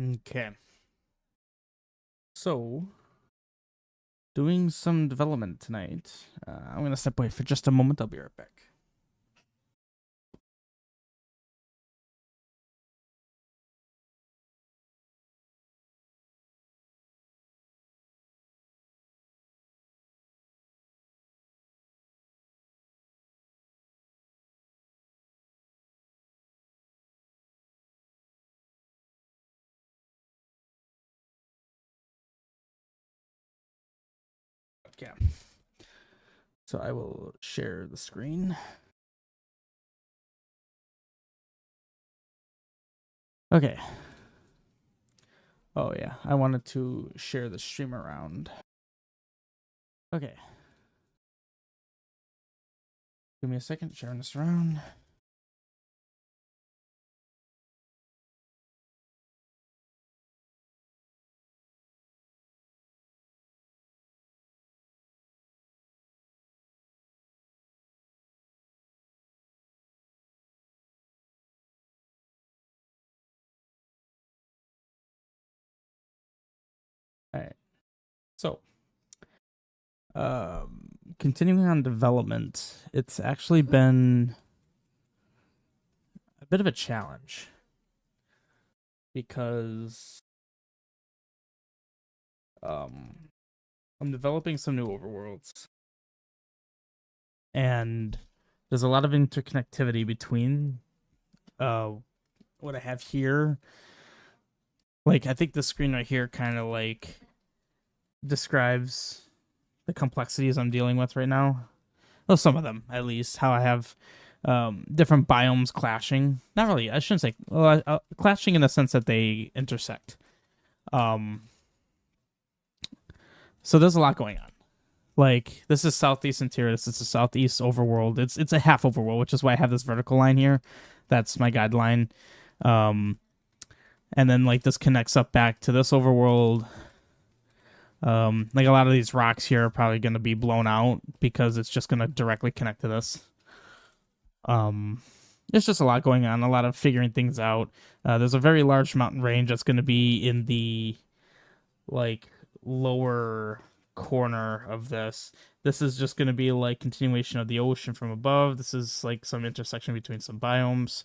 Okay. So, doing some development tonight. I'm going to step away for just a moment. I'll be right back. Okay. So I will share the screen. Okay. Oh, yeah. I wanted to share the stream around. Okay. Give me a second. Sharing this around. All right. So, continuing on development, it's actually been a bit of a challenge because I'm developing some new overworlds, and there's a lot of interconnectivity between what I have here. Like, I think the screen right here kind of like describes the complexities I'm dealing with right now. Well, some of them, at least. How I have different biomes clashing. Not really. I shouldn't say clashing in the sense that they intersect. Um, so there's a lot going on. Like, this is Southeast Interior. This is the Southeast Overworld. It's a half Overworld, which is why I have this vertical line here. That's my guideline. And then like this connects up back to this Overworld. Like a lot of these rocks here are probably going to be blown out because it's just going to directly connect to this. There's just a lot going on, a lot of figuring things out. There's a very large mountain range that's going to be in the like lower corner of this. This is just going to be like continuation of the ocean from above. This is like some intersection between some biomes.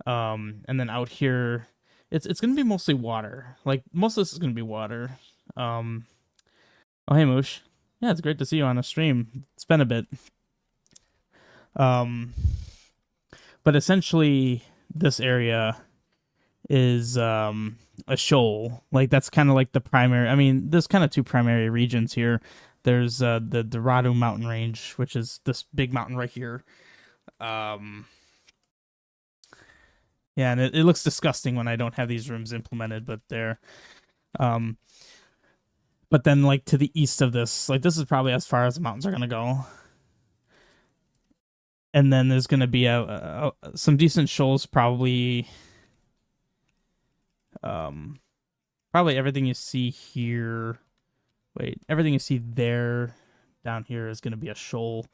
And then out here, it's going to be mostly water. Like most of this is going to be water. Oh, hey Moosh. Yeah, it's great to see you on a stream. It's been a bit. But essentially, this area is a shoal. Like that's kind of like the primary. I mean, there's kind of two primary regions here. There's the Dorado mountain range, which is this big mountain right here. Yeah, and it looks disgusting when I don't have these rooms implemented, but they're but then like to the east of this, like this is probably as far as the mountains are gonna go. And then there's gonna be some decent shoals, probably probably everything you see here. Wait, everything you see there down here is gonna be a shoal.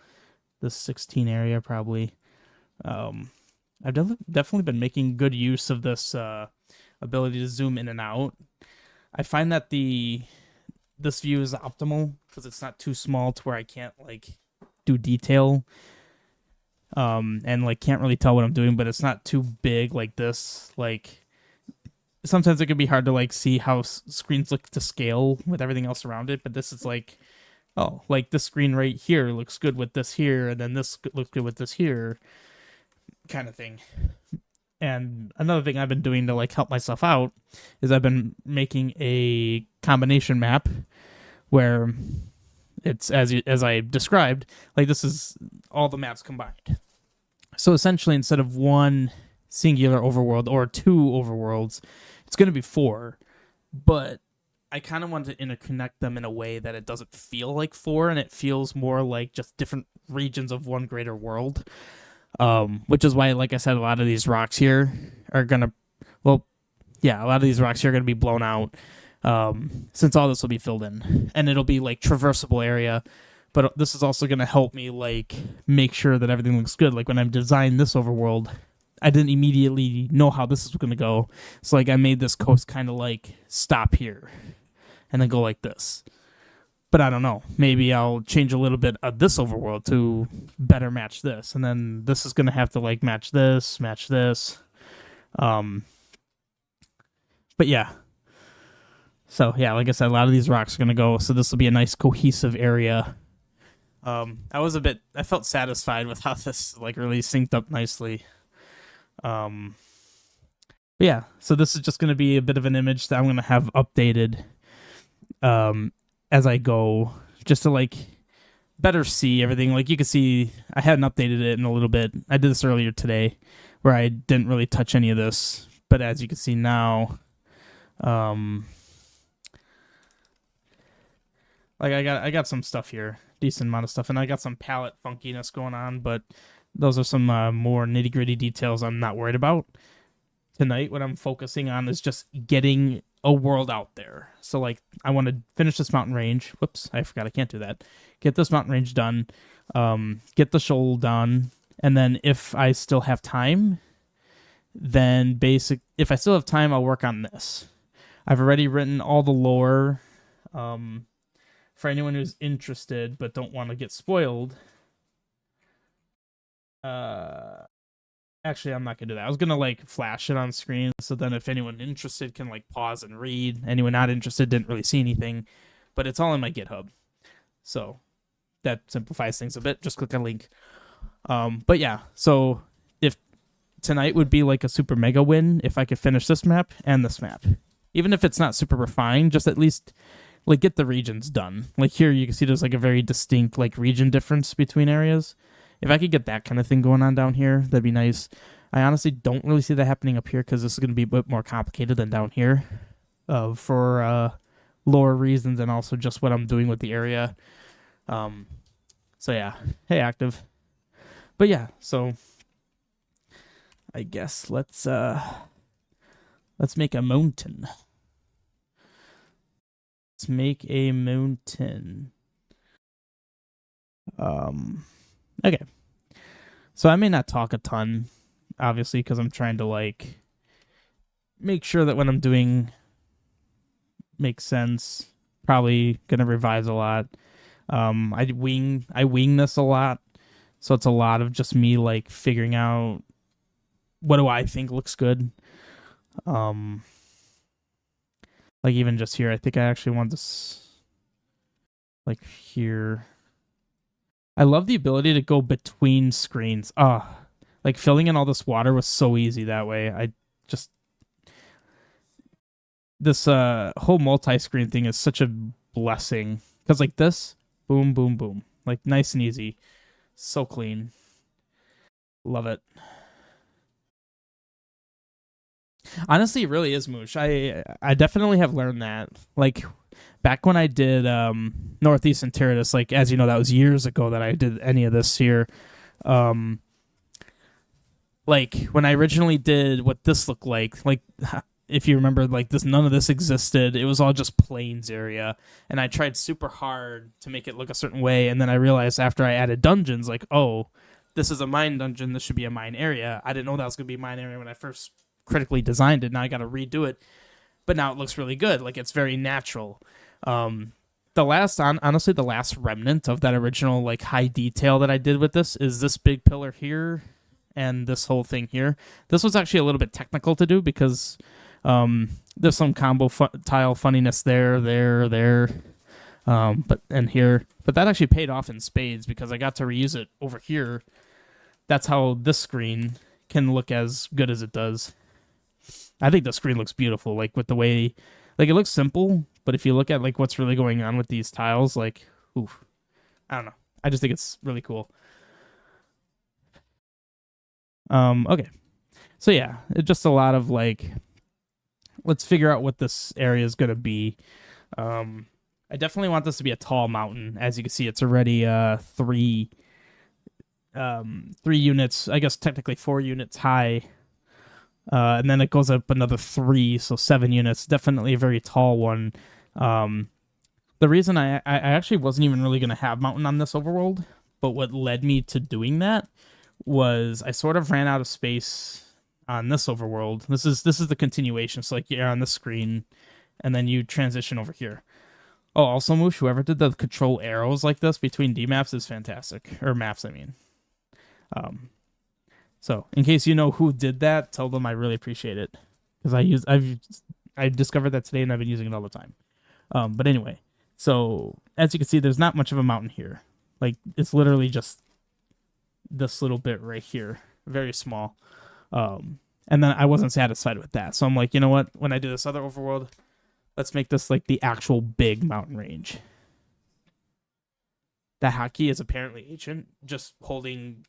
This 16 area probably. I've definitely been making good use of this ability to zoom in and out. I find that this view is optimal because it's not too small to where I can't like do detail and like can't really tell what I'm doing, but it's not too big like this. Like sometimes it can be hard to like see how screens look to scale with everything else around it, but this is like, oh, like this screen right here looks good with this here, and then this looks good with this here, kind of thing. And another thing I've been doing to like help myself out is I've been making a combination map where it's as I described, like this is all the maps combined. So essentially, instead of one singular overworld or two overworlds, it's going to be four. But I kind of want to interconnect them in a way that it doesn't feel like four, and it feels more like just different regions of one greater world. Which is why, like I said, a lot of these rocks here are gonna, well, yeah, a lot of these rocks here are gonna be blown out, since all this will be filled in, and it'll be like traversable area. But this is also gonna help me like make sure that everything looks good. Like when I'm designing this overworld, didn't immediately know how this is going to go. So like I made this coast kind of like stop here and then go like this. But I don't know. Maybe I'll change a little bit of this overworld to better match this. And then this is going to have to like match this. But yeah. So yeah, like I said, a lot of these rocks are going to go. So this will be a nice cohesive area. I felt satisfied with how this like really synced up nicely. But yeah, so this is just going to be a bit of an image that I'm going to have updated as I go, just to like better see everything. Like you can see, I hadn't updated it in a little bit. I did this earlier today, where I didn't really touch any of this. But as you can see now, like I got some stuff here, decent amount of stuff, and I got some palette funkiness going on. But those are some more nitty gritty details I'm not worried about. Tonight, what I'm focusing on is just getting a world out there. So like I want to finish this mountain range. Whoops, I forgot I can't do that. Get this mountain range done. Get the shoal done. And then if I still have time, then if I still have time, I'll work on this. I've already written all the lore. For anyone who's interested but don't want to get spoiled. Actually, I'm not going to do that. I was going to like flash it on screen, so then if anyone interested can like pause and read. Anyone not interested didn't really see anything, but it's all in my GitHub. So that simplifies things a bit. Just click a link. But yeah, so if tonight would be like a super mega win if I could finish this map and this map. Even if it's not super refined, just at least like get the regions done. Like here you can see there's like a very distinct like region difference between areas. If I could get that kind of thing going on down here, that'd be nice. I honestly don't really see that happening up here because this is going to be a bit more complicated than down here for lore reasons and also just what I'm doing with the area. So yeah. Hey, Active. But yeah, so I guess let's make a mountain. Let's make a mountain. Okay. So I may not talk a ton, obviously, because I'm trying to like make sure that what I'm doing makes sense. Probably gonna revise a lot. I wing this a lot, so it's a lot of just me like figuring out what do I think looks good. Like even just here, I think I actually want this like here. I love the ability to go between screens. Like filling in all this water was so easy that way. This whole multi-screen thing is such a blessing. Because like this, boom, boom, boom. Like nice and easy. So clean. Love it. Honestly, it really is moosh. I definitely have learned that. Like back when I did Northeast and Tyranus, like as you know, that was years ago that I did any of this here. Like when I originally did what this looked like if you remember, like this, none of this existed. It was all just plains area, and I tried super hard to make it look a certain way, and then I realized after I added dungeons, like, oh, this is a mine dungeon. This should be a mine area. I didn't know that was gonna be a mine area when I first critically designed it. Now I got to redo it, but now it looks really good. Like it's very natural. Honestly, the last remnant of that original like high detail that I did with this is this big pillar here and this whole thing here. This was actually a little bit technical to do because there's some combo tile funniness there, and here. But that actually paid off in spades because I got to reuse it over here. That's how this screen can look as good as it does. I think the screen looks beautiful, like with the way, like it looks simple, but if you look at like what's really going on with these tiles, like, oof, I don't know. I just think it's really cool. Okay. So yeah, it's just a lot of like, let's figure out what this area is going to be. I definitely want this to be a tall mountain. As you can see, it's already 3 units, I guess technically 4 units high. And then it goes up another 3, so 7 units. Definitely a very tall one. The reason I actually wasn't even really going to have mountain on this overworld, but what led me to doing that was I sort of ran out of space on this overworld. This is the continuation. So like you're on the screen, and then you transition over here. Oh, also, Moosh, whoever did the control arrows like this between D maps is fantastic. Or maps, I mean. Um, so in case you know who did that, tell them I really appreciate it because I discovered that today and I've been using it all the time. But anyway, so as you can see, there's not much of a mountain here. Like it's literally just this little bit right here, very small. And then I wasn't satisfied with that, so I'm like, you know what? When I do this other overworld, let's make this like the actual big mountain range. That hotkey is apparently ancient, just holding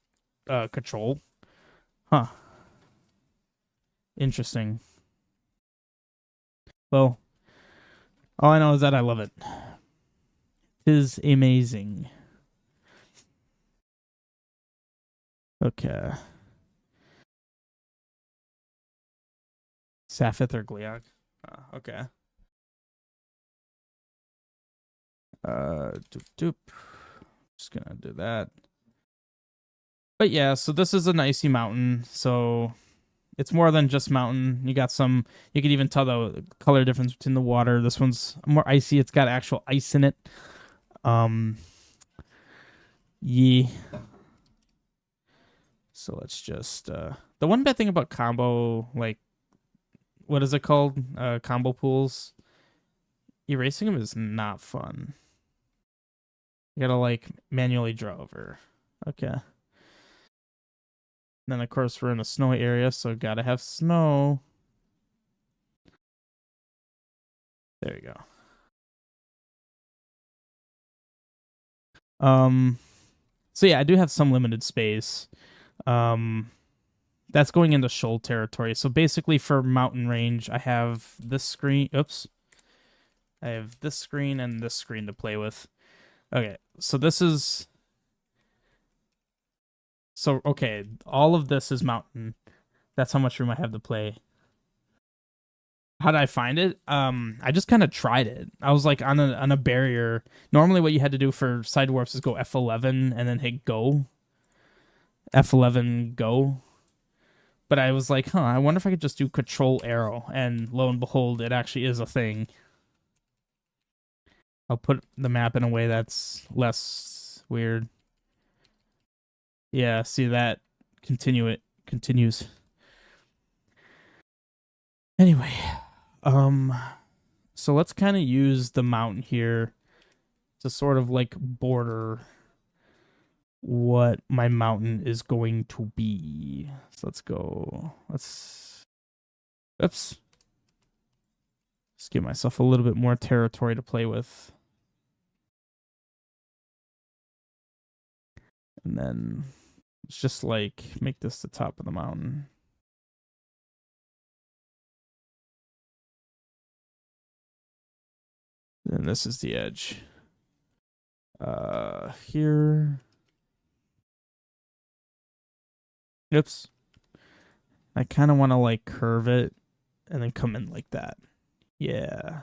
control. Huh. Interesting. Well, all I know is that I love it. It is amazing. Okay. Safith or Gliok. Okay. Doop doop. Just gonna do that. But yeah, so this is an icy mountain, so it's more than just mountain. You got some. You can even tell the color difference between the water. This one's more icy. It's got actual ice in it. Yeah. So let's just the one bad thing about combo, like what is it called? Combo pools. Erasing them is not fun. You gotta like manually draw over. Okay. Then of course we're in a snowy area, so gotta have snow. There you go. So yeah, I do have some limited space. That's going into shoal territory. So basically for mountain range, I have this screen. Oops. I have this screen and this screen to play with. Okay, so this is... So, okay, all of this is mountain. That's how much room I have to play. How did I find it? I just kind of tried it. I was like on a barrier. Normally what you had to do for side warps is go F11 and then hit go. F11 go. But I was like, I wonder if I could just do control arrow. And lo and behold, it actually is a thing. I'll put the map in a way that's less weird. Yeah, see that? Continues. Anyway, so let's kind of use the mountain here to sort of like border what my mountain is going to be. So let's go. Oops. Just give myself a little bit more territory to play with. And then let's just like make this the top of the mountain. And this is the edge. Here. Oops. I kind of want to like curve it and then come in like that. Yeah.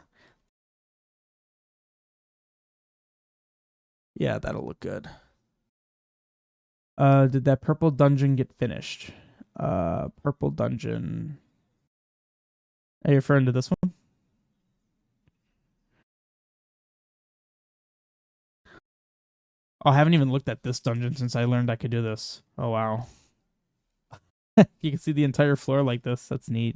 Yeah, that'll look good. Did that purple dungeon get finished? Purple dungeon. Are you referring to this one? Oh, I haven't even looked at this dungeon since I learned I could do this. Oh, wow. You can see the entire floor like this. That's neat.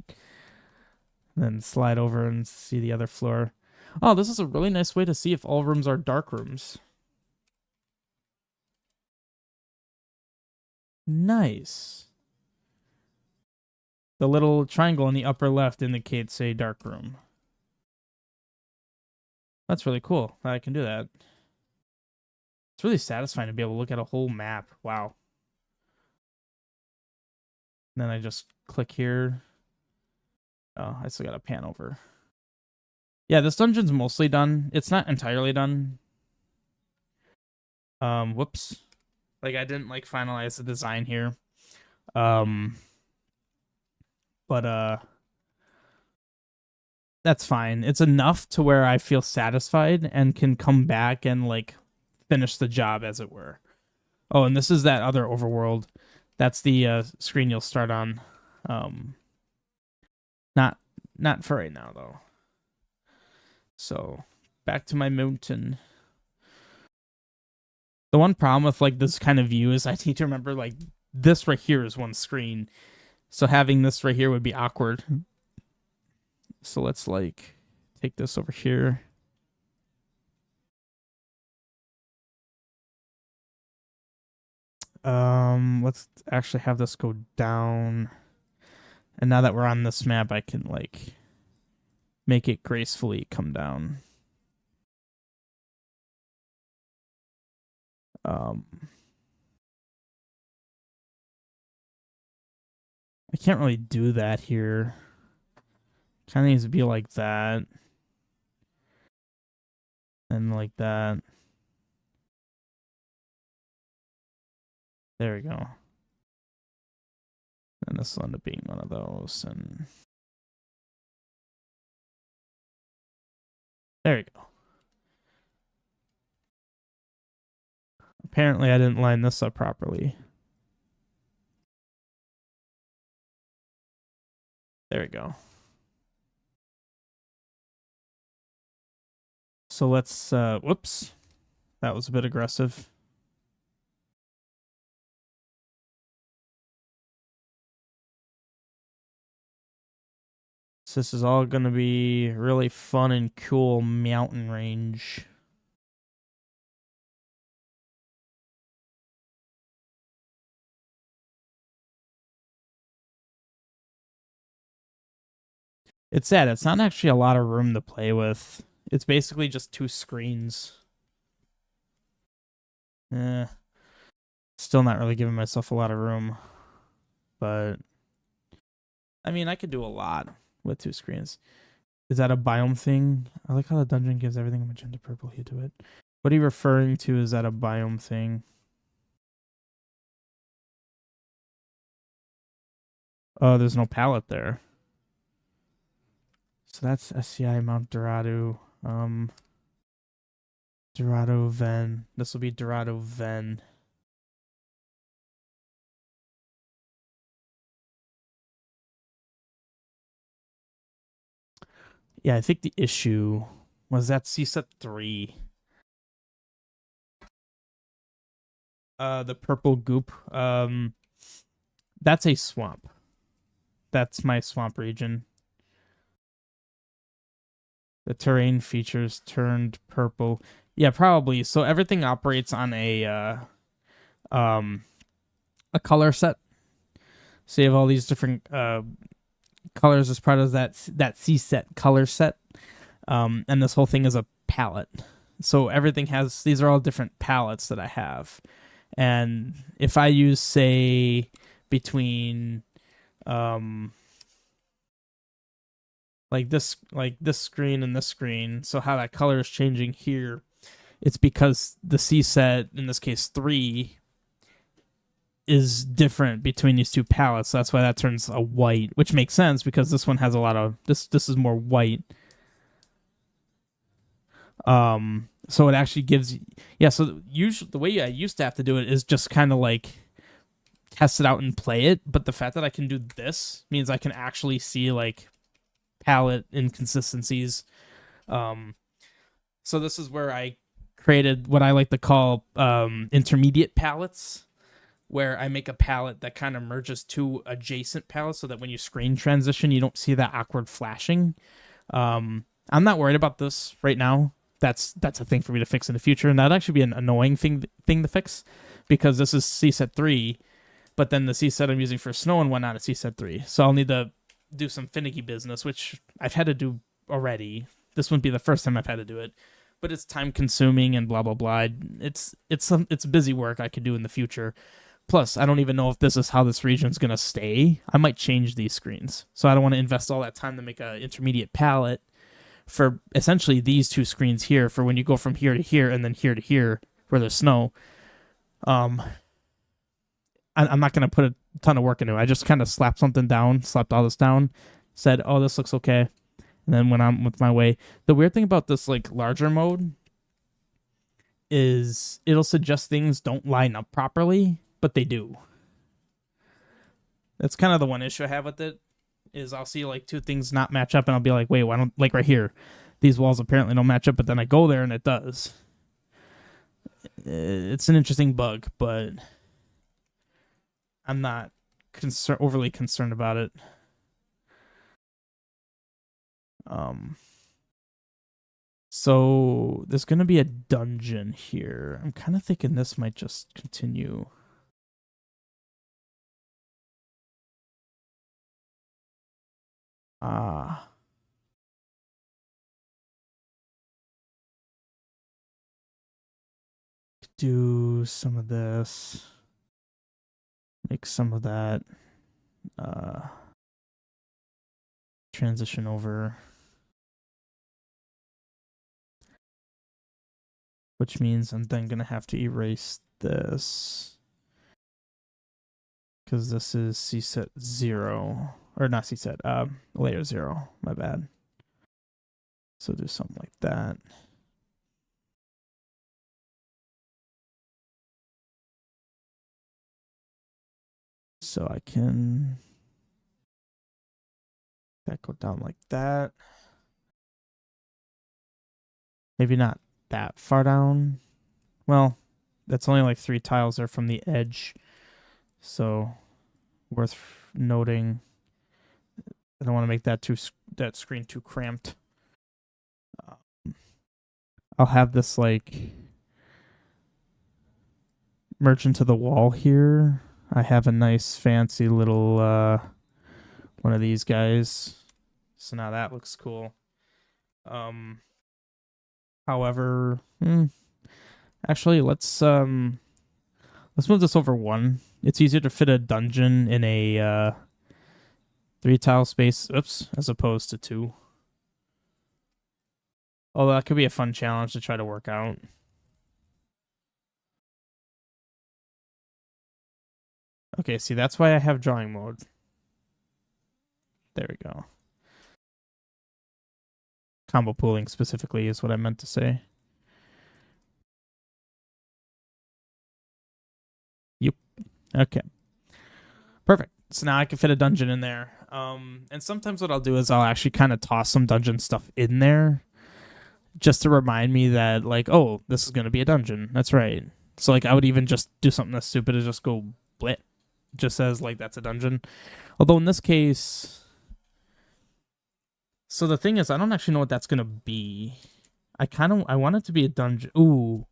And then slide over and see the other floor. Oh, this is a really nice way to see if all rooms are dark rooms. Nice. The little triangle in the upper left indicates a dark room. That's really cool. I can do that. It's really satisfying to be able to look at a whole map. Wow. And then I just click here. Oh, I still got to pan over. Yeah, this dungeon's mostly done. It's not entirely done. Whoops. Like I didn't like finalize the design here. But that's fine. It's enough to where I feel satisfied and can come back and like finish the job, as it were. Oh, and this is that other overworld. That's the screen you'll start on. Not for right now though. So back to my mountain. The one problem with like this kind of view is I need to remember like this right here is one screen. So having this right here would be awkward. So let's like take this over here. Let's actually have this go down. And now that we're on this map, I can like make it gracefully come down. I can't really do that here. Kind of needs to be like that. And like that. There we go. And this will end up being one of those. And there we go. Apparently I didn't line this up properly. There we go. So let's, whoops. That was a bit aggressive. So this is all going to be really fun and cool mountain range. It's sad. It's not actually a lot of room to play with. It's basically just 2 screens. Still not really giving myself a lot of room. But, I mean, I could do a lot with 2 screens. Is that a biome thing? I like how the dungeon gives everything a magenta purple hue to it. What are you referring to? Is that a biome thing? Oh, there's no palette there. So that's SCI Mount Dorado. Dorado Ven. This will be Dorado Ven. Yeah, I think the issue was that CSET 3. The purple goop. That's a swamp. That's my swamp region. The terrain features turned purple. Yeah, probably. So everything operates on a color set. So you have all these different colors as part of that CSET color set. And this whole thing is a palette. So everything has, these are all different palettes that I have. And if I use, say, between like this screen and this screen, so how that color is changing here, it's because the CSET, in this case 3, is different between these 2 palettes. So that's why that turns a white, which makes sense because this one has a lot of this is more white. So it actually gives, yeah, so usually the way I used to have to do it is just kind of like test it out and play it, but the fact that I can do this means I can actually see like palette inconsistencies. So this is where I created what I like to call intermediate palettes, where I make a palette that kind of merges 2 adjacent palettes so that when you screen transition, you don't see that awkward flashing. I'm not worried about this right now. That's a thing for me to fix in the future, and that'd actually be an annoying thing to fix, because this is CSET 3, but then the CSET I'm using for snow and whatnot is CSET 3. So I'll need to do some finicky business, which I've had to do already. This wouldn't be the first time I've had to do it, but it's time consuming and blah blah blah. It's busy work I could do in the future. Plus, I don't even know if this is how this region's gonna stay. I might change these screens, so I don't want to invest all that time to make an intermediate palette for essentially these 2 screens here, for when you go from here to here and then here to here where there's snow. I'm not going to put a ton of work into it. I just kind of slapped all this down, said, oh, this looks okay, and then went on with my way. The weird thing about this like larger mode is it'll suggest things don't line up properly, but they do. That's kind of the one issue I have with it. Is I'll see like two things not match up, and I'll be like, wait, why don't like right here? These walls apparently don't match up, but then I go there and it does. It's an interesting bug, but I'm not overly concerned about it. So there's gonna be a dungeon here. I'm kind of thinking this might just continue. Do some of this. Make some of that. Transition over. Which means I'm then going to have to erase this. Because this is CSET 0. Or not CSET, layer 0. My bad. So do something like that. So I can... that go down like that. Maybe not that far down. Well, that's only like 3 tiles there from the edge. So worth noting. I don't want to make that screen too cramped. I'll have this like merge into the wall here. I have a nice fancy little one of these guys. So now that looks cool. However, actually let's move this over 1. It's easier to fit a dungeon in a 3 tile space, as opposed to 2. Oh, that could be a fun challenge to try to work out. Okay, see, that's why I have drawing mode. There we go. Combo pooling specifically is what I meant to say. Yep. Okay. Perfect. So now I can fit a dungeon in there. And sometimes what I'll do is I'll actually kind of toss some dungeon stuff in there just to remind me that, like, oh, this is going to be a dungeon. That's right. So, like, I would even just do something that's stupid and just go blit. Just says, like, that's a dungeon. Although in this case... So the thing is, I don't actually know what that's going to be. I want it to be a dungeon. Ooh.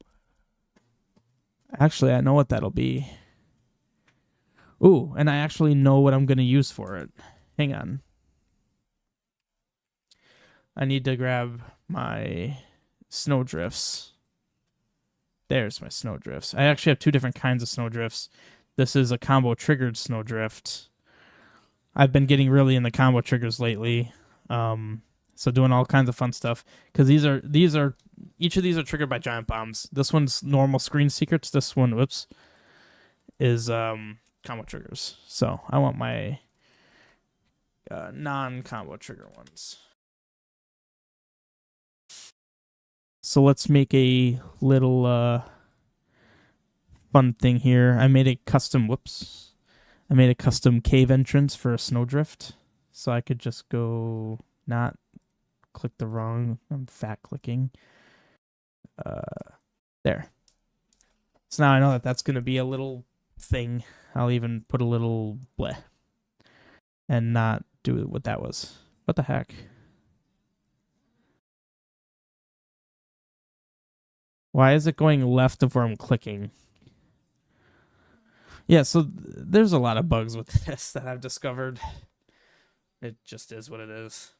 Actually, I know what that'll be. Ooh, and I actually know what I'm going to use for it. Hang on. I need to grab my snowdrifts. There's my snowdrifts. I actually have 2 different kinds of snowdrifts. This is a combo triggered snowdrift. I've been getting really into combo triggers lately. So doing all kinds of fun stuff. Because each of these are triggered by giant bombs. This one's normal screen secrets. This one, is combo triggers. So I want my non-combo trigger ones. So let's make a little fun thing here. I made a custom cave entrance for a snowdrift. So I could just go not click the wrong. I'm fat clicking. There. So now I know that that's going to be a little thing. I'll even put a little bleh and not do what that was. What the heck? Why is it going left of where I'm clicking? Yeah, so there's a lot of bugs with this that I've discovered. It just is what it is.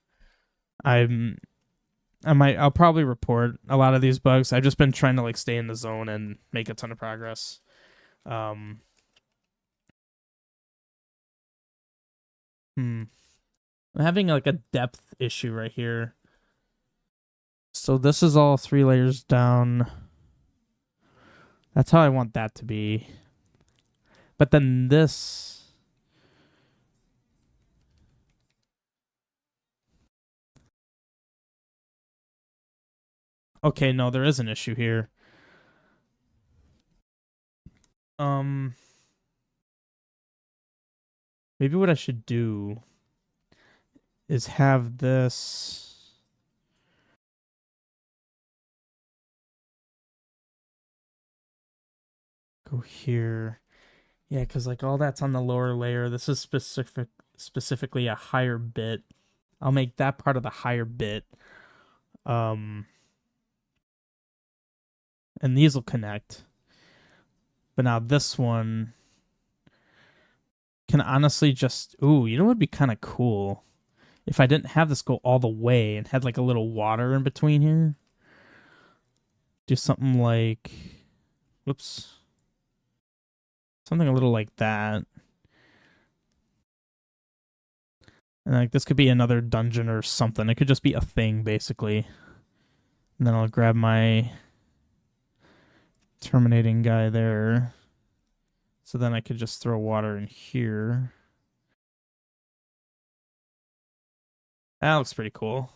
I'll probably report a lot of these bugs. I've just been trying to like stay in the zone and make a ton of progress. I'm having like a depth issue right here. So this is all 3 layers down. That's how I want that to be. But then this... Okay, no, there is an issue here. Maybe what I should do is have this go here. Yeah, because like all that's on the lower layer. This is specifically a higher bit. I'll make that part of the higher bit. Um, and these will connect. But now this one can honestly just, ooh, you know what would be kind of cool? If I didn't have this go all the way and had like a little water in between here. Do something like, whoops, something a little like that. And like this could be another dungeon or something. It could just be a thing basically. And then I'll grab my terminating guy there. So then I could just throw water in here. That looks pretty cool.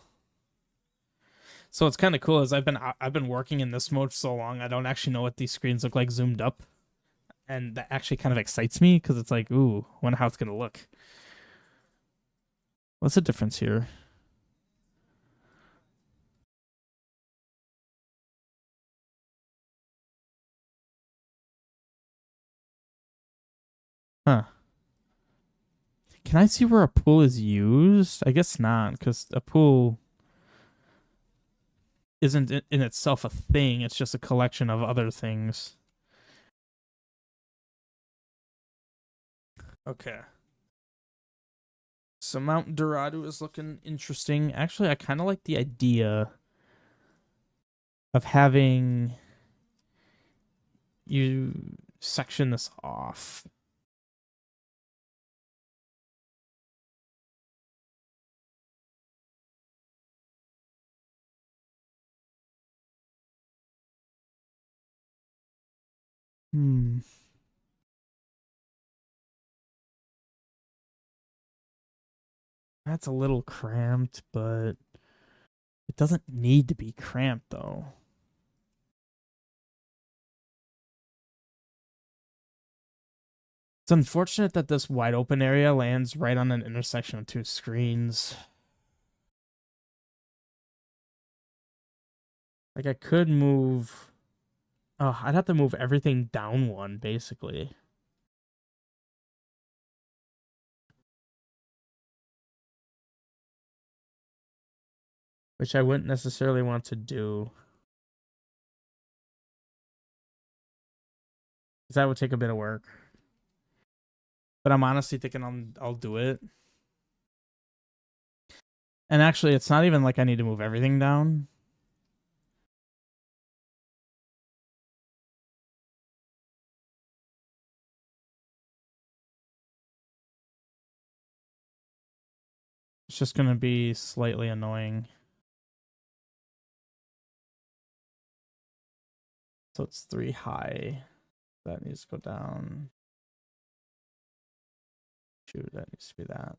So what's kind of cool is I've been working in this mode for so long, I don't actually know what these screens look like zoomed up, and that actually kind of excites me because it's like, ooh, wonder how it's gonna look. What's the difference here? Huh? Can I see where a pool is used? I guess not, because a pool isn't in itself a thing. It's just a collection of other things. Okay. So Mount Dorado is looking interesting. Actually, I kind of like the idea of having you section this off. Hmm. That's a little cramped, but it doesn't need to be cramped though. It's unfortunate that this wide open area lands right on an intersection of two screens. Like I could move. Oh, I'd have to move everything down one basically, which I wouldn't necessarily want to do. 'Cause that would take a bit of work. But I'm honestly thinking I'll do it. And actually, it's not even like I need to move everything down. It's just gonna be slightly annoying. So it's 3 high. That needs to go down. Shoot, that needs to be that.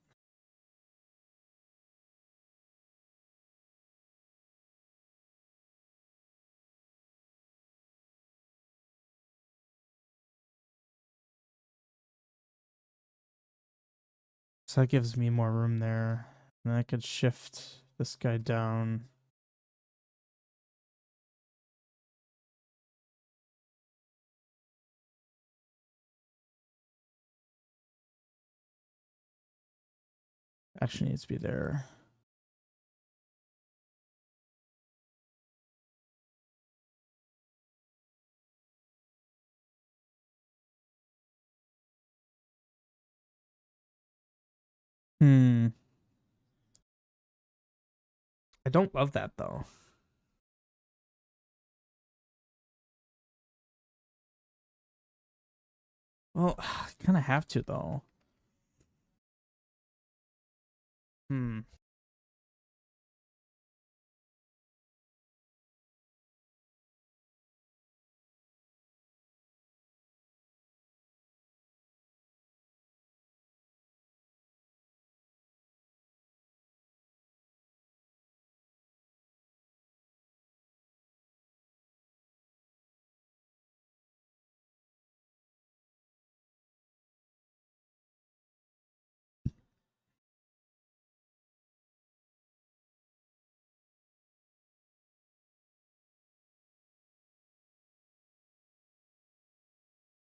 So that gives me more room there. And I could shift this guy down. Actually needs to be there. Hmm. I don't love that though. Well, I kind of have to though. Hmm.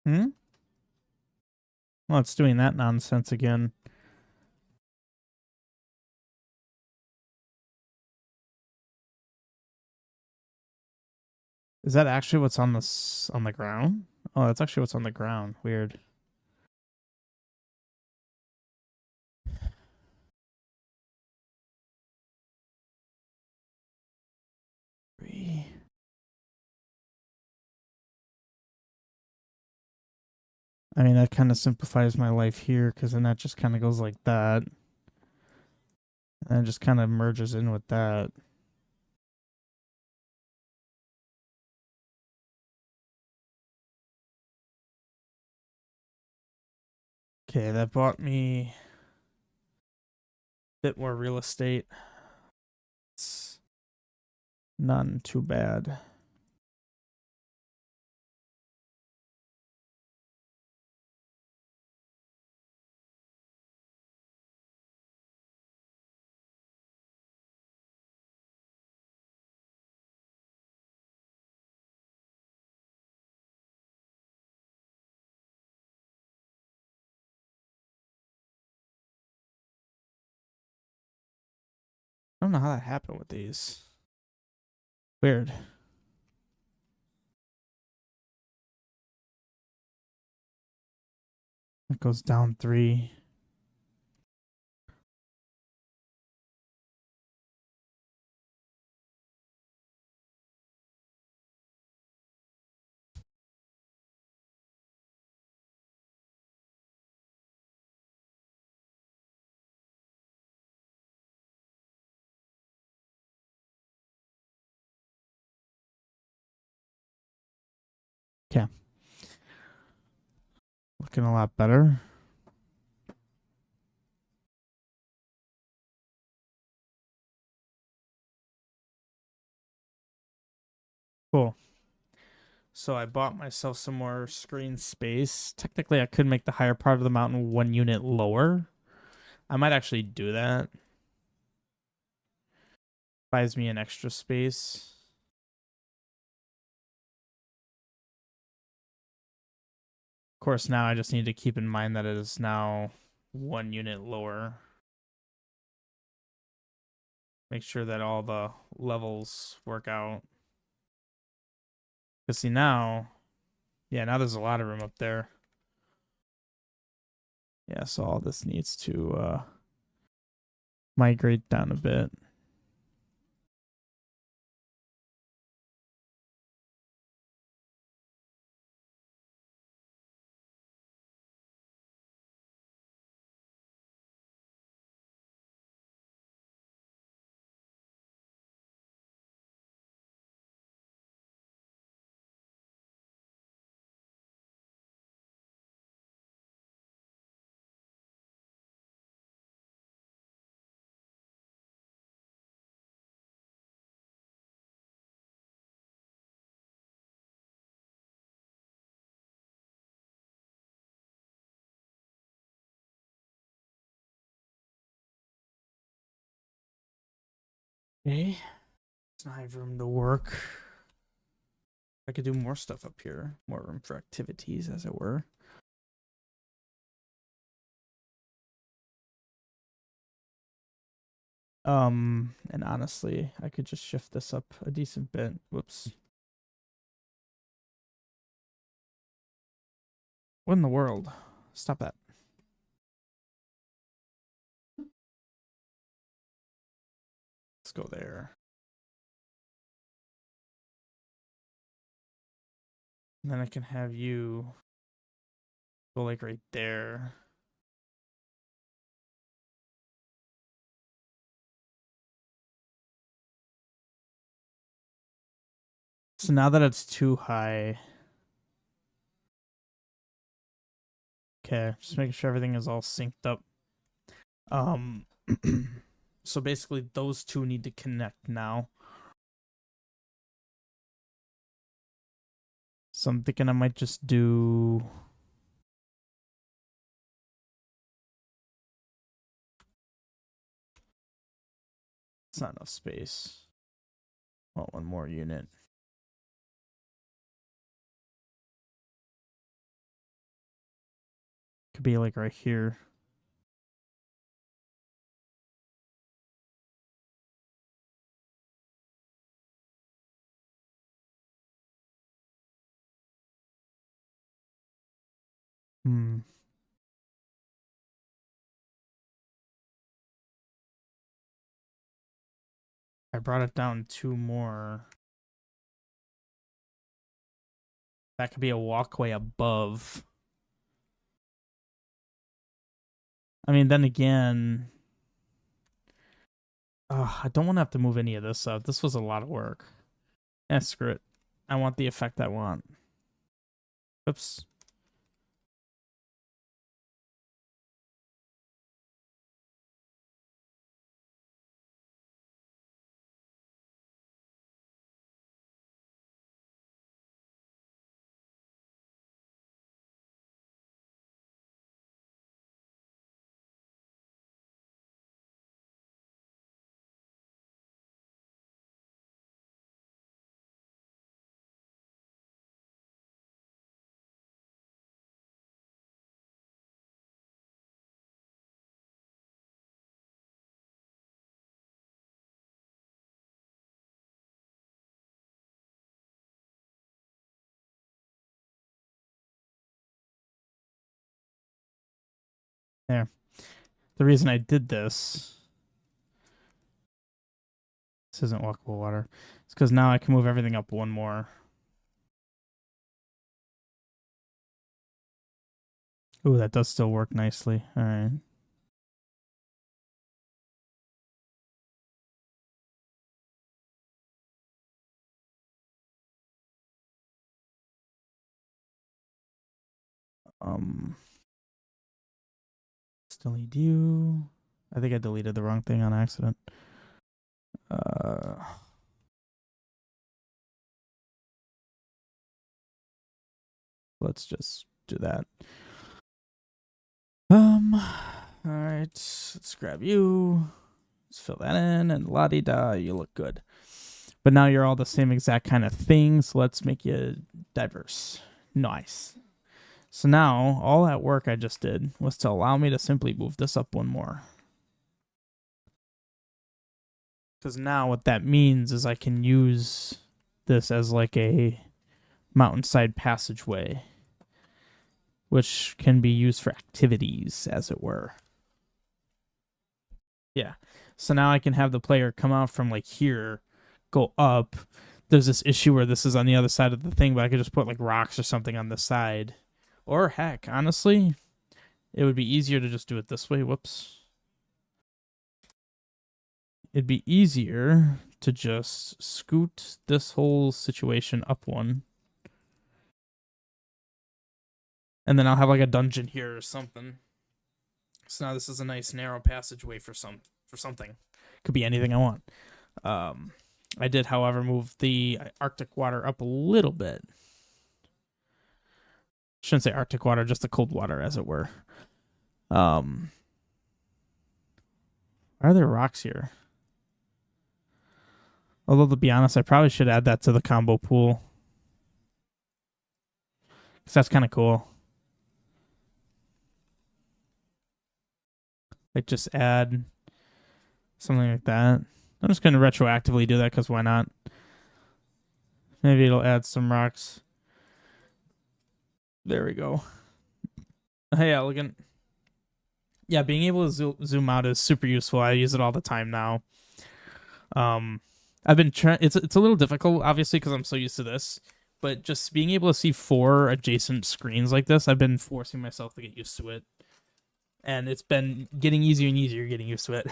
Hmm? Well, it's doing that nonsense again. Is that actually what's on the ground? Oh, that's actually what's on the ground. Weird. I mean, that kind of simplifies my life here because then that just kind of goes like that. And it just kind of merges in with that. Okay, that bought me a bit more real estate. It's none too bad. I don't know how that happened with these. Weird. It goes down 3. Okay. Looking a lot better. Cool. So I bought myself some more screen space. Technically, I could make the higher part of the mountain 1 unit lower. I might actually do that. Buys me an extra space. Of course, now I just need to keep in mind that it is now 1 unit lower. Make sure that all the levels work out. Because see now, yeah, now there's a lot of room up there. Yeah, so all this needs to migrate down a bit. Okay. It's not have room to work. I could do more stuff up here. More room for activities, as it were. And honestly, I could just shift this up a decent bit. Whoops. What in the world? Stop that. Let's go there. And then I can have you go like right there. So now that it's too high, okay, just making sure everything is all synced up. Um, so basically those two need to connect now. So I'm thinking I might just do. It's not enough space. Oh, one more unit. Could be like right here. Hmm. I brought it down 2 more. That could be a walkway above. I mean, then again, I don't want to have to move any of this up. This was a lot of work. Yeah, screw it. I want the effect I want. Oops. There. The reason I did this isn't walkable water. It's because now I can move everything up 1 more. Ooh, that does still work nicely. All right. Um, Still need you. I think I deleted the wrong thing on accident. Uh, let's just do that. All right. Let's grab you. Let's fill that in, and la-di-da, you look good. But now you're all the same exact kind of thing, so let's make you diverse. Nice. So now, all that work I just did was to allow me to simply move this up 1 more. Because now what that means is I can use this as like a mountainside passageway, which can be used for activities, as it were. Yeah. So now I can have the player come out from like here, go up. There's this issue where this is on the other side of the thing, but I could just put like rocks or something on the side. Or heck, honestly, it would be easier to just do it this way. Whoops. It'd be easier to just scoot this whole situation up 1. And then I'll have like a dungeon here or something. So now this is a nice narrow passageway for something. Could be anything I want. I did, however, move the Arctic water up a little bit. Shouldn't say Arctic water, just the cold water, as it were. Are there rocks here? Although, to be honest, I probably should add that to the combo pool. Because that's kind of cool. Like, just add something like that. I'm just going to retroactively do that because why not? Maybe it'll add some rocks. There we go. Hey, elegant. Yeah, being able to zoom out is super useful. I use it all the time now. I've been trying. It's a little difficult, obviously, because I'm so used to this. But just being able to see 4 adjacent screens like this, I've been forcing myself to get used to it, and it's been getting easier and easier getting used to it.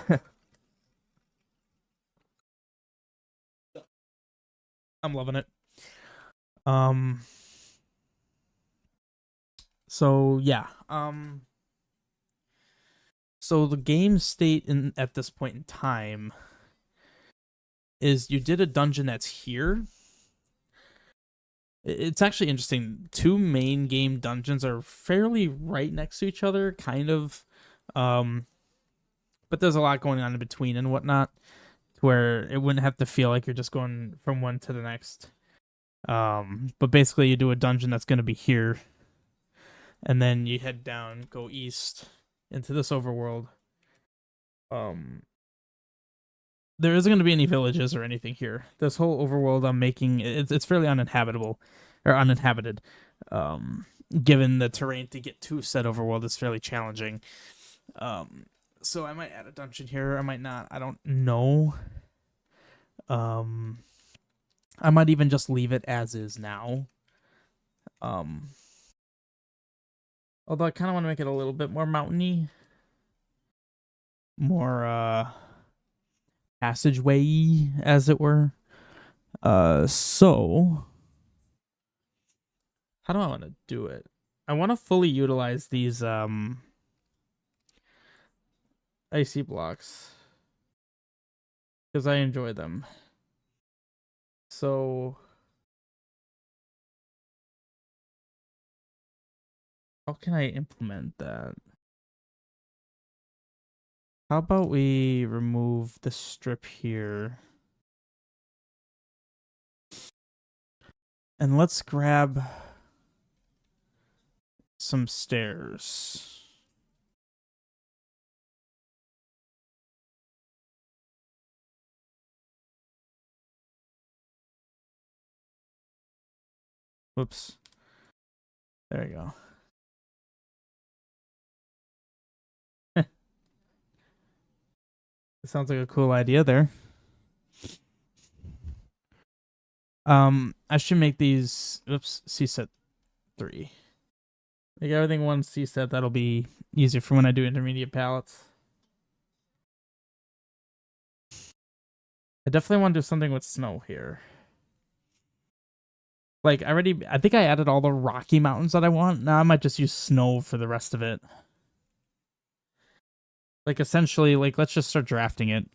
I'm loving it. So yeah. So the game state at this point in time is you did a dungeon that's here. It's actually interesting. 2 main game dungeons are fairly right next to each other, kind of. But there's a lot going on in between and whatnot, where it wouldn't have to feel like you're just going from one to the next. But basically, you do a dungeon that's going to be here, and then you head down, go east into this overworld. There isn't going to be any villages or anything here. This whole overworld I'm making, it's fairly uninhabitable or uninhabited. Given the terrain to get to said overworld is fairly challenging. So I might add a dungeon here. I might not. I don't know. I might even just leave it as is now. Although I kind of want to make it a little bit more mountainy, more passageway, as it were. So how do I want to do it? I want to fully utilize these icy blocks because I enjoy them. So how can I implement that? How about we remove the strip here? And let's grab some stairs. Whoops. There we go. It sounds like a cool idea there. I should make these. Oops, C set 3. Make everything one C set. That'll be easier for when I do intermediate palettes. I definitely want to do something with snow here. Like I think I added all the Rocky Mountains that I want. Now I might just use snow for the rest of it. Like essentially, like let's just start drafting it.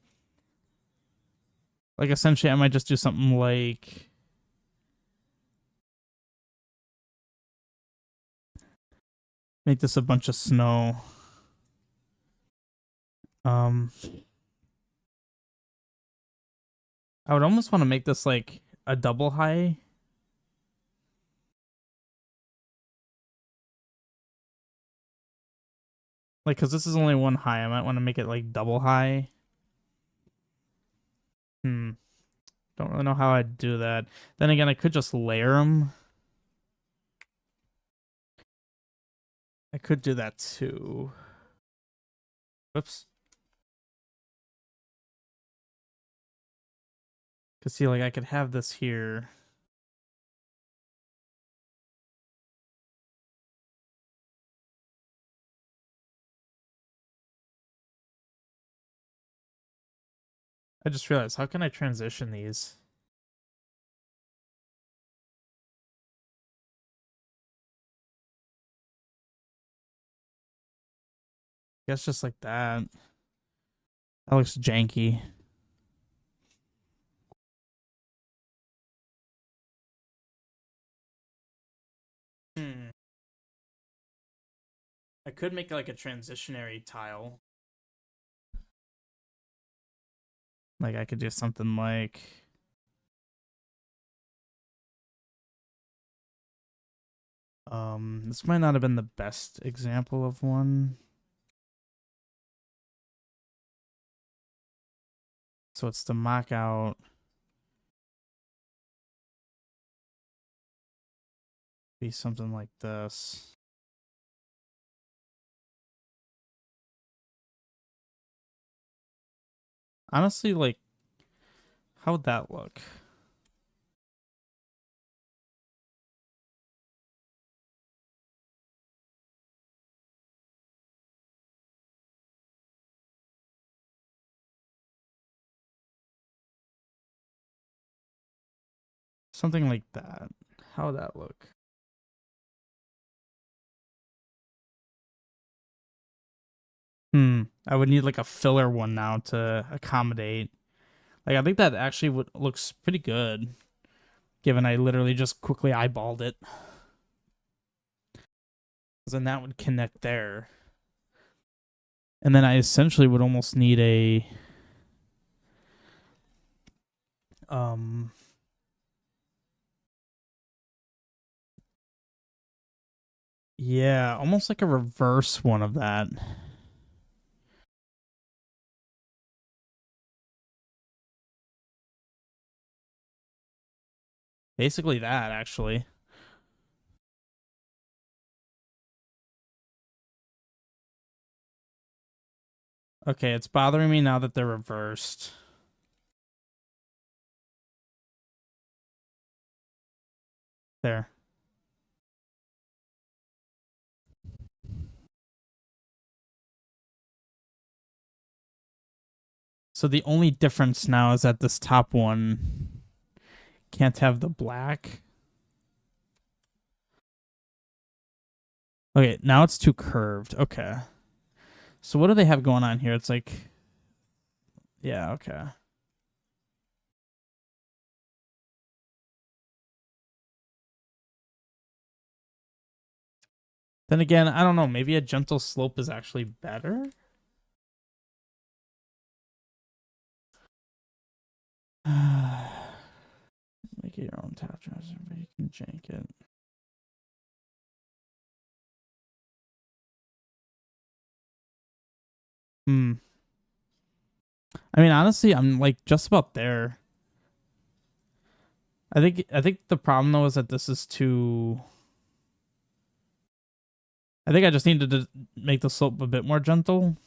Like essentially, I might just do something like make this a bunch of snow. I would almost want to make this like a double high. Like, because this is only one high, I might want to make it like double high. Don't really know how I'd do that. Then again, I could just layer them. I could do that too. Whoops. Because see, like, I could have this here. I just realized, how can I transition these? I guess just like that. That looks janky. I could make like a transitionary tile. Like I could do something like this might not have been the best example of one. So it's to mock out be something like this. Honestly, like, how would that look? Something like that. How would that look? I would need like a filler one now to accommodate. Like I think that actually looks pretty good, given I literally just quickly eyeballed it. Because then that would connect there. And then I essentially would almost need a um Yeah, almost like a reverse one of that. Basically that, actually. Okay, it's bothering me now that they're reversed. There. So the only difference now is that this top one can't have the black. Okay, now it's too curved. Okay. So what do they have going on here? It's like, yeah, okay. Then again, I don't know. Maybe a gentle slope is actually better. Make it your own tap transfer, but you can jank it. Hmm. I mean, honestly, I'm like just about there. I think the problem though is that this is too. I think I just need to make the slope a bit more gentle.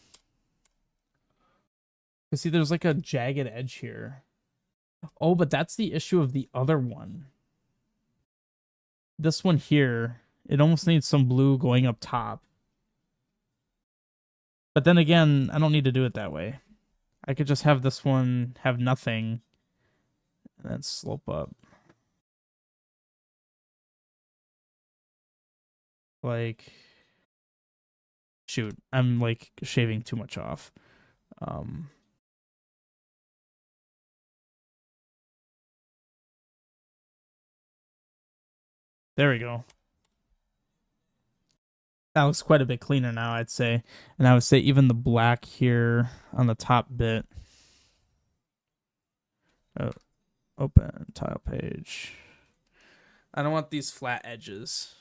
Cause see, there's like a jagged edge here. Oh, but that's the issue of the other one. This one here, it almost needs some blue going up top. But then again, I don't need to do it that way. I could just have this one have nothing and then slope up. Like, shoot, I'm like shaving too much off. Um, there we go. That looks quite a bit cleaner now, I'd say. And I would say even the black here on the top bit. Oh, open tile page. I don't want these flat edges.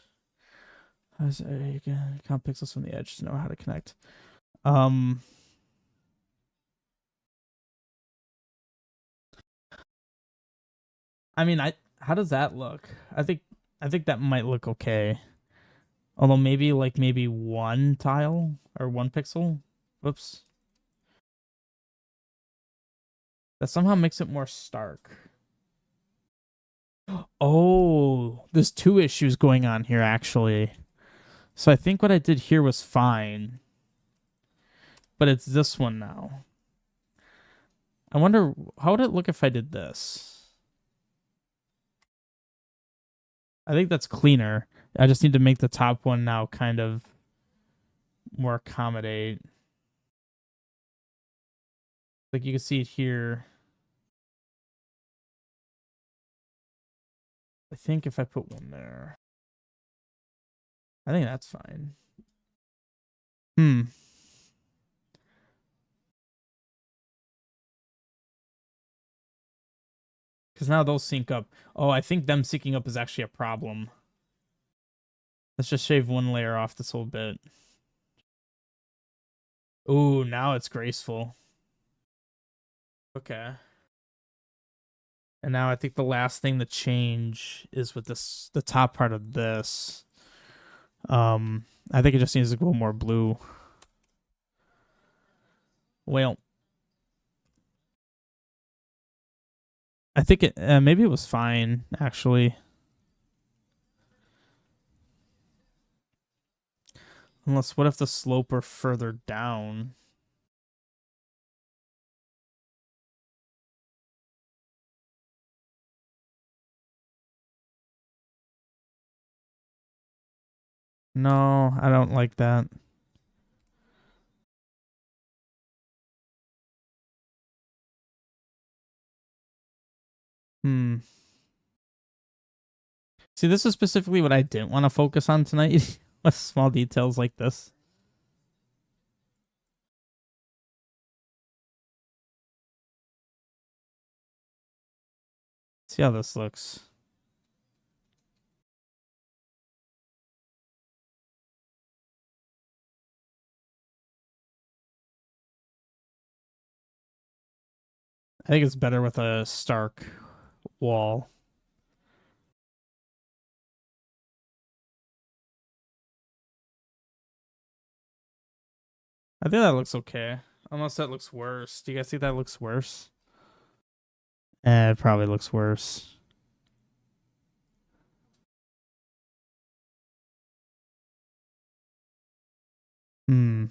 I say count pixels from the edge to know how to connect. Um, I mean, I how does that look? I think that might look okay. Although maybe one tile or one pixel. Whoops. That somehow makes it more stark. Oh, there's two issues going on here actually. So I think what I did here was fine, but it's this one now. I wonder how would it look if I did this? I think that's cleaner. I just need to make the top one now kind of more accommodate. Like you can see it here. I think if I put one there, I think that's fine. Hmm. Because now those sync up. Oh, I think them syncing up is actually a problem. Let's just shave one layer off this whole bit. Ooh, now it's graceful. Okay. And now I think the last thing to change is with this the top part of this. I think it just needs to go more blue. Well, I think it maybe it was fine actually. Unless what if the slope were further down? No, I don't like that. Hmm. See, this is specifically what I didn't want to focus on tonight with small details like this. See how this looks. I think it's better with a stark wall. I think that looks okay. Unless that looks worse. Do you guys think that looks worse? It probably looks worse. Hmm.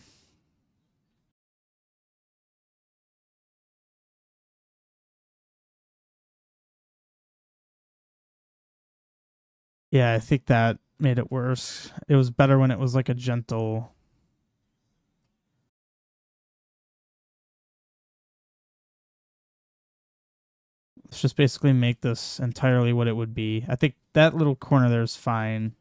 Yeah, I think that made it worse. It was better when it was like a gentle. Let's just basically make this entirely what it would be. I think that little corner there is fine.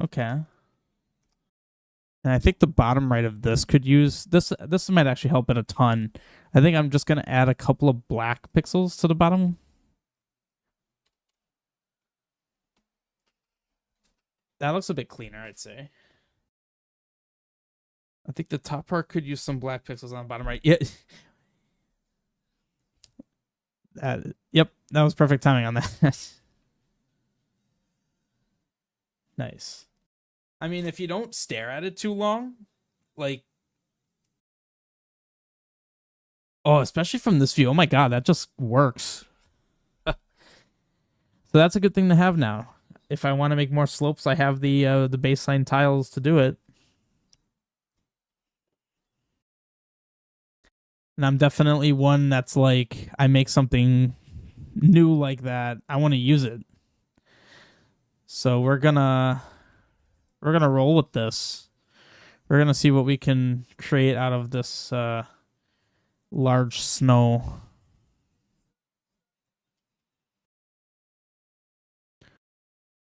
Okay. And I think the bottom right of this could use this. This might actually help it a ton. I think I'm just gonna add a couple of black pixels to the bottom. That looks a bit cleaner, I'd say. I think the top part could use some black pixels on the bottom right. Yeah. Yep, that was perfect timing on that. Nice. I mean, if you don't stare at it too long, like, oh, especially from this view, oh my god, that just works. So that's a good thing to have now. If I want to make more slopes, I have the baseline tiles to do it. And I'm definitely one that's like, I make something new like that, I want to use it. So we're gonna roll with this. We're gonna see what we can create out of this large snow.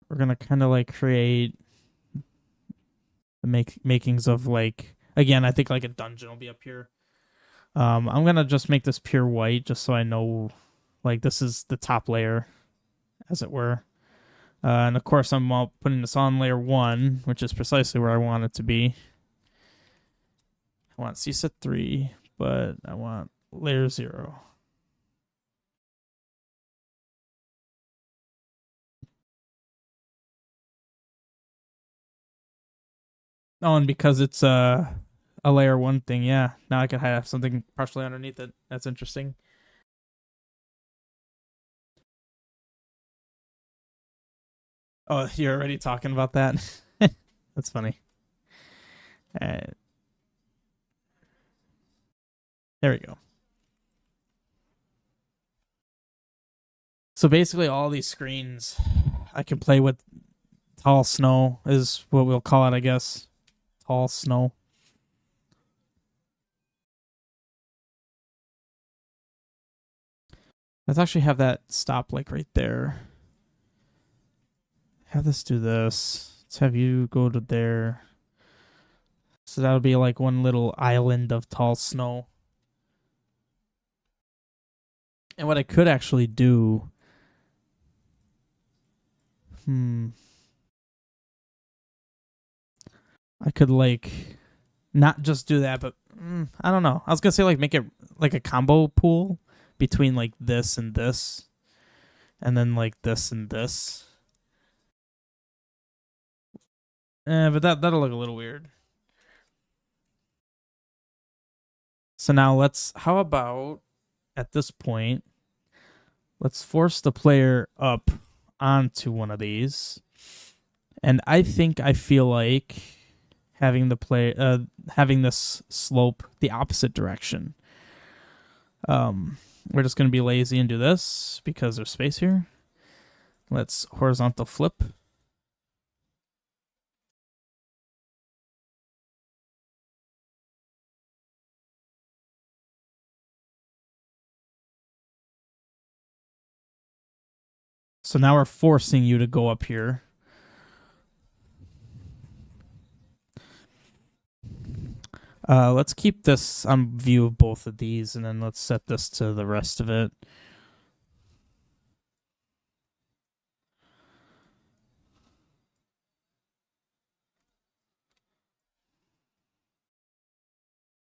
We're gonna kind of like create the makings of like, again, I think like a dungeon will be up here. I'm gonna just make this pure white just so I know like this is the top layer, as it were. And of course I'm putting this on layer 1, which is precisely where I want it to be. I want CSET 3, but I want layer 0. Oh, and because it's a layer 1 thing, yeah. Now I can have something partially underneath it. That's interesting. Oh, you're already talking about that? That's funny. Uh, there we go. So basically, all these screens, I can play with tall snow, is what we'll call it, I guess. Tall snow. Let's actually have that stop like right there. Have this do this. Let's have you go to there. So that'll be like one little island of tall snow. And what I could actually do. I could like not just do that, but I don't know. I was gonna say like make it like a combo pool between like this, and then like this and this. But that'll look a little weird. So now how about at this point, let's force the player up onto one of these. And I feel like having having this slope the opposite direction. We're just going to be lazy and do this because there's space here. Let's horizontal flip. So now we're forcing you to go up here. Let's keep this on view of both of these, and then let's set this to the rest of it.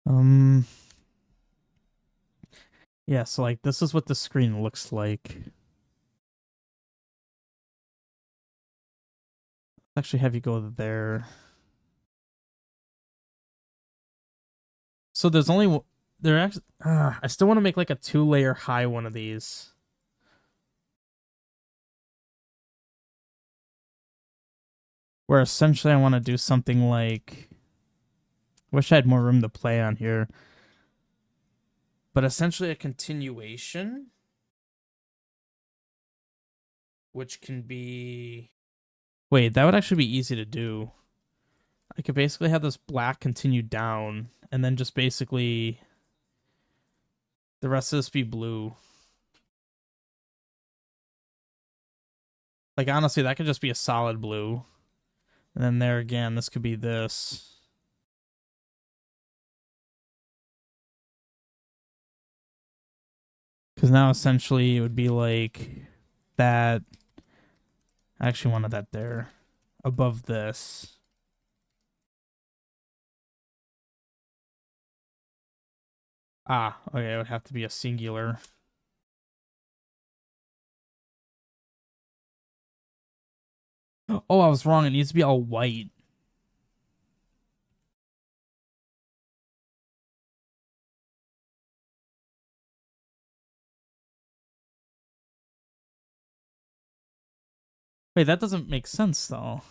Um, yeah, so like this is what the screen looks like. Actually have you go there. So there's only there actually I still want to make like a 2-layer high one of these. Where essentially I want to do something like wish I had more room to play on here. But essentially a continuation which can be wait, that would actually be easy to do. I could basically have this black continue down and then just basically the rest of this be blue. Like honestly, that could just be a solid blue. And then there again, this could be this. Because now essentially it would be like that. I actually wanted that there above this. Ah, okay, it would have to be a singular. Oh, I was wrong. It needs to be all white. Wait, that doesn't make sense though.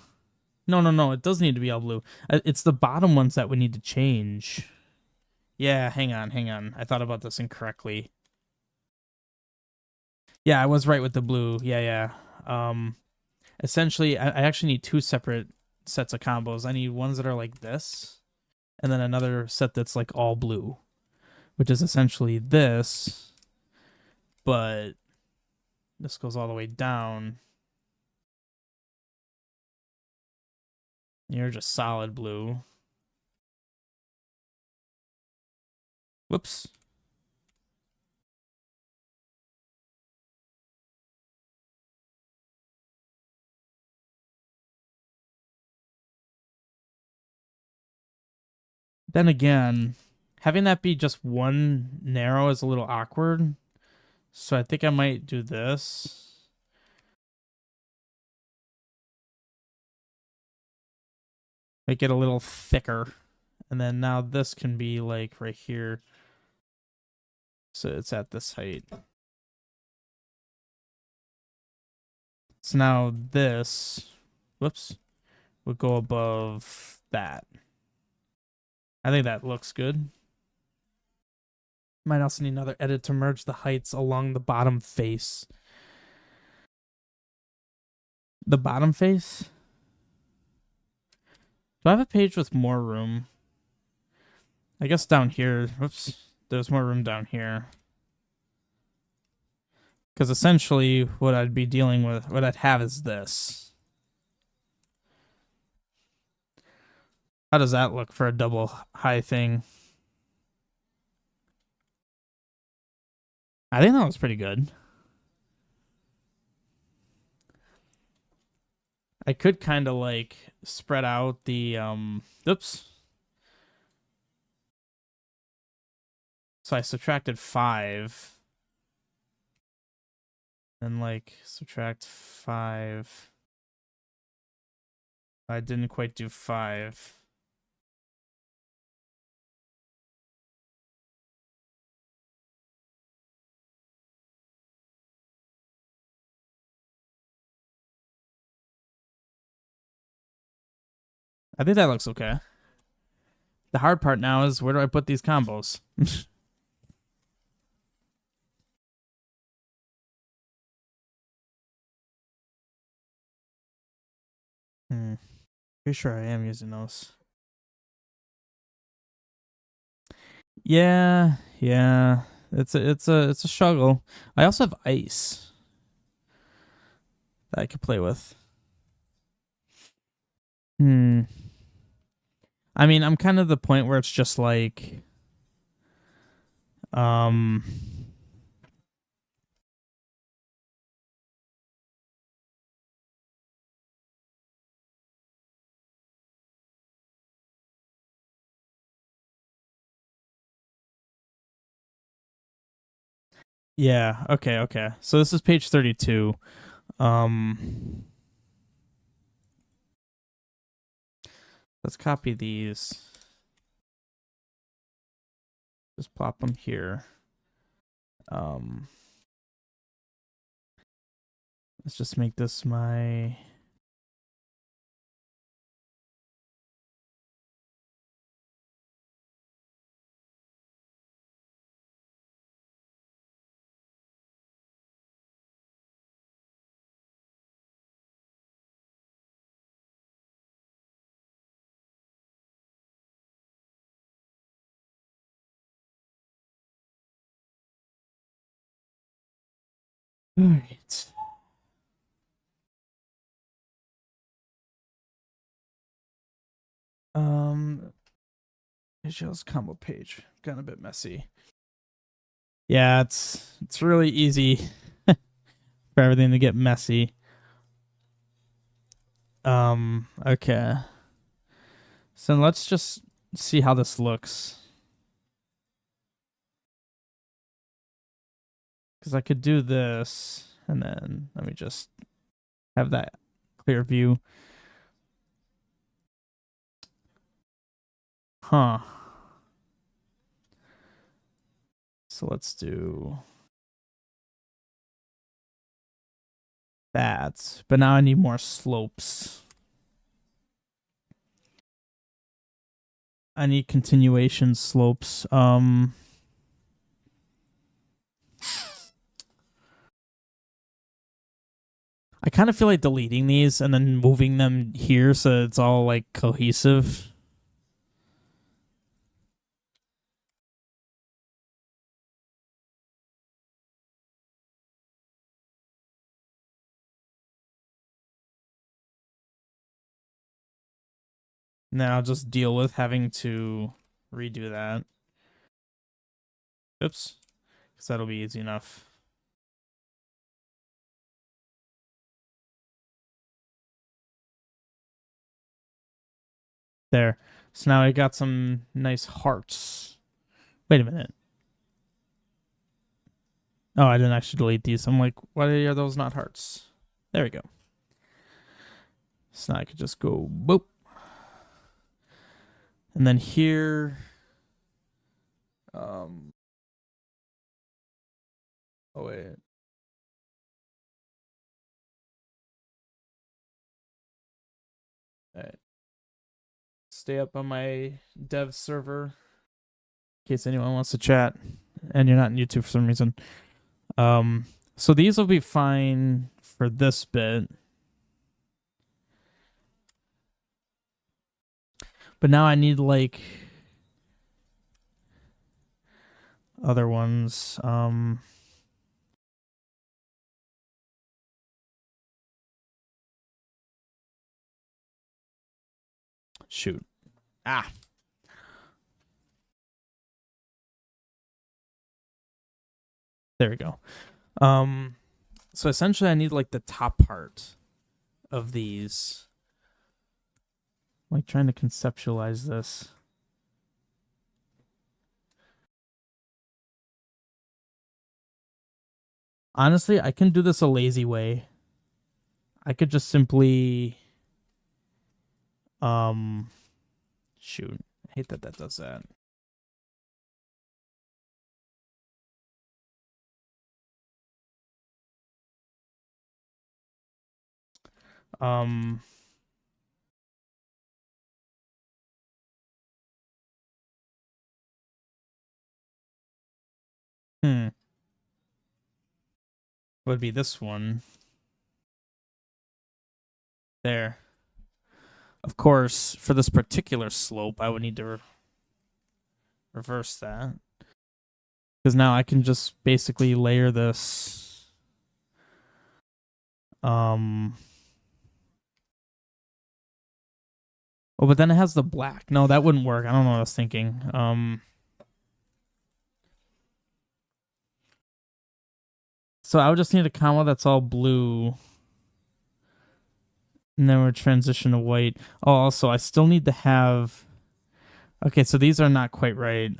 No, no, no. It does need to be all blue. It's the bottom ones that we need to change. Yeah, hang on, hang on. I thought about this incorrectly. Yeah, I was right with the blue. Yeah, yeah. Essentially, I actually need two separate sets of combos. I need ones that are like this, and then another set that's like all blue, which is essentially this, but this goes all the way down. You're just solid blue. Whoops. Then again, having that be just one narrow is a little awkward. So I think I might do this. Make it a little thicker. And then now this can be like right here. So it's at this height. So now this, whoops, would go above that. I think that looks good. Might also need another edit to merge the heights along the bottom face. The bottom face? Do I have a page with more room? I guess down here, whoops, there's more room down here. Because essentially what I'd be dealing with, what I'd have is this. How does that look for a double high thing? I think that was pretty good. I could kind of like spread out the oops. So I subtracted 5 and like subtract 5. I didn't quite do 5. I think that looks okay. The hard part now is where do I put these combos? Pretty sure I am using those. Yeah, yeah. It's a struggle. I also have ice that I could play with. Hmm. I mean, I'm kind of the point where it's just like um Yeah. Okay. Okay. So this is page 32. Um, let's copy these. Just plop them here. Um, let's just make this my. All right. Visuals combo page got a bit messy. Yeah, it's really easy for everything to get messy. Okay. So let's just see how this looks. Because I could do this, and then let me just have that clear view. Huh. So let's do that. But now I need more slopes. I need continuation slopes. I kind of feel like deleting these and then moving them here so it's all like cohesive. And then I'll just deal with having to redo that. Oops. Because that'll be easy enough. There. So now I got some nice hearts. Wait a minute. Oh, I didn't actually delete these. I'm like, why are those not hearts? There we go. So now I could just go boop. And then here. Oh, wait. All right. Stay up on my dev server in case anyone wants to chat and you're not on YouTube for some reason. So these will be fine for this bit. But now I need like other ones. Shoot. Ah. There we go. So essentially I need like the top part of these. I'm like trying to conceptualize this. Honestly, I can do this a lazy way. I could just simply shoot. I hate that does that. Um hmm. Would be this one. There. Of course, for this particular slope, I would need to reverse that. Because now I can just basically layer this. Oh, but then it has the black. No, that wouldn't work. I don't know what I was thinking. So I would just need a comma that's all blue. And then we're transition to white. Oh, also, I still need to have. Okay, so these are not quite right.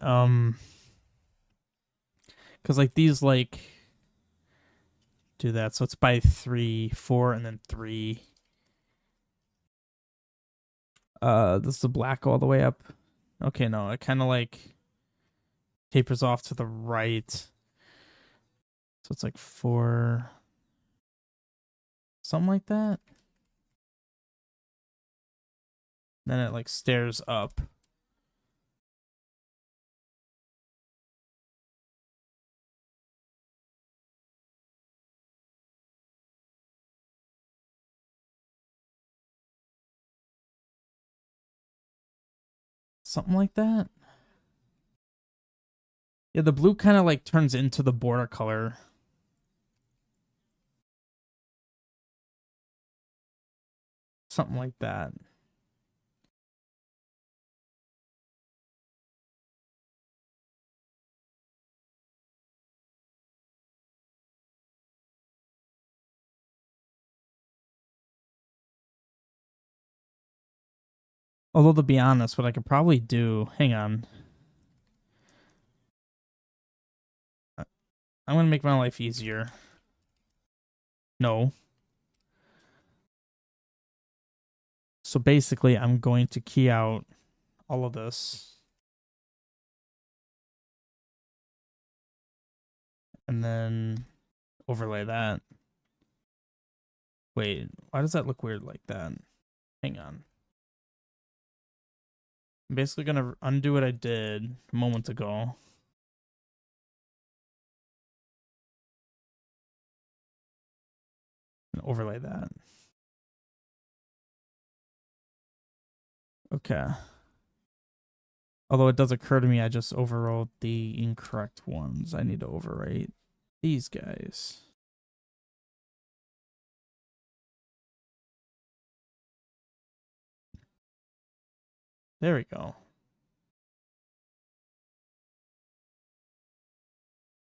Because like these, like do that. So it's by 3, 4, and then 3. This is the black all the way up. Okay, no, it kind of like tapers off to the right. So it's like 4, something like that. Then it like stairs up. Something like that. Yeah, the blue kind of like turns into the border color. Something like that. Although, to be honest, what I could probably do... Hang on. I'm going to make my life easier. No. So basically, I'm going to key out all of this. And then overlay that. Wait, why does that look weird like that? Hang on. I'm basically going to undo what I did a moment ago. And overlay that. Okay. Although it does occur to me I just overwrote the incorrect ones. I need to overwrite these guys. There we go.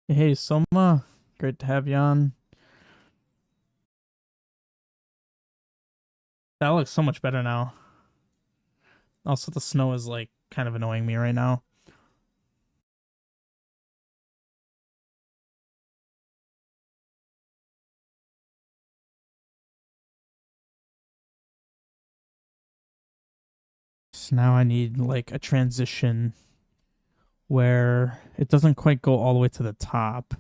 Hey, Soma. Great to have you on. That looks so much better now. Also, the snow is like kind of annoying me right now. So now I need like a transition where it doesn't quite go all the way to the top.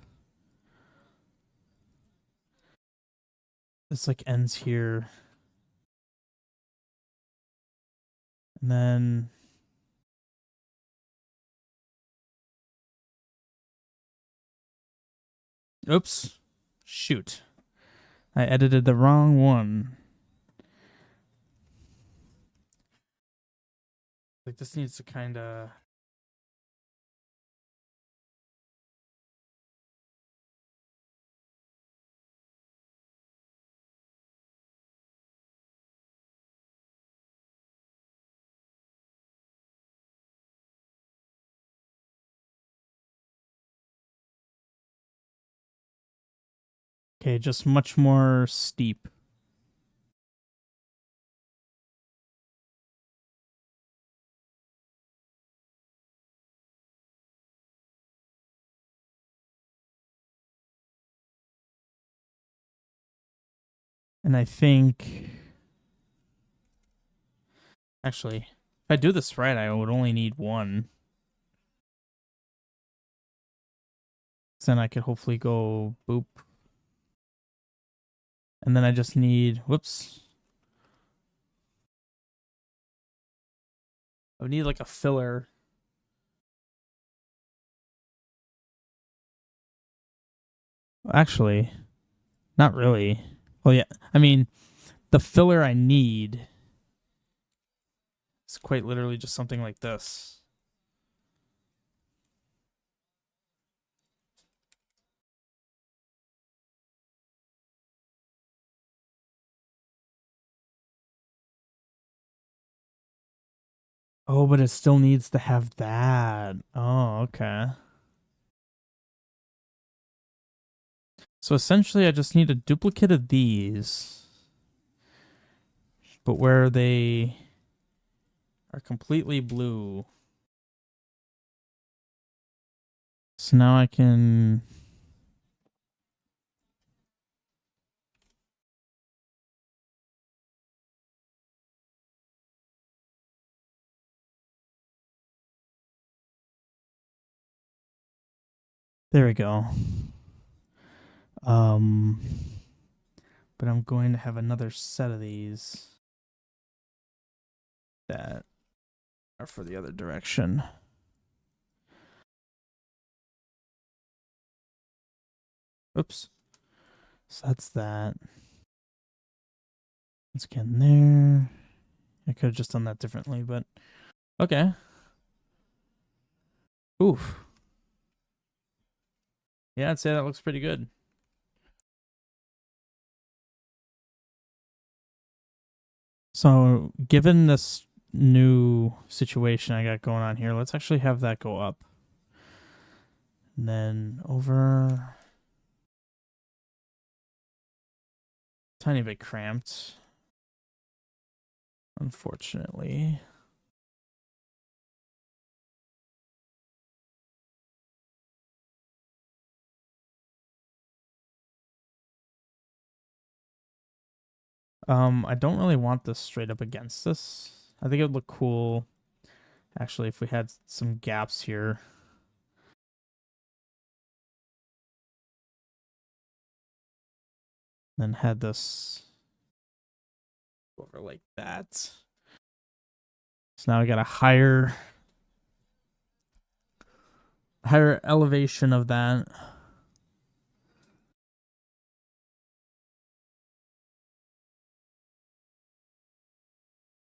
This like ends here. And then oops. Shoot. I edited the wrong one. Like this needs to kind of okay, just much more steep. And I think actually, if I do this right, I would only need one. Then I could hopefully go boop. And then I just need, whoops. I would need like a filler. Actually, not really. Well, yeah, I mean, the filler I need is quite literally just something like this. Oh, but it still needs to have that. Oh, okay. So essentially, I just need a duplicate of these, but where they are completely blue. So now I can There we go. Um, but I'm going to have another set of these that are for the other direction. Oops. So that's that. Let's get in there. I could have just done that differently, but okay. Oof. Yeah, I'd say that looks pretty good. So, given this new situation I got going on here, let's actually have that go up. And then over. Tiny bit cramped, unfortunately. I don't really want this straight up against this. I think it would look cool, actually, if we had some gaps here. Then had this over like that. So now I got a higher elevation of that.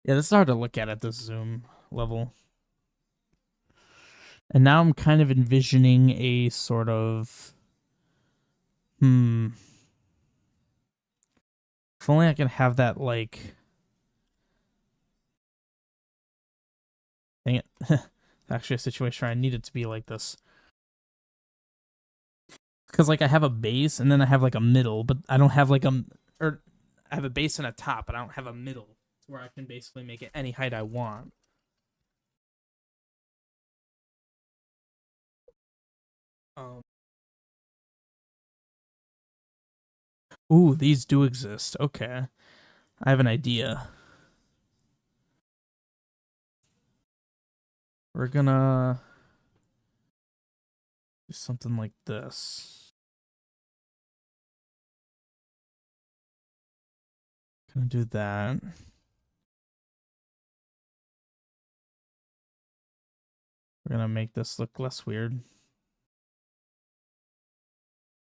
Yeah, this is hard to look at this zoom level. And now I'm kind of envisioning a sort of if only I can have that like dang it. Actually a situation where I need it to be like this. Because like I have a base and then I have like a middle, but I don't have like or I have a base and a top, but I don't have a middle where I can basically make it any height I want. Um, Ooh, these do exist. Okay, I have an idea. We're gonna do something like this. Gonna do that. We're gonna make this look less weird.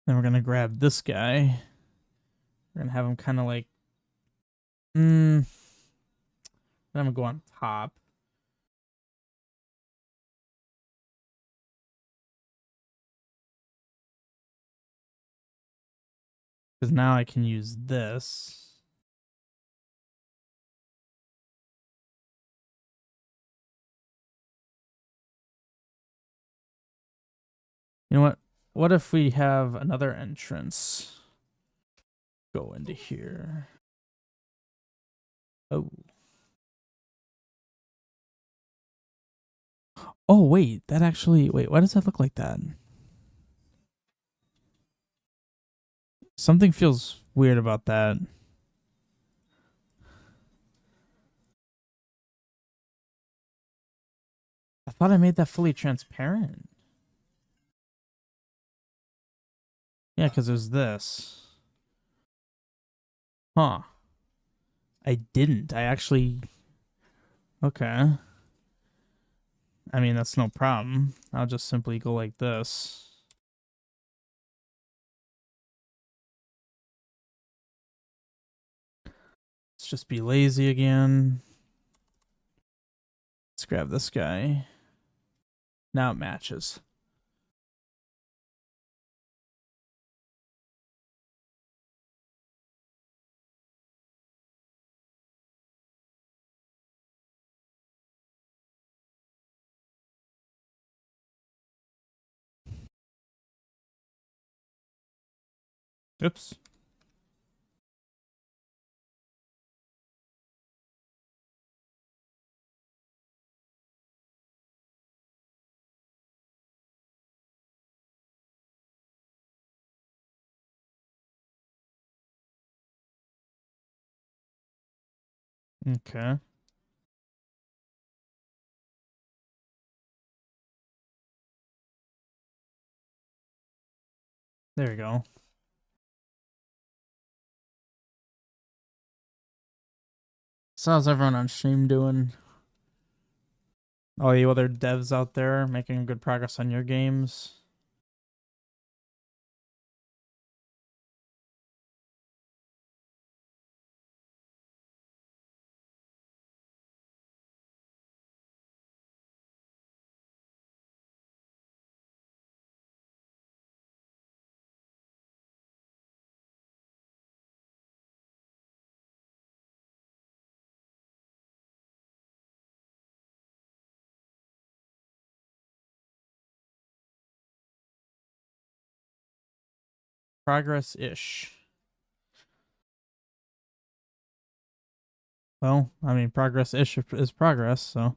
Then we're gonna grab this guy. We're gonna have him kind of like, then I'm gonna go on top. Because now I can use this. You know what? What if we have another entrance go into here? Oh. Oh, wait. That actually. Wait, why does that look like that? Something feels weird about that. I thought I made that fully transparent. Yeah, because there's this. Huh. I didn't. I actually. Okay. I mean, that's no problem. I'll just simply go like this. Let's just be lazy again. Let's grab this guy. Now it matches. Oops. Okay. There we go. So how's everyone on stream doing? All you other devs out there making good progress on your games? Progress-ish. Well, I mean, progress-ish is progress, so.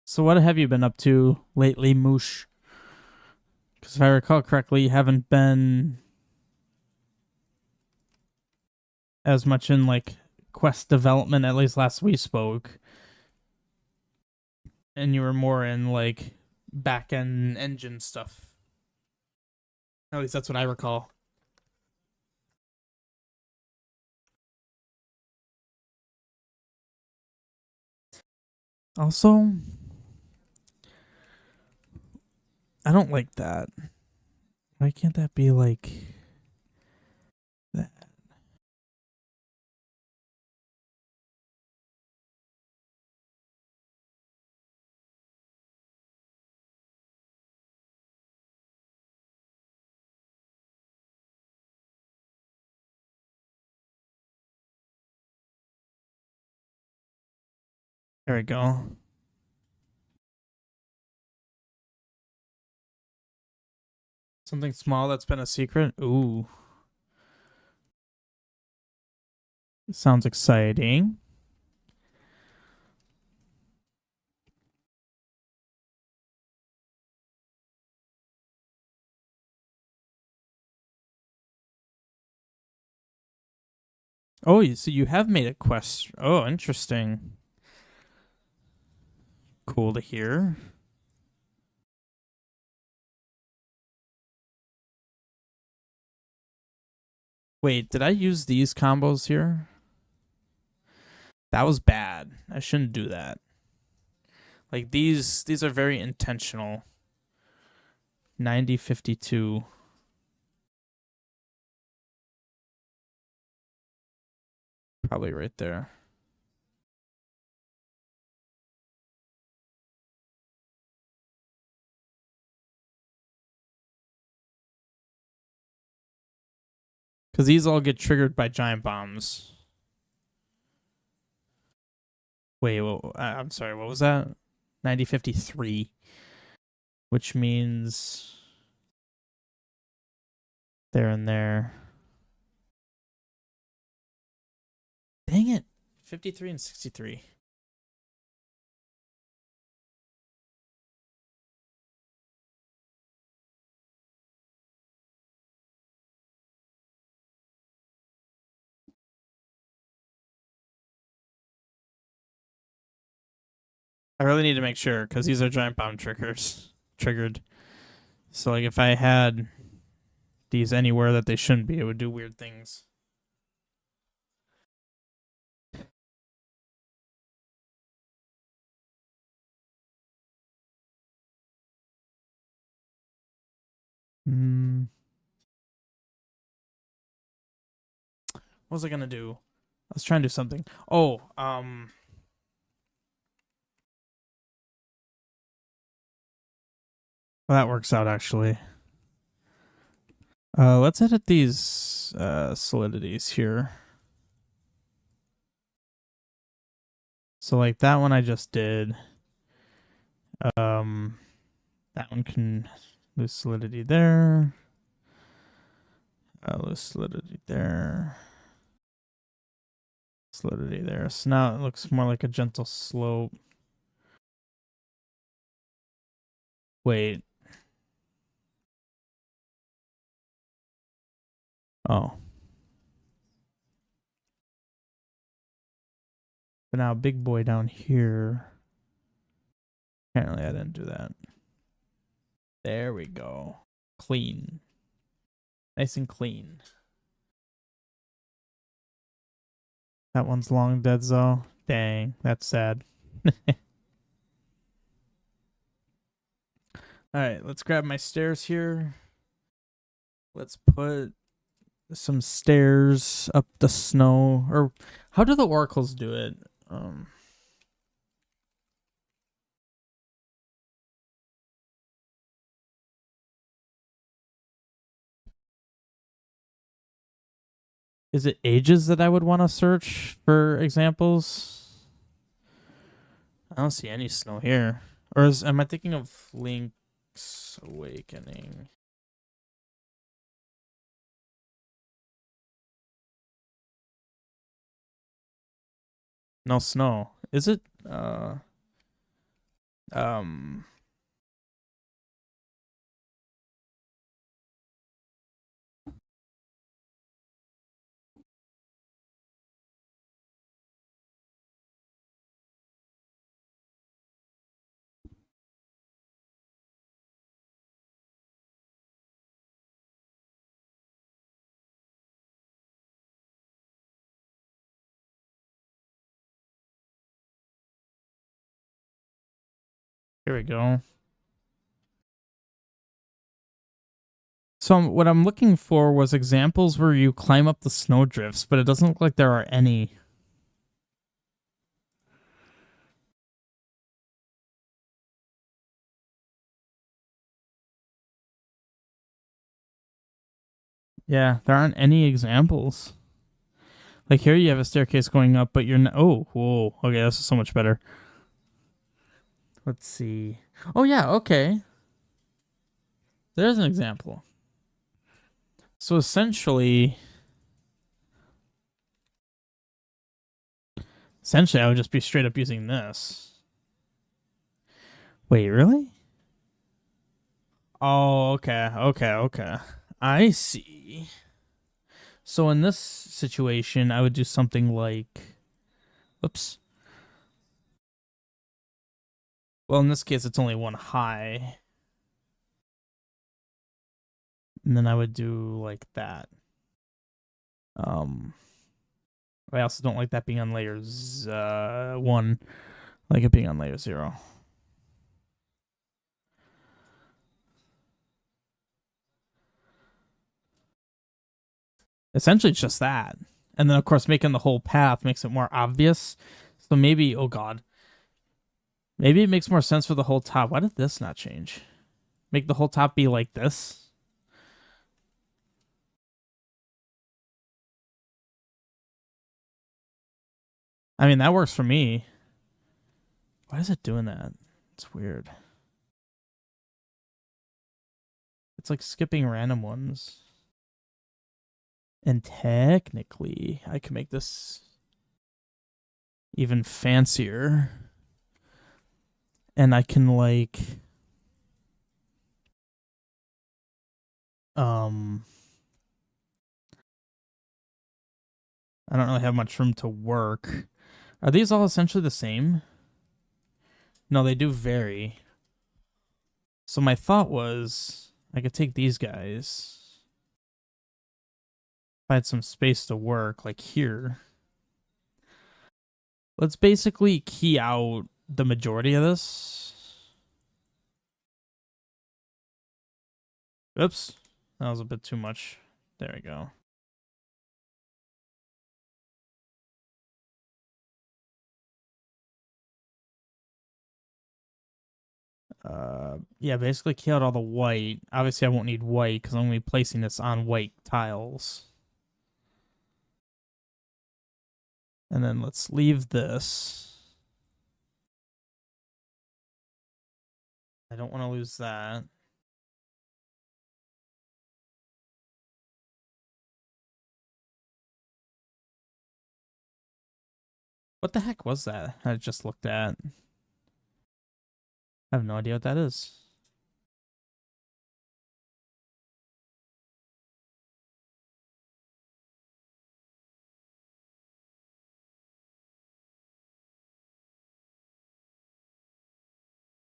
So what have you been up to lately, Moosh? Because if I recall correctly, you haven't been as much in like quest development, at least last we spoke. And you were more in like back end engine stuff. At least that's what I recall. Also, I don't like that. Why can't that be like that? There we go. Something small that's been a secret. Ooh, sounds exciting. Oh, so you have made a quest. Oh, interesting. Cool to hear. Wait, did I use these combos here? That was bad. I shouldn't do that. Like these are very intentional. 90-52. Probably right there. Because these all get triggered by giant bombs. Wait, I'm sorry, what was that? 90-53. Which means there and there. Dang it. 53 and 63. I really need to make sure because these are giant bomb triggers triggered. So like if I had these anywhere that they shouldn't be, it would do weird things. What was I gonna do? I was trying to do something. Oh, well, that works out actually. Let's edit these solidities here. So like that one I just did. That one can lose solidity there. Lose solidity there. Solidity there. So now it looks more like a gentle slope. Wait. Oh. But now big boy down here. Apparently I didn't do that. There we go. Clean. Nice and clean. That one's long dead, though. Dang, that's sad. Alright, let's grab my stairs here. Let's put some stairs up the snow. Or how do the oracles do it? Is it ages that I would want to search for examples? I don't see any snow here. Or am I thinking of Link's Awakening? No snow. Is it? Um. Here we go. So what I'm looking for was examples where you climb up the snowdrifts, but it doesn't look like there are any. Yeah, there aren't any examples. Like here you have a staircase going up, but you're oh, whoa. Okay, this is so much better. Let's see. Oh yeah, okay. There's an example. So essentially I would just be straight up using this. Wait, really? Oh, okay. I see. So in this situation, I would do something like, oops. Well, in this case, it's only one high. And then I would do like that. I also don't like that being on layers 1. I like it being on layer 0. Essentially, it's just that. And then, of course, making the whole path makes it more obvious. So maybe, oh god. Maybe it makes more sense for the whole top. Why did this not change? Make the whole top be like this? I mean, that works for me. Why is it doing that? It's weird. It's like skipping random ones. And technically, I can make this even fancier. And I can like I don't really have much room to work. Are these all essentially the same? No, they do vary. So my thought was I could take these guys. If I had some space to work, like here. Let's basically key out the majority of this. Oops. That was a bit too much. There we go. Yeah, basically key out all the white. Obviously, I won't need white because I'm going to be placing this on white tiles. And then let's leave this. I don't want to lose that. What the heck was that I just looked at? I have no idea what that is.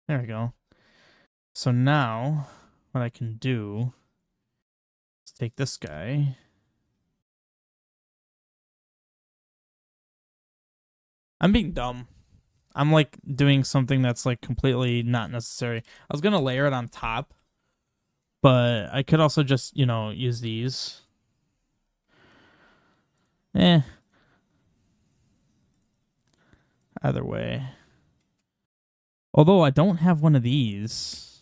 There we go. So now what I can do is take this guy. I'm being dumb. I'm like doing something that's like completely not necessary. I was gonna layer it on top, but I could also just, use these. Eh, either way. Although I don't have one of these.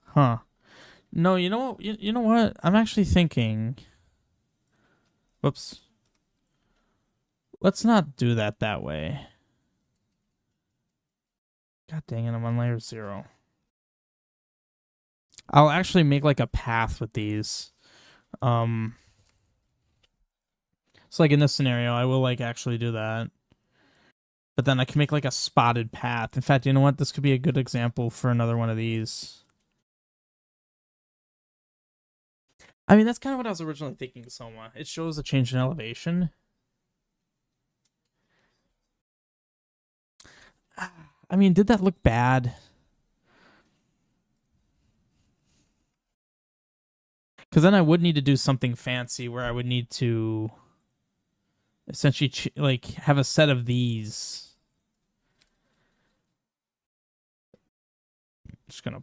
Huh. No, you know what? I'm actually thinking. Whoops. Let's not do that way. God dang it, I'm on layer 0. I'll actually make like a path with these. Um so like in this scenario, I will like actually do that. But then I can make like a spotted path. In fact, you know what? This could be a good example for another one of these. I mean, that's kind of what I was originally thinking, Soma. It shows a change in elevation. I mean, did that look bad? Because then I would need to do something fancy where I would need to essentially like have a set of these. Just gonna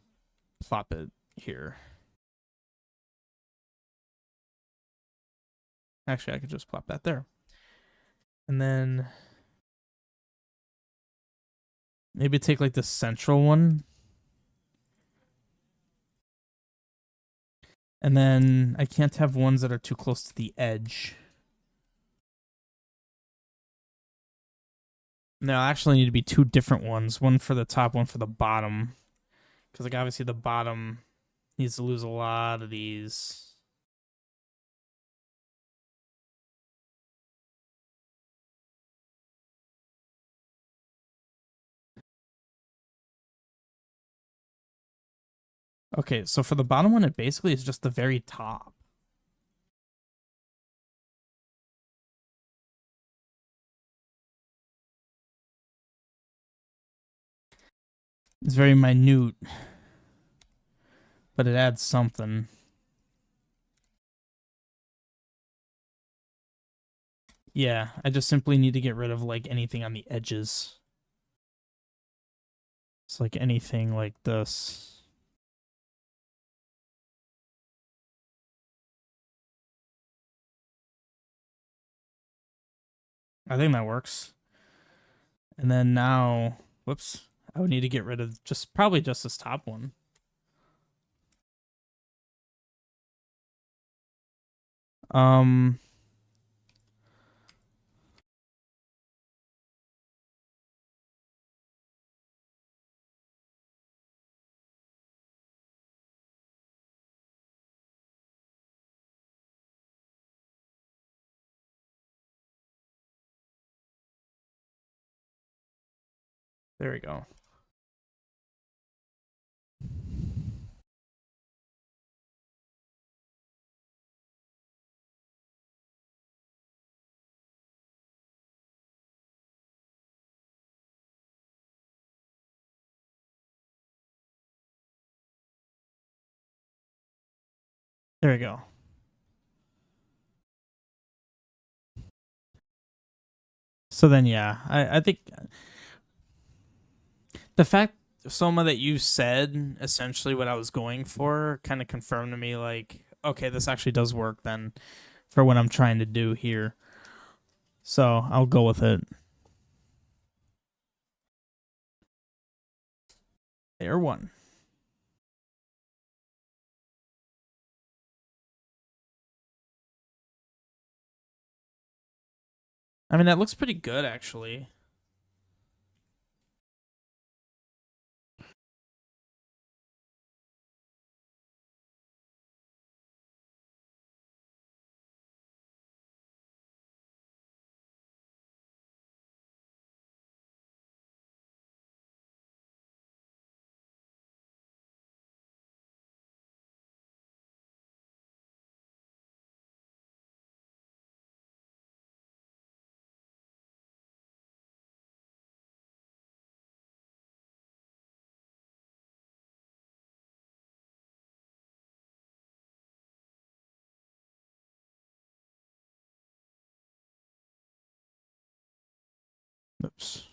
plop it here. Actually, I could just plop that there. And then maybe take like the central one. And then I can't have ones that are too close to the edge. No, I actually need to be two different ones. One for the top, one for the bottom. Because like obviously the bottom needs to lose a lot of these. Okay, so for the bottom one, it basically is just the very top. It's very minute, but it adds something. Yeah, I just simply need to get rid of like anything on the edges. It's like anything like this. I think that works. And then now, whoops, I would need to get rid of probably just this top one. Um, there we go. There we go. So then, yeah, I think the fact, Soma, that you said essentially what I was going for kind of confirmed to me, like, okay, this actually does work then for what I'm trying to do here. So I'll go with it. Layer 1. I mean, that looks pretty good, actually. Oops.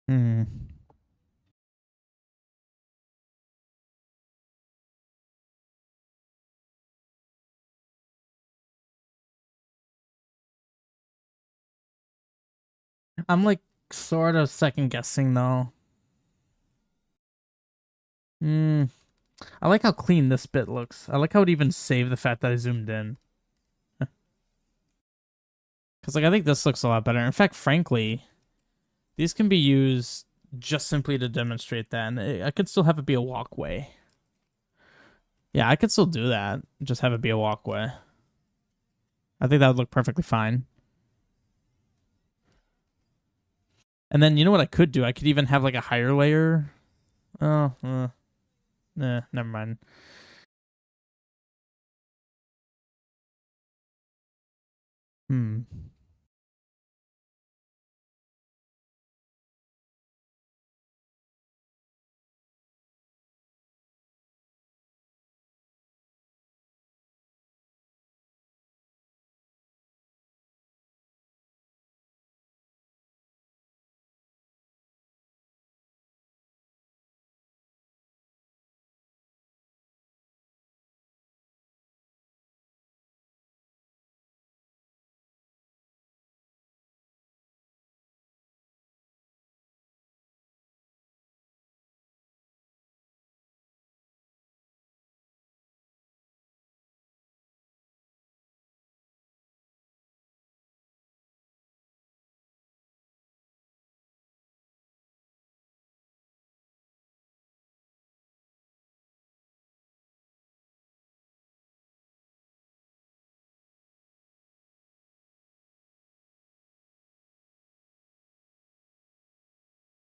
Hmm. I'm like sort of second guessing though. Hmm. I like how clean this bit looks. I like how it even saved the fact that I zoomed in. Because like I think this looks a lot better. In fact, frankly, these can be used just simply to demonstrate that. And I could still have it be a walkway. Yeah, I could still do that. Just have it be a walkway. I think that would look perfectly fine. And then you know what I could do? I could even have like a higher layer. Oh, never mind. Hmm.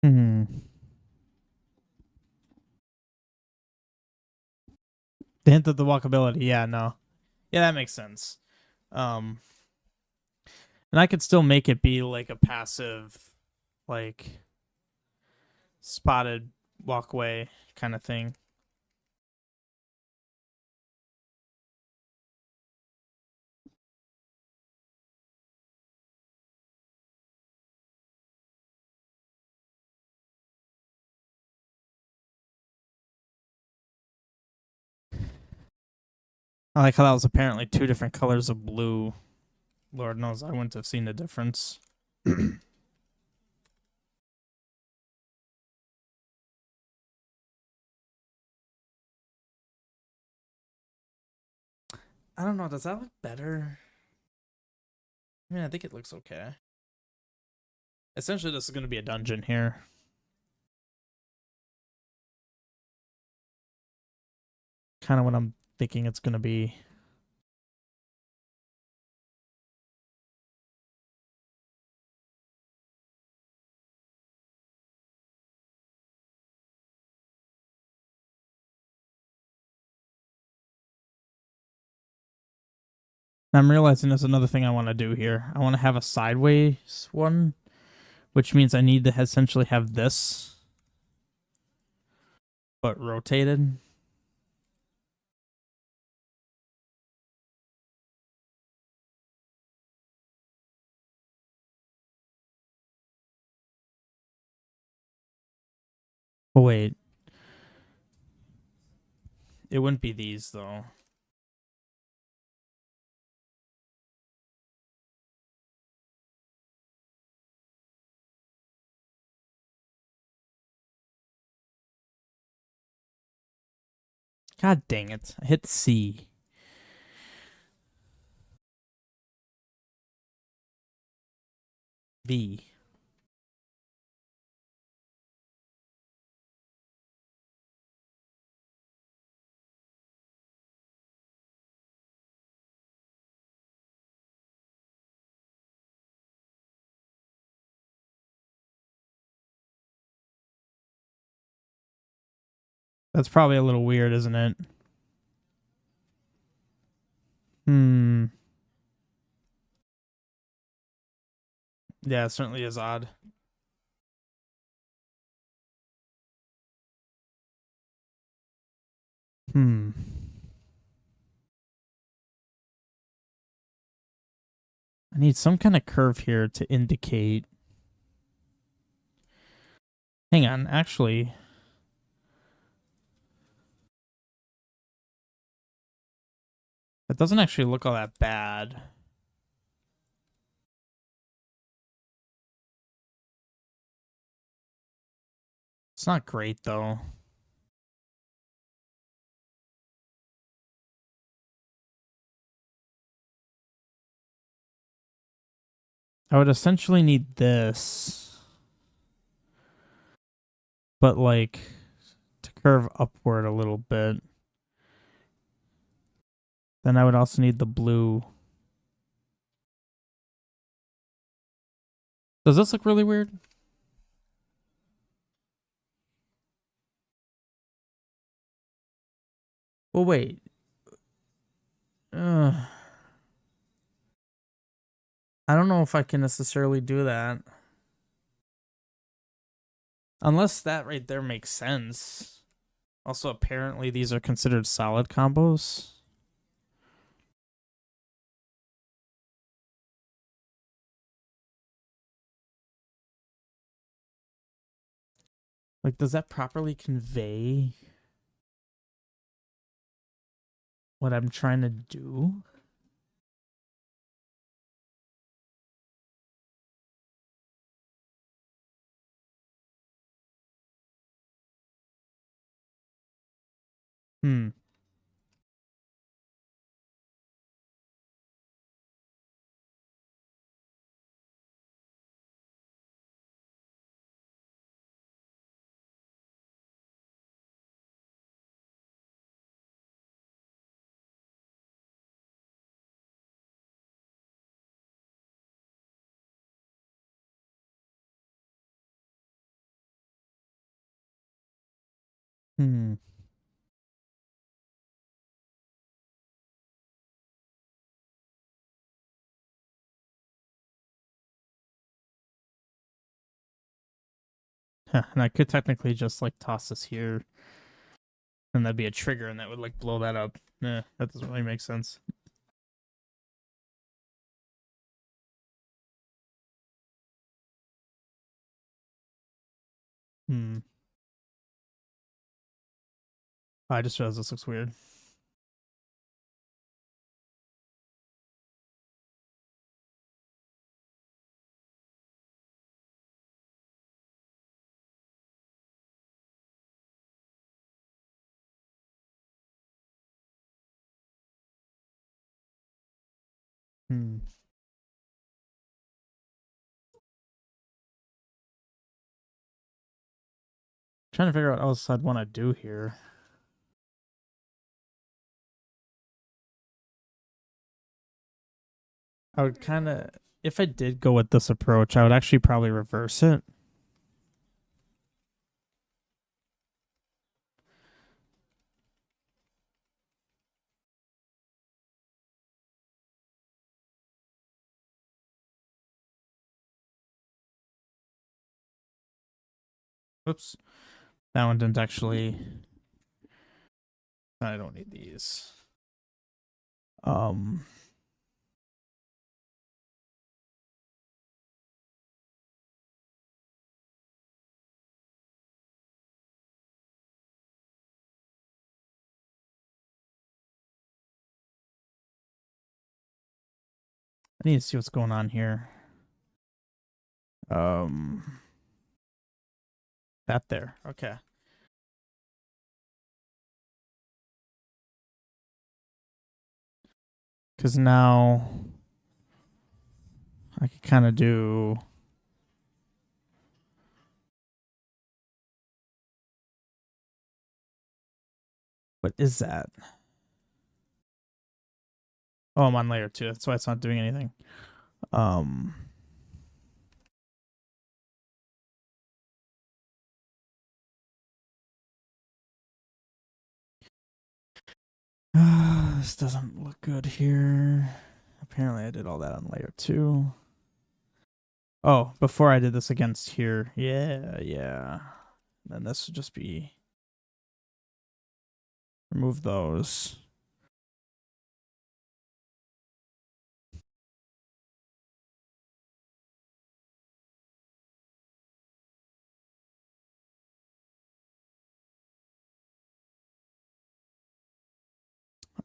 Hmm. The hint of the walkability. Yeah, no. Yeah, that makes sense. Um, and I could still make it be like a passive, like spotted walkway kind of thing. I like how that was apparently two different colors of blue. Lord knows I wouldn't have seen the difference. I don't know. Does that look better? I mean, I think it looks okay. Essentially, this is going to be a dungeon here. Kind of what I'm thinking it's going to be. I'm realizing there's another thing I want to do here. I want to have a sideways one, which means I need to essentially have this, but rotated. Oh, wait. It wouldn't be these, though. God dang it. I hit C. V. That's probably a little weird, isn't it? Hmm. Yeah, it certainly is odd. I need some kind of curve here to indicate. Hang on, actually. That doesn't actually look all that bad. It's not great, though. I would essentially need this, but like to curve upward a little bit. Then I would also need the blue. Does this look really weird? Well, wait. I don't know if I can necessarily do that. Unless that right there makes sense. Also, apparently these are considered solid combos. Like, does that properly convey what I'm trying to do? Hmm. Hmm. Huh, and I could technically just like toss this here, and that'd be a trigger, and that would like blow that up. Nah, that doesn't really make sense. Hmm. I just realized this looks weird. Hmm. Trying to figure out what else I'd want to do here. I would kind of, if I did go with this approach, I would actually probably reverse it. Oops. That one didn't actually. I don't need these. Um. I need to see what's going on here. Um. That there. Okay. Because now I could kind of do. What is that? Oh, I'm on layer 2. That's why it's not doing anything. Um. This doesn't look good here. Apparently, I did all that on layer 2. Oh, before I did this against here. Yeah, yeah. Then this would just be Remove those.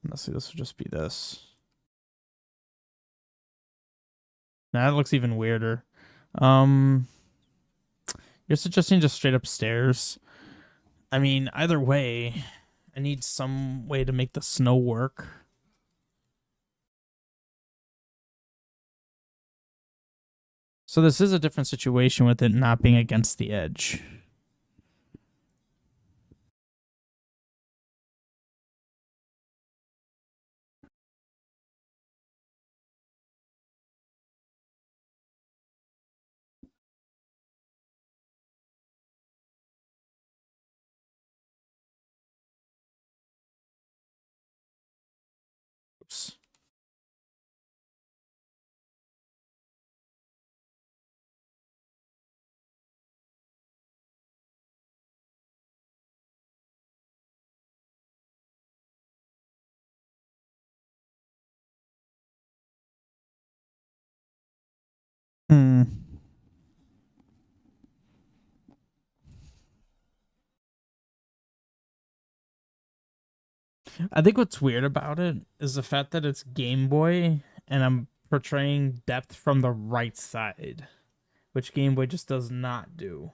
Honestly, this would just be this. Now that looks even weirder. You're suggesting just straight up stairs. I mean, either way, I need some way to make the snow work. So this is a different situation with it not being against the edge. Oops. Hmm. I think what's weird about it is the fact that it's Game Boy and I'm portraying depth from the right side, which Game Boy just does not do.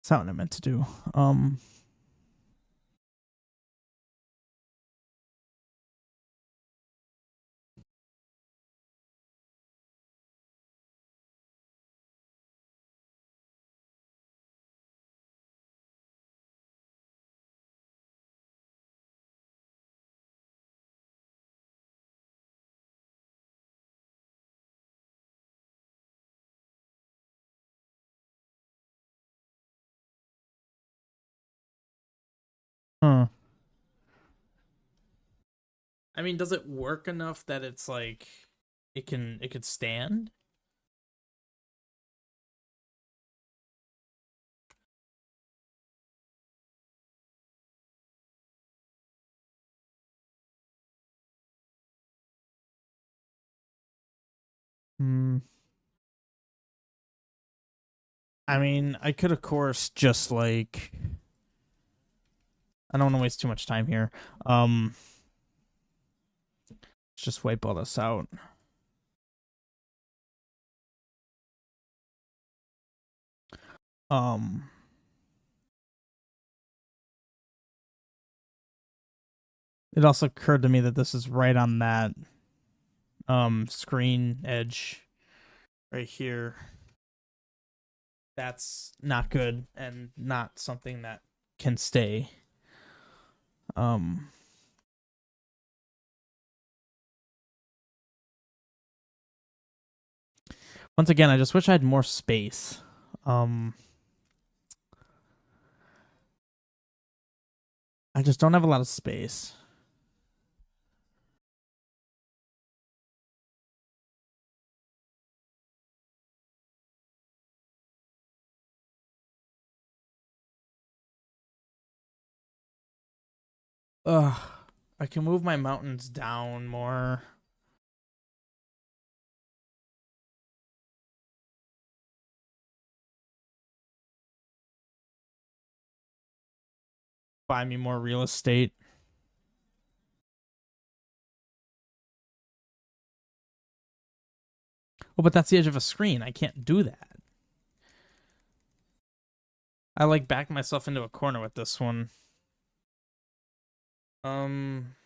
That's not what I meant to do. Huh. I mean, does it work enough that it's like it could stand? Hmm. I mean, I could of course just like I don't want to waste too much time here. Um, let's just wipe all this out. Um, it also occurred to me that this is right on that screen edge right here. That's not good and not something that can stay. Um, once again, I just wish I had more space. Um, I just don't have a lot of space. Ugh, I can move my mountains down more. Buy me more real estate. Oh, but that's the edge of a screen. I can't do that. I like backed myself into a corner with this one. Um,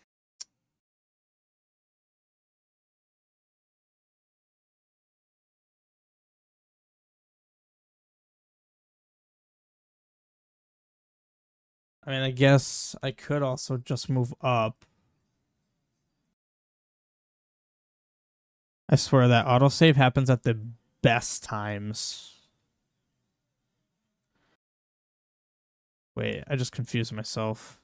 I mean, I guess I could also just move up. I swear that autosave happens at the best times. Wait, I just confused myself.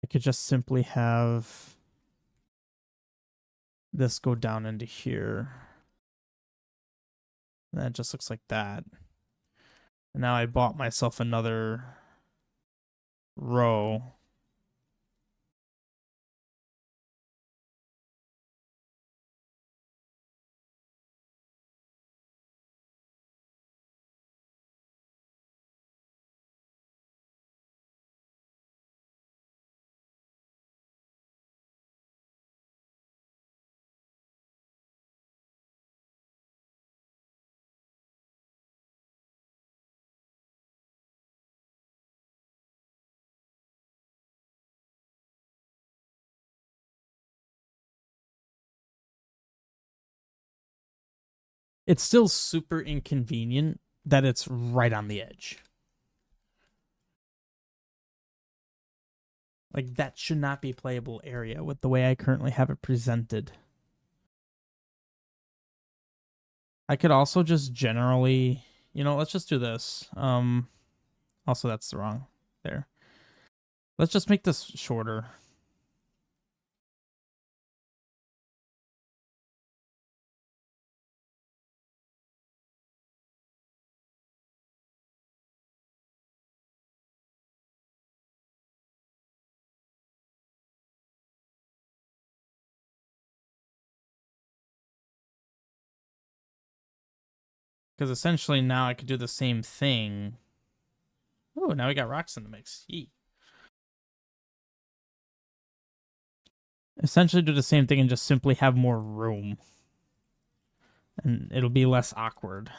I could just simply have this go down into here. And that just looks like that. And now I bought myself another row. It's still super inconvenient that it's right on the edge. Like, that should not be playable area with the way I currently have it presented. I could also just generally, let's just do this. Also that's the wrong there. Let's just make this shorter. Because essentially now I could do the same thing. Oh, now we got rocks in the mix. Yeet. Essentially do the same thing and just simply have more room. And it'll be less awkward.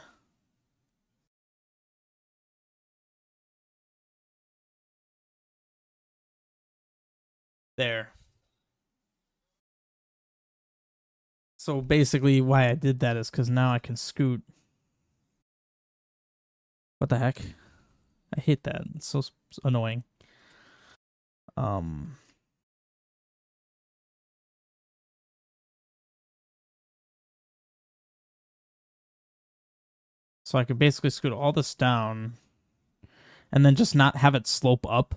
There. So basically why I did that is because now I can scoot. What the heck? I hate that. It's so annoying. Um, so I could basically scoot all this down and then just not have it slope up.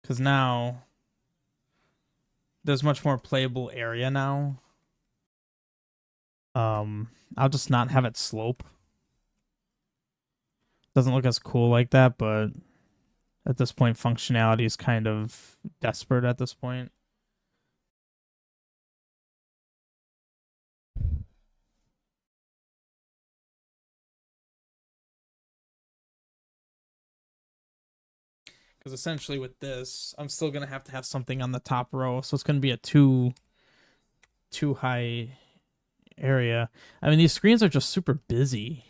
Because now there's much more playable area now. I'll just not have it slope. Doesn't look as cool like that, but at this point, functionality is kind of desperate at this point. Because essentially with this, I'm still gonna have to have something on the top row, so it's gonna be a too high area. I mean, these screens are just super busy.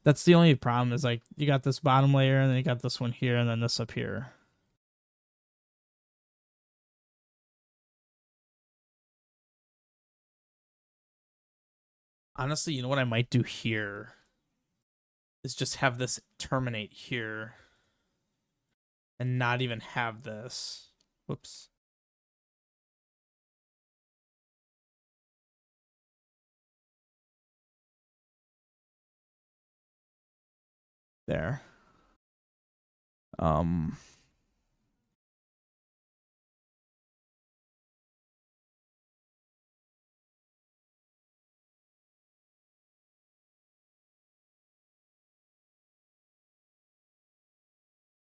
That's the only problem is like you got this bottom layer and then you got this one here and then this up here. Honestly, you know what I might do here is just have this terminate here and not even have this. Whoops. There. Um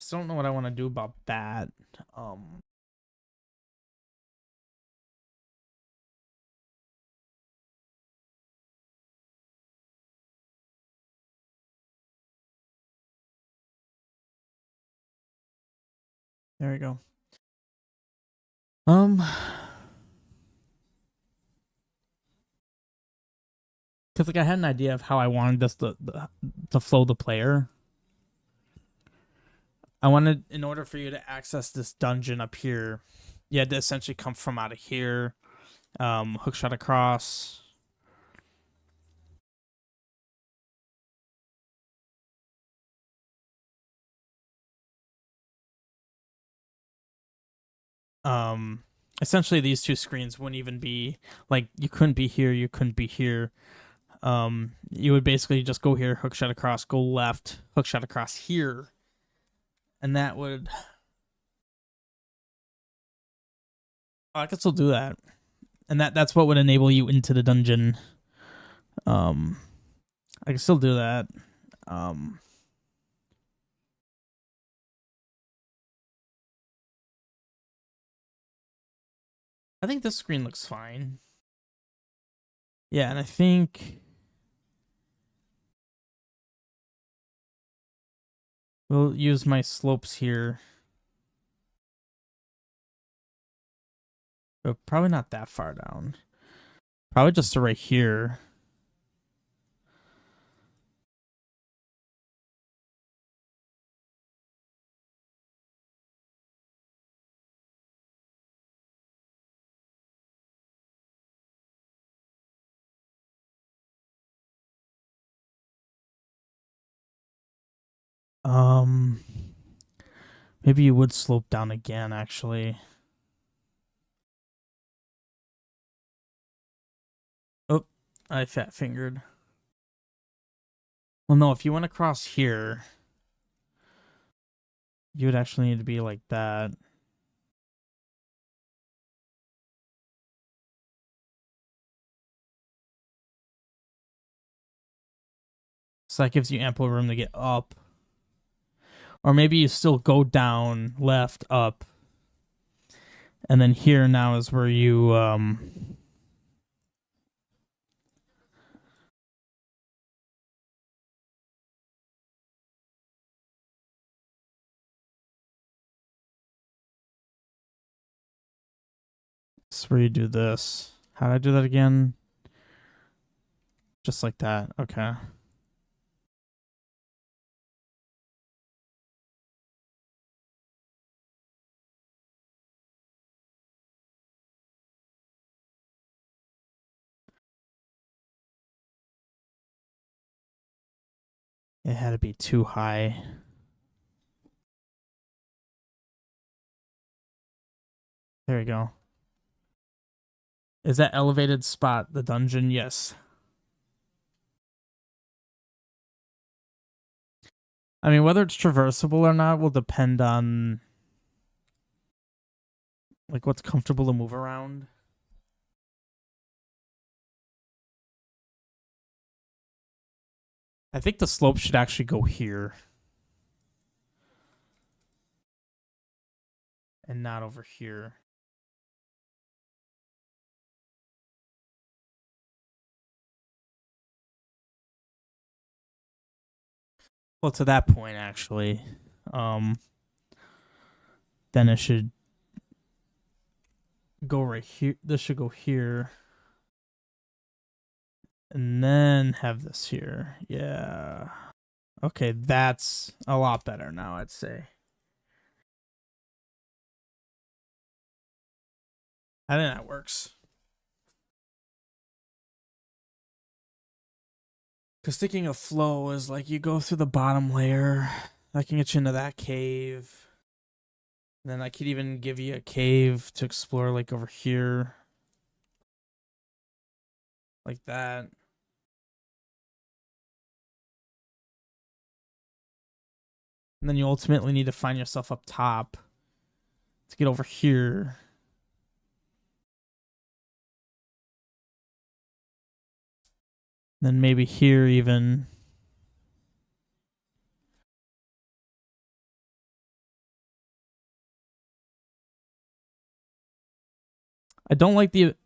Still don't know what I want to do about that. Um there we go. Um Because like I had an idea of how I wanted this to flow the player. I wanted, in order for you to access this dungeon up here, you had to essentially come from out of here, hook shot across. Essentially these two screens wouldn't even be like, you couldn't be here, you couldn't be here. You would basically just go here, hook shot across, go left, hook shot across here, and that would. I could still do that, and that's what would enable you into the dungeon. I can still do that. I think this screen looks fine. Yeah, and I think we'll use my slopes here. But probably not that far down. Probably just to right here. Maybe you would slope down again, actually. Oh, I fat fingered. Well, no, if you went across here, you would actually need to be like that. So that gives you ample room to get up. Or maybe you still go down, left, up. And then here now is where you this is where you do this. How did I do that again? Just like that. Okay. It had to be too high. There we go. Is that elevated spot the dungeon? Yes. I mean, whether it's traversable or not will depend on like what's comfortable to move around. I think the slope should actually go here. And not over here. Well, to that point, actually, then it should go right here. This should go here. And then have this here. Yeah. Okay, that's a lot better now, I'd say. I think that works. Because thinking of flow is like you go through the bottom layer. I can get you into that cave. And then I could even give you a cave to explore like over here. Like that. And then you ultimately need to find yourself up top to get over here. Then maybe here even. I don't like the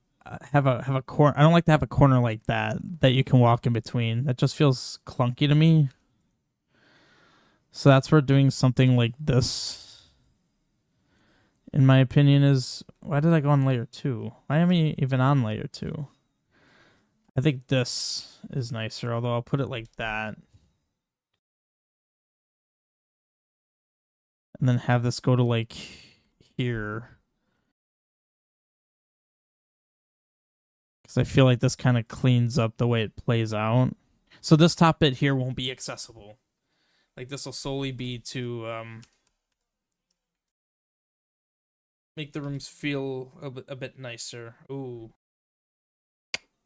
have a corner. I don't like to have a corner like that you can walk in between. That just feels clunky to me. So that's where doing something like this, in my opinion, is. Why did I go on layer 2? Why am I even on layer 2? I think this is nicer, although I'll put it like that. And then have this go to like here. Because I feel like this kind of cleans up the way it plays out. So this top bit here won't be accessible. Like this will solely be to make the rooms feel a bit nicer. Ooh.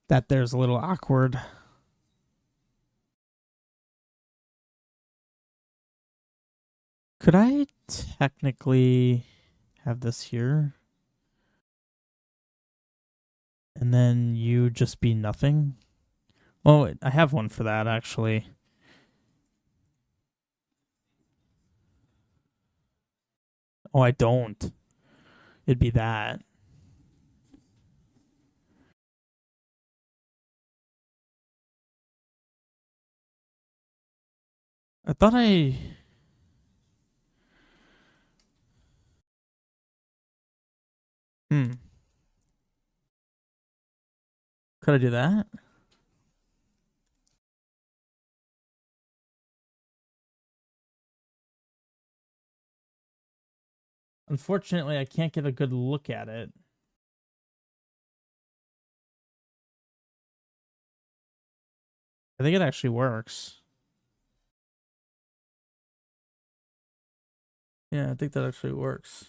That there's a little awkward. Could I technically have this here? And then you just be nothing? Oh, I have one for that, actually. Oh, I don't. It'd be that. I thought I... Could I do that? Unfortunately, I can't get a good look at it. I think it actually works. Yeah, I think that actually works.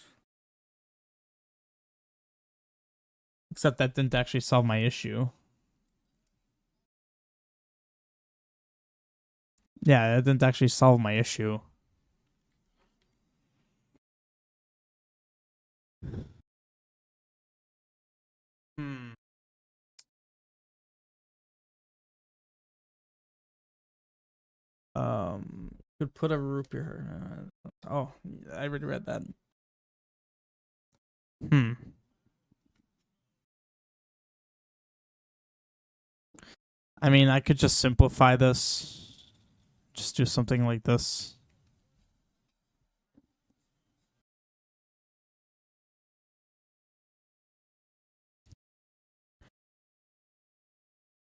Except that didn't actually solve my issue. Yeah, it didn't actually solve my issue. Hmm. Could put a root here. Oh, I already read that. Hmm. I mean, I could just simplify this. Just do something like this.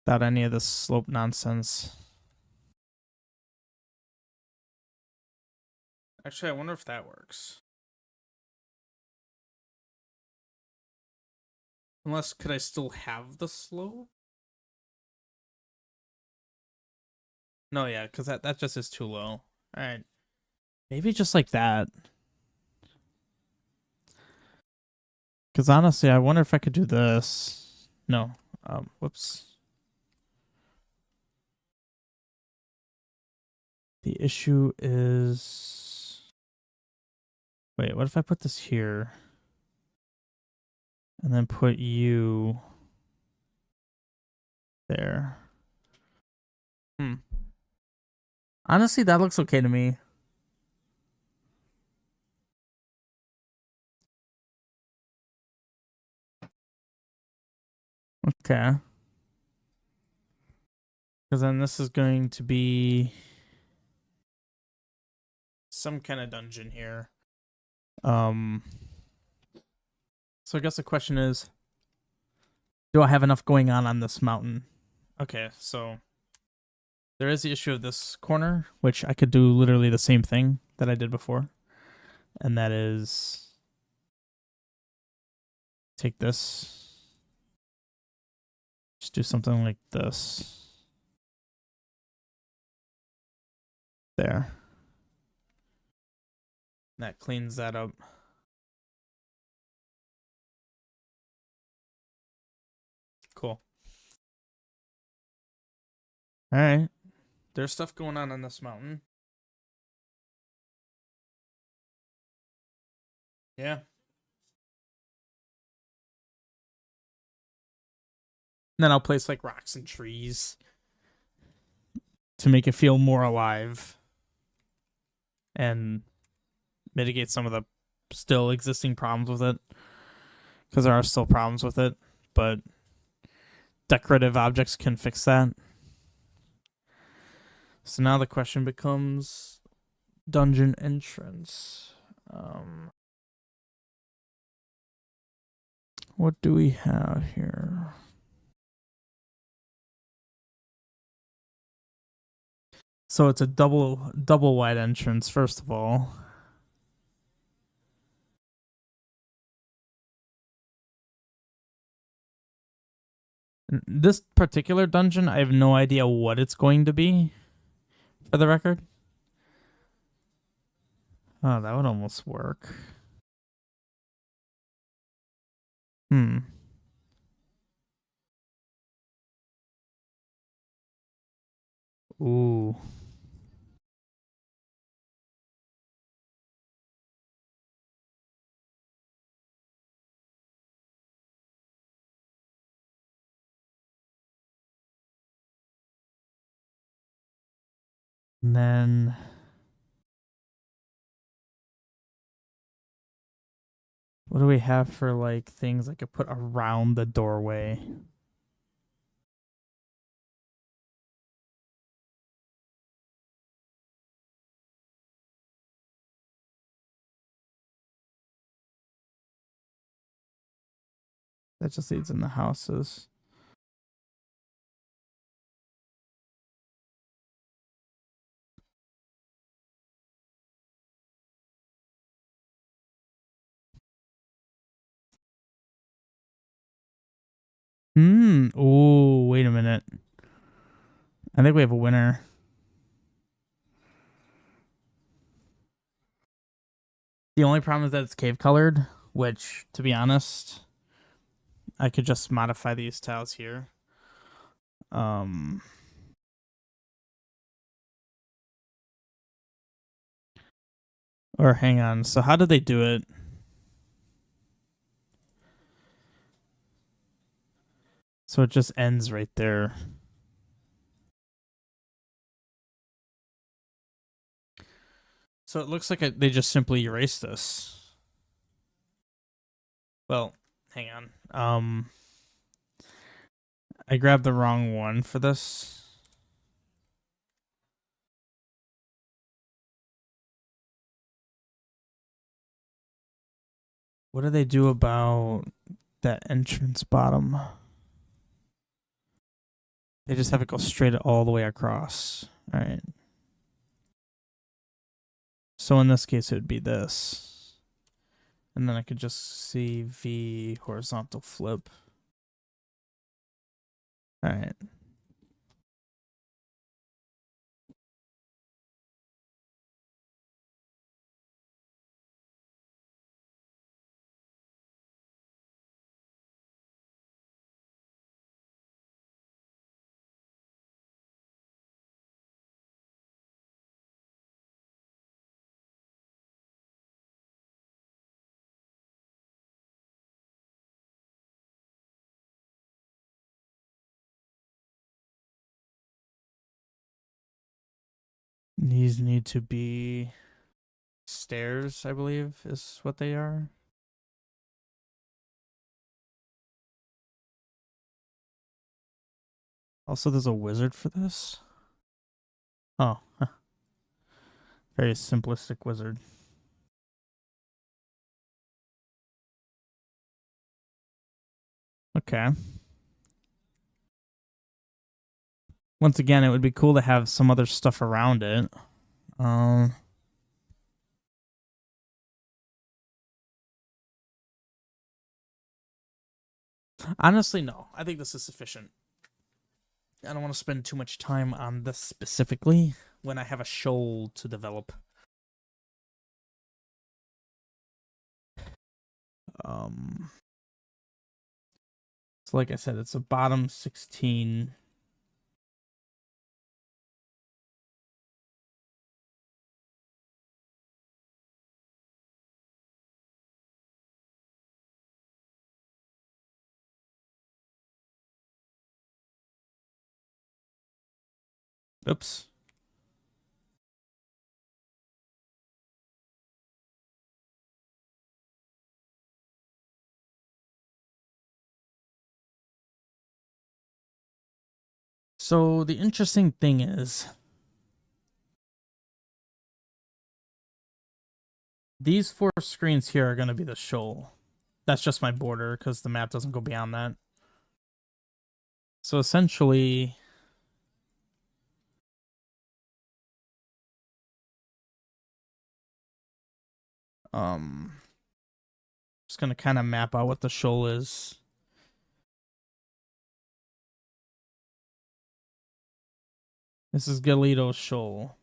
Without any of this slope nonsense. Actually, I wonder if that works. Unless, could I still have the slope? No, yeah, because that just is too low. All right. Maybe just like that. Because honestly, I wonder if I could do this. No. Whoops. The issue is... Wait, what if I put this here? And then put you there. Honestly, that looks okay to me. Okay. Because then this is going to be some kind of dungeon here. So I guess the question is, do I have enough going on this mountain? Okay, so there is the issue of this corner, which I could do literally the same thing that I did before. And that is take this, just do something like this. There. That cleans that up. Cool. All right. There's stuff going on this mountain. Yeah. And then I'll place like rocks and trees to make it feel more alive and mitigate some of the still existing problems with it. Because there are still problems with it, but decorative objects can fix that. So now the question becomes dungeon entrance. What do we have here? So it's a double wide entrance, first of all. This particular dungeon, I have no idea what it's going to be, for the record. Oh, that would almost work. Hmm. Ooh. And then what do we have for like things I could put around the doorway? That just leads in the houses. Oh, wait a minute. I think we have a winner. The only problem is that it's cave colored, which, to be honest, I could just modify these tiles here. Um, or hang on. So how did they do it? So it just ends right there. So it looks like they just simply erased this. Well, hang on. I grabbed the wrong one for this. What do they do about that entrance bottom? They just have it go straight all the way across. All right. So in this case, it would be this. And then I could just see V horizontal flip. All right. These need to be stairs, I believe, is what they are. Also, there's a wizard for this. Oh, very simplistic wizard. Okay. Once again, it would be cool to have some other stuff around it. Um, Honestly, no. I think this is sufficient. I don't want to spend too much time on this specifically when I have a shoal to develop. Um, so like I said, it's a bottom 16. Oops. So the interesting thing is these 4 screens here are going to be the shoal. That's just my border because the map doesn't go beyond that. So essentially, Just gonna kind of map out what the shoal is. This is Galito Shoal.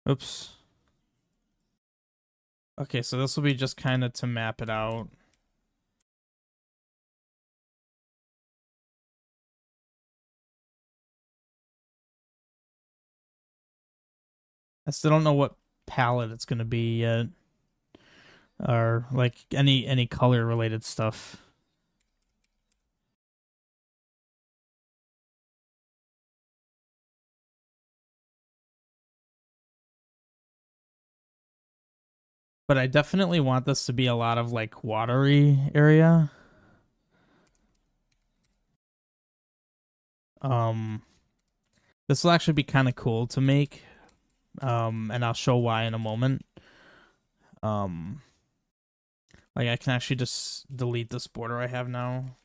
Oops. Okay, so this will be just kind of to map it out. I still don't know what palette it's gonna be yet, or like any color related stuff. But I definitely want this to be a lot of like watery area. Um, this will actually be kind of cool to make. And I'll show why in a moment. Um, like I can actually just delete this border I have now.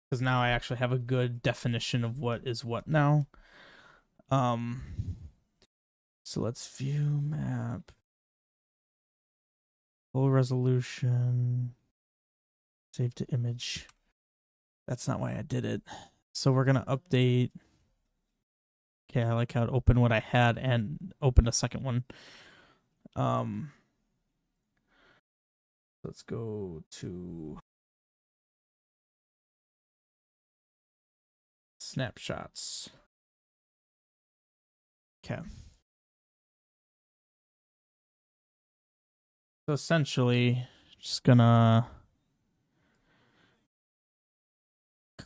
Because now I actually have a good definition of what is what now. Um, so let's view map. Full resolution. Save to image. That's not why I did it. So we're going to update. Okay, I like how it opened what I had and opened a second one. Let's go to snapshots. Okay. So essentially, just gonna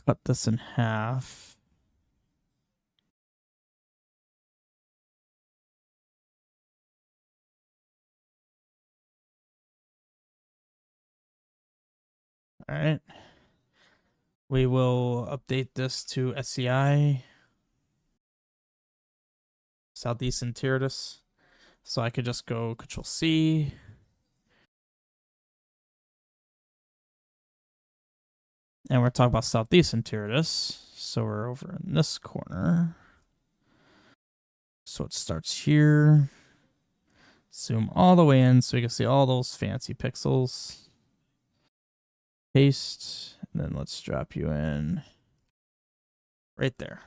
cut this in half. All right. We will update this to SCI, Southeastern Tyrannus. So I could just go Control C. And we're talking about Southeastern Tyrannus. So we're over in this corner. So it starts here. Zoom all the way in so we can see all those fancy pixels. Paste. And then let's drop you in right there.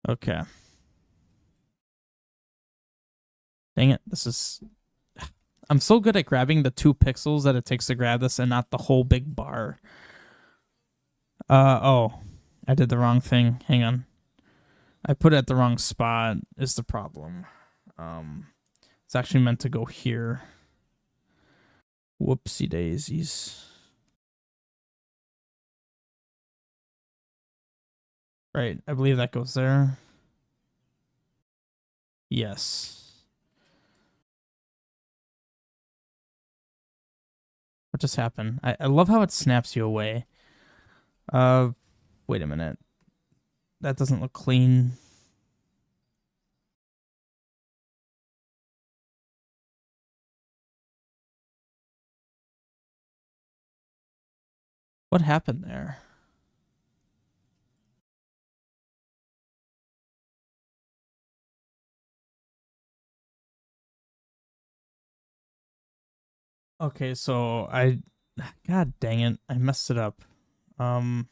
Okay. Dang it. This is... I'm so good at grabbing the 2 pixels that it takes to grab this and not the whole big bar. Oh. I did the wrong thing. Hang on. I put it at the wrong spot is the problem. It's actually meant to go here. Whoopsie daisies. Right. I believe that goes there. Yes. What just happened? I love how it snaps you away. Wait a minute. That doesn't look clean. What happened there? Okay, so God dang it, I messed it up. I'm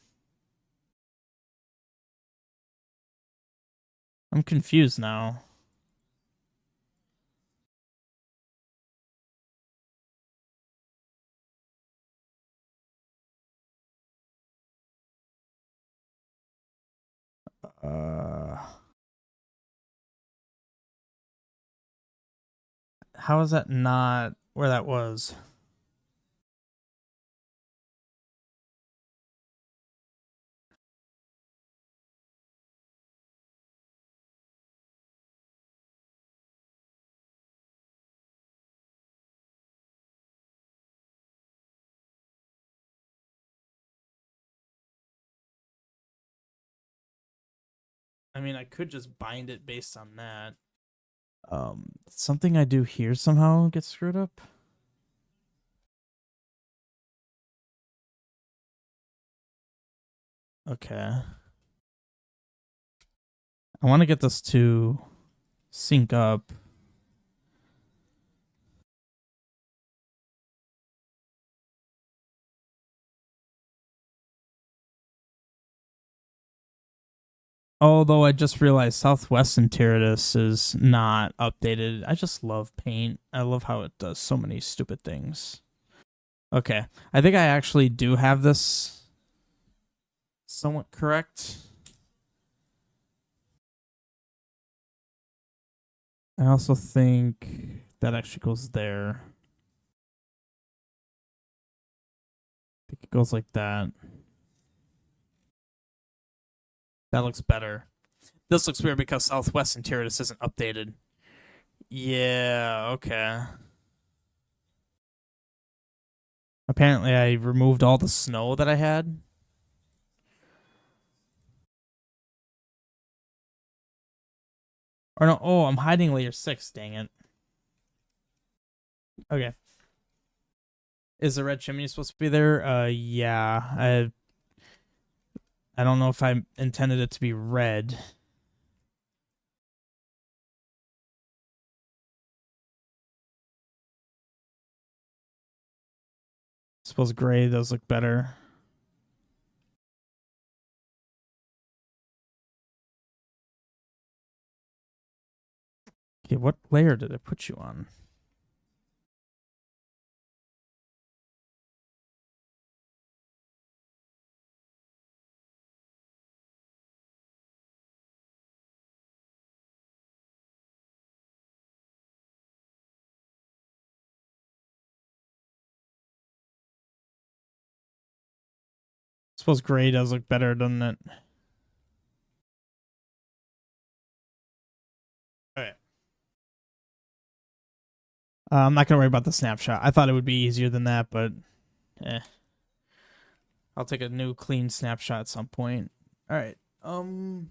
confused now. How is that not where that was? I mean, I could just bind it based on that. Something I do here somehow gets screwed up. Okay. I want to get this to sync up. Although I just realized Southwest Interitus is not updated. I just love paint. I love how it does so many stupid things. Okay. I think I actually do have this somewhat correct. I also think that actually goes there. I think it goes like that. That looks better. This looks weird because Southwest Interitus isn't updated. Yeah, okay. Apparently I removed all the snow that I had. Or no, oh, I'm hiding layer 6, dang it. Okay. Is the red chimney supposed to be there? Yeah. I don't know if I intended it to be red. Suppose gray does look better. Okay, what layer did I put you on? Suppose gray does look better, doesn't it? Okay. I'm not gonna worry about the snapshot. I thought it would be easier than that, but eh. I'll take a new clean snapshot at some point. All right. I'm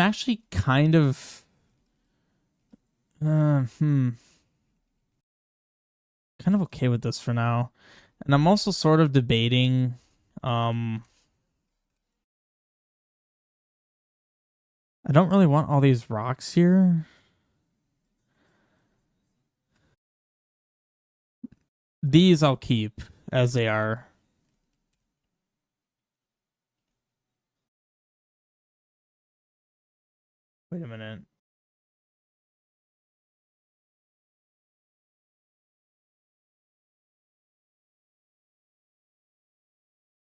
actually kind of kind of okay with this for now. And I'm also sort of debating I don't really want all these rocks here. These I'll keep as they are. Wait a minute.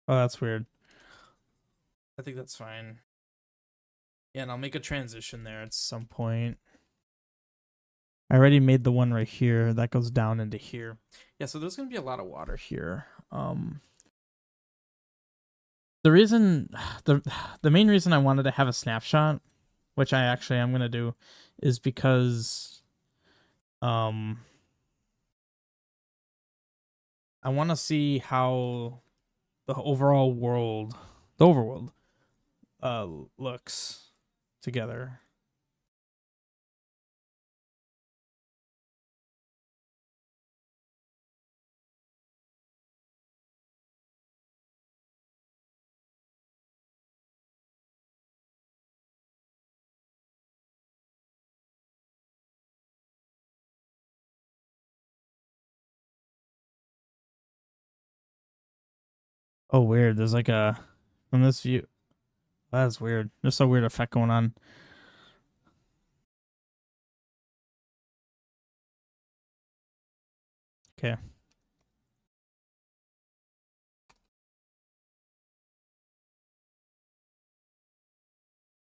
Oh, that's weird. I think that's fine. Yeah, and I'll make a transition there at some point. I already made the one right here. That goes down into here. Yeah, so there's going to be a lot of water here. The reason the main reason I wanted to have a snapshot, which I actually am going to do, is because I want to see how the overall world, the overworld looks together. Oh, weird. There's like a from this view. That's weird. There's a weird effect going on. Okay.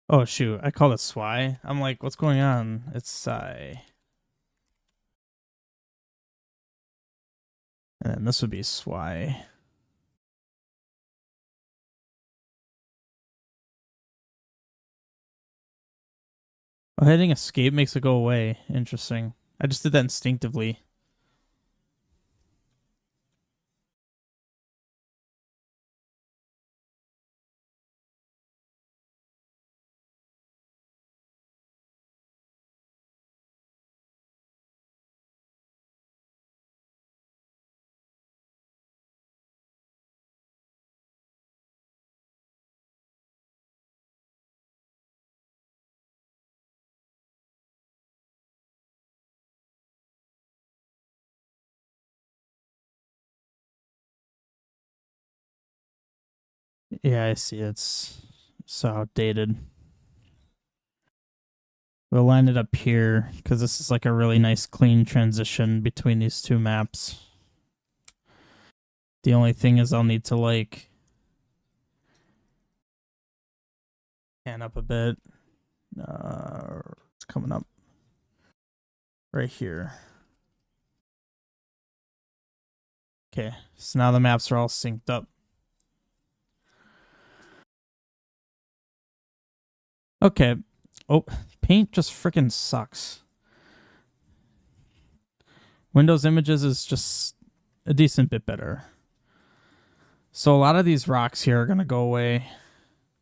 Oh shoot, I called it Swy. I'm like, what's going on? It's Psy. And then this would be Swy. Oh, hitting escape makes it go away. Interesting. I just did that instinctively. Yeah, I see. It's so outdated. We'll line it up here because this is like a really nice clean transition between these two maps. The only thing is I'll need to like pan up a bit. It's coming up right here. Okay, so now the maps are all synced up. Okay. Oh, paint just freaking sucks. Windows Images is just a decent bit better. So a lot of these rocks here are gonna go away.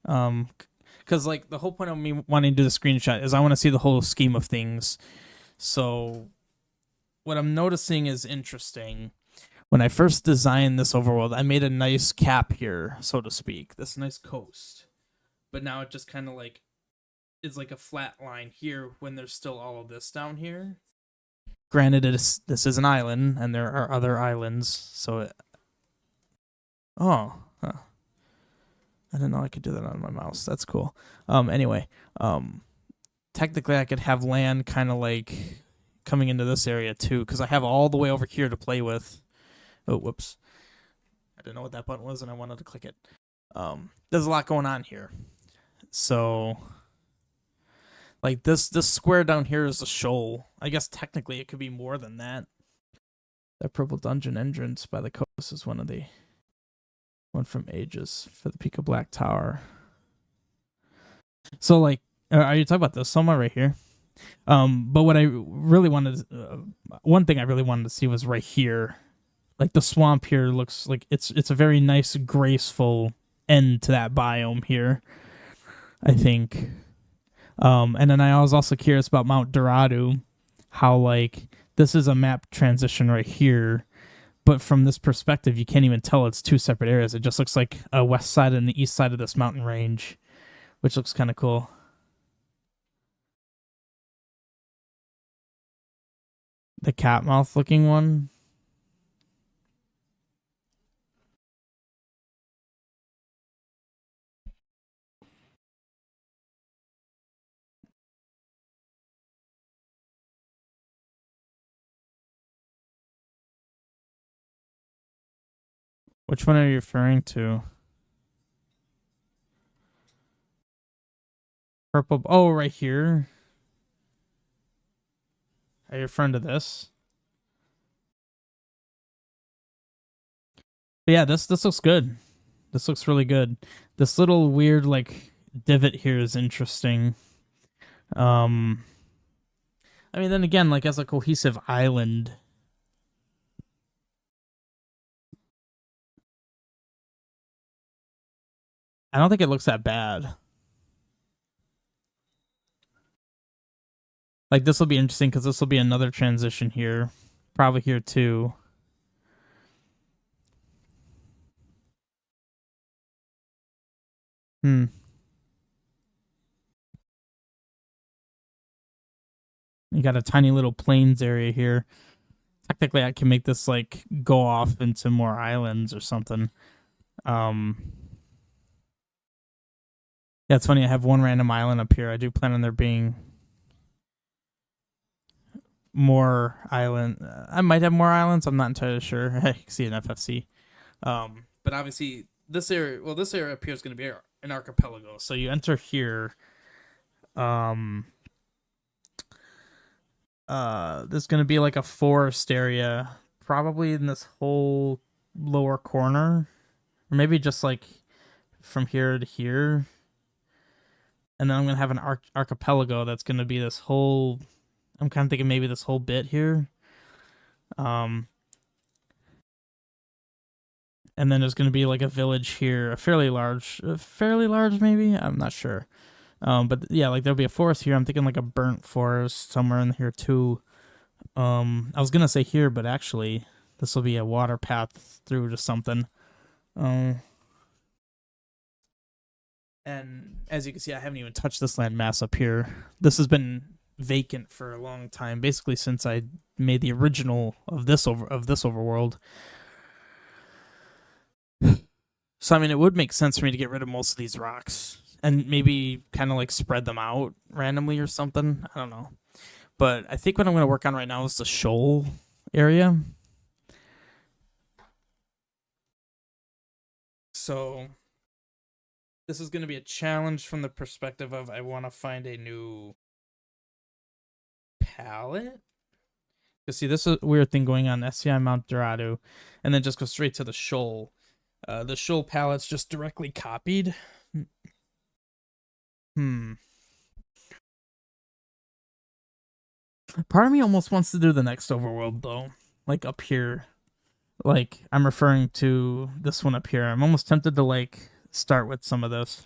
Because like the whole point of me wanting to do the screenshot is I want to see the whole scheme of things. So what I'm noticing is interesting. When I first designed this overworld, I made a nice cap here, so to speak, this nice coast. But now it just kind of like is like a flat line here when there's still all of this down here. Granted, this is an island, and there are other islands, so it... Oh, huh. I didn't know I could do that on my mouse. That's cool. Anyway, technically I could have land kind of like coming into this area too, because I have all the way over here to play with. Oh, whoops. I didn't know what that button was, and I wanted to click it. There's a lot going on here. So, like this square down here is a shoal. I guess technically it could be more than that. That purple dungeon entrance by the coast is one from Ages for the Peak of Black Tower. So, like, are you talking about this somewhere right here? But what I really wanted, one thing I really wanted to see was right here. Like the swamp here looks like it's a very nice, graceful end to that biome here, I think. And then I was also curious about Mount Dorado, how like this is a map transition right here, but from this perspective, you can't even tell it's two separate areas. It just looks like a west side and the east side of this mountain range, which looks kind of cool. The cat mouth looking one. Which one are you referring to? Purple. Oh, right here. Are you referring to this? But yeah, this looks good. This looks really good. This little weird like divot here is interesting. I mean, then again, like as a cohesive island, I don't think it looks that bad. Like this will be interesting because this will be another transition here, probably here too. Hmm. You got a tiny little plains area here. Technically, I can make this like go off into more islands or something. Yeah, it's funny. I have one random island up here. I do plan on there being more island. I might have more islands. I'm not entirely sure. I can see an FFC. But obviously, this area up here is going to be an archipelago. So you enter here. There's going to be like a forest area, probably in this whole lower corner, or maybe just like from here to here. And then I'm going to have an archipelago that's going to be this whole... I'm kind of thinking maybe this whole bit here. And then there's going to be like a village here, a fairly large maybe? I'm not sure. But yeah, like there'll be a forest here. I'm thinking like a burnt forest somewhere in here too. I was going to say here, but actually this will be a water path through to something. And as you can see, I haven't even touched this land mass up here. This has been vacant for a long time, basically since I made the original of this overworld. So, I mean, it would make sense for me to get rid of most of these rocks and maybe kind of like spread them out randomly or something. I don't know. But I think what I'm going to work on right now is the shoal area. So this is going to be a challenge from the perspective of I want to find a new palette. You see, this is a weird thing going on SCI Mount Dorado, and then just go straight to the shoal. The shoal palette's just directly copied. Part of me almost wants to do the next overworld though, like up here. Like I'm referring to this one up here. I'm almost tempted to like start with some of this.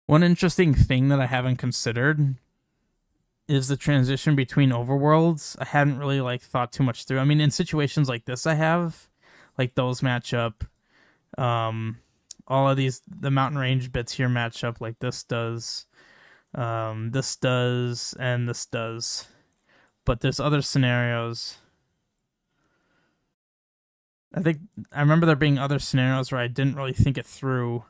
One interesting thing that I haven't considered is the transition between overworlds. I hadn't really like thought too much through. I mean, in situations like this, I have like those match up. All of these the mountain range bits here match up like this does. This does and this does. But there's other scenarios. I remember there being other scenarios where I didn't really think it through.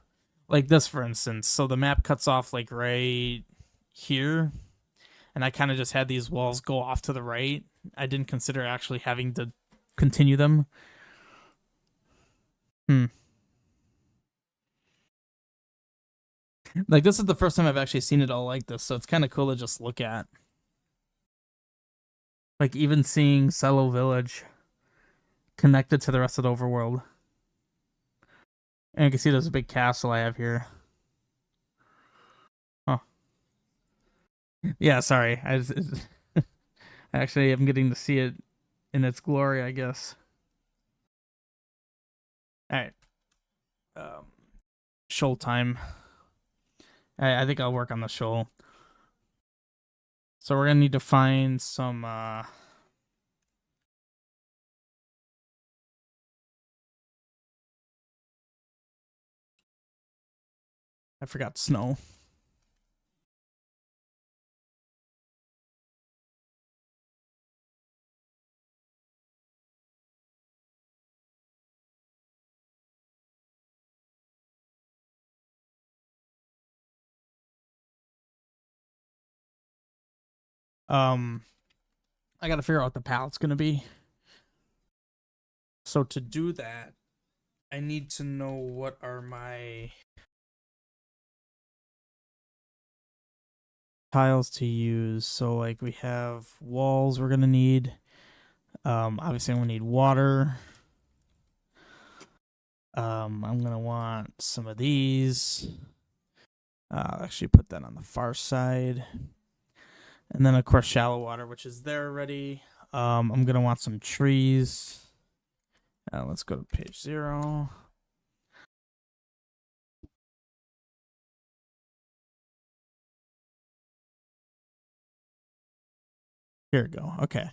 Like this, for instance. So the map cuts off like right here, and I kind of just had these walls go off to the right. I didn't consider actually having to continue them. Like this is the first time I've actually seen it all like this, so it's kind of cool to just look at. Like even seeing Selo Village connected to the rest of the overworld. And you can see there's a big castle I have here. Oh. Yeah, sorry. Actually, I'm getting to see it in its glory, I guess. Alright. Shoal time. I think I'll work on the shoal. So we're gonna need to find some I forgot snow. I gotta figure out what the palette's gonna be. So to do that, I need to know what are my tiles to use. So like we have walls we're gonna need. Obviously I'm gonna need water. I'm gonna want some of these. I'll actually put that on the far side. And then of course shallow water, which is there already. I'm gonna want some trees. Let's go to page 0. Here we go. Okay.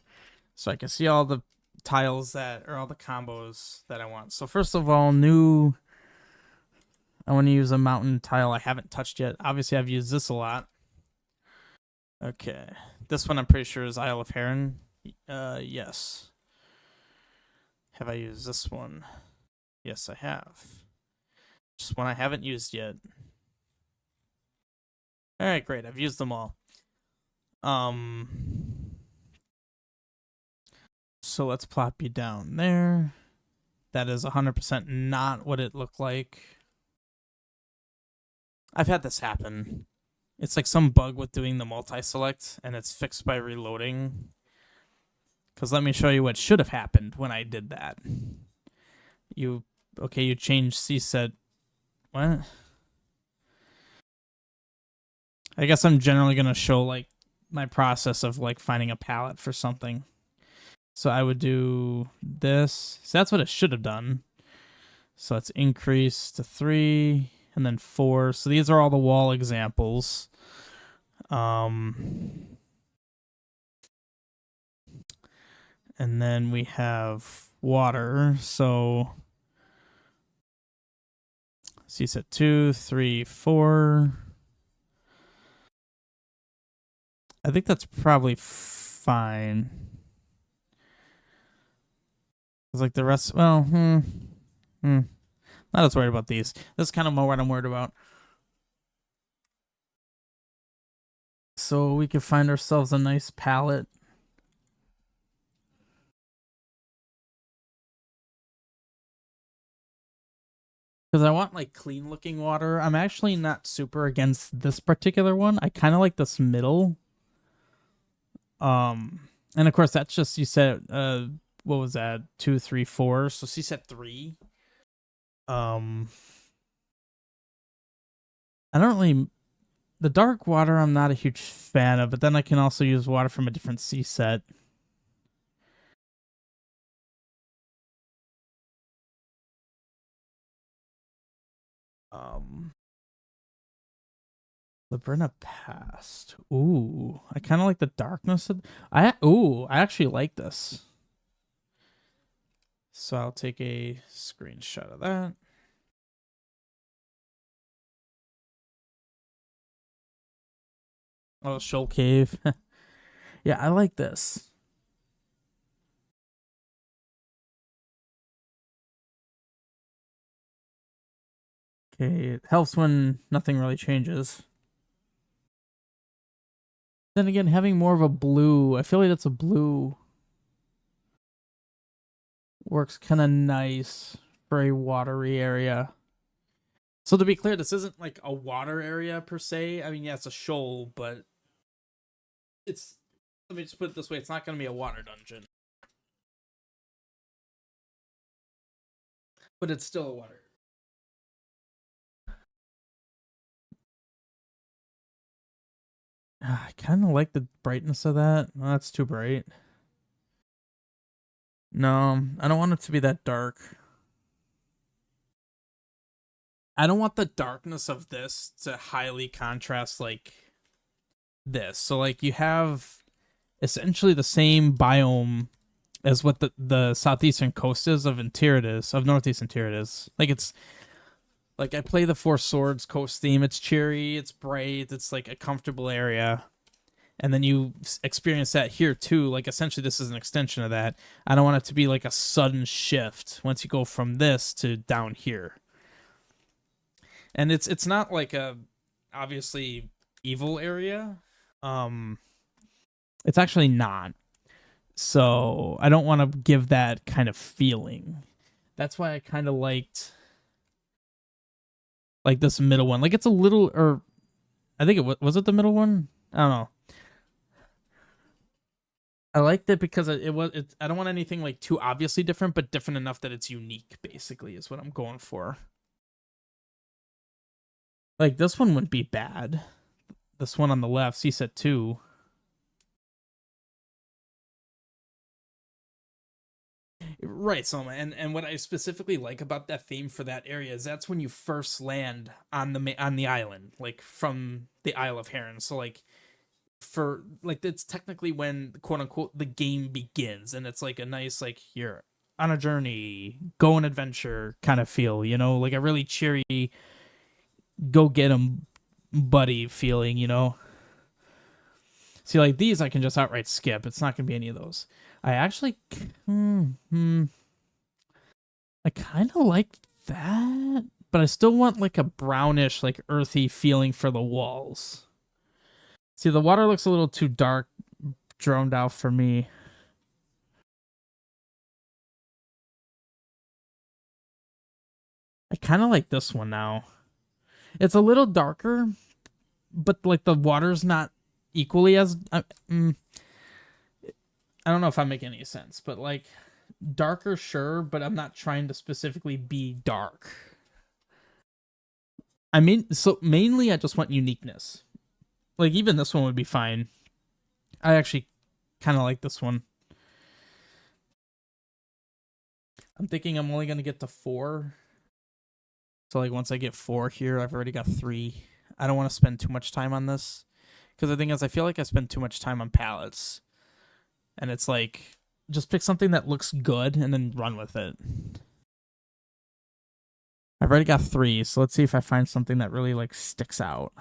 So I can see all the tiles that are all the combos that I want. So first of all, I want to use a mountain tile I haven't touched yet. Obviously I've used this a lot. Okay. This one I'm pretty sure is Isle of Heron. Yes. Have I used this one? Yes, I have. Just one I haven't used yet. Alright, great. I've used them all. So let's plop you down there. That is 100% not what it looked like. I've had this happen. It's like some bug with doing the multi-select, and it's fixed by reloading. Because let me show you what should have happened when I did that. You changed CSET. What? I guess I'm generally going to show like my process of like finding a palette for something. So I would do this. So that's what it should have done. So let's increase to 3 and then 4. So these are all the wall examples. And then we have water. So CSET 2, 3, 4. I think that's probably fine. It's like the rest. Well, not as worried about these. This is kind of more what I'm worried about. So we could find ourselves a nice palette. Because I want like clean looking water. I'm actually not super against this particular one. I kind of like this middle. And of course that's just you said what was that? 2, 3, 4. So she said 3. Um I don't really the dark water I'm not a huge fan of, but then I can also use water from a different C set. Um Labrina Past. Ooh, I kind of like the darkness of I actually like this. So I'll take a screenshot of that. Oh, Shoal Cave. Yeah, I like this. Okay, it helps when nothing really changes. Then again, having more of a blue, I feel like that's a blue works kind of nice for a watery area. So to be clear, this isn't like a water area per se. I mean, yeah, it's a shoal, but it's, let me just put it this way, it's not going to be a water dungeon. But it's still a water. I kind of like the brightness of that. Well, that's too bright. No, I don't want it to be that dark. I don't want the darkness of this to highly contrast like this. So like you have essentially the same biome as what the southeastern coast is of Interitis, of northeast Interitis. Like it's like I play the Four Swords coast theme. It's cheery, it's bright, it's like a comfortable area. And then you experience that here too. Like essentially this is an extension of that. I don't want it to be like a sudden shift once you go from this to down here. And it's not like a obviously evil area. Um it's actually not. So I don't want to give that kind of feeling. That's why I kind of liked like this middle one. Like it's a little, or I think was it the middle one? I don't know. I liked it because it was. I don't want anything like too obviously different, but different enough that it's unique. Basically, is what I'm going for. Like this one wouldn't be bad. This one on the left, CSET 2. Right, Selma, and what I specifically like about that theme for that area is that's when you first land on the island, like from the Isle of Heron. So like for like it's technically when quote unquote the game begins, and it's like a nice like you're on a journey, go on adventure kind of feel, like a really cheery, go get 'em buddy feeling, See, like these I can just outright skip. It's not gonna be any of those. I actually, I kind of like that, but I still want like a brownish, like earthy feeling for the walls. See, the water looks a little too dark, droned out for me. I kind of like this one now. It's a little darker, but like the water's not equally as. I don't know if I'm making any sense, but like darker, sure, but I'm not trying to specifically be dark. I mean, so mainly I just want uniqueness. Like even this one would be fine. I actually kind of like this one. I'm thinking I'm only gonna get to 4. So like once I get 4 here, I've already got 3. I don't want to spend too much time on this because the thing is, I feel like I spend too much time on palettes, and it's like just pick something that looks good and then run with it. I've already got 3, so let's see if I find something that really like sticks out.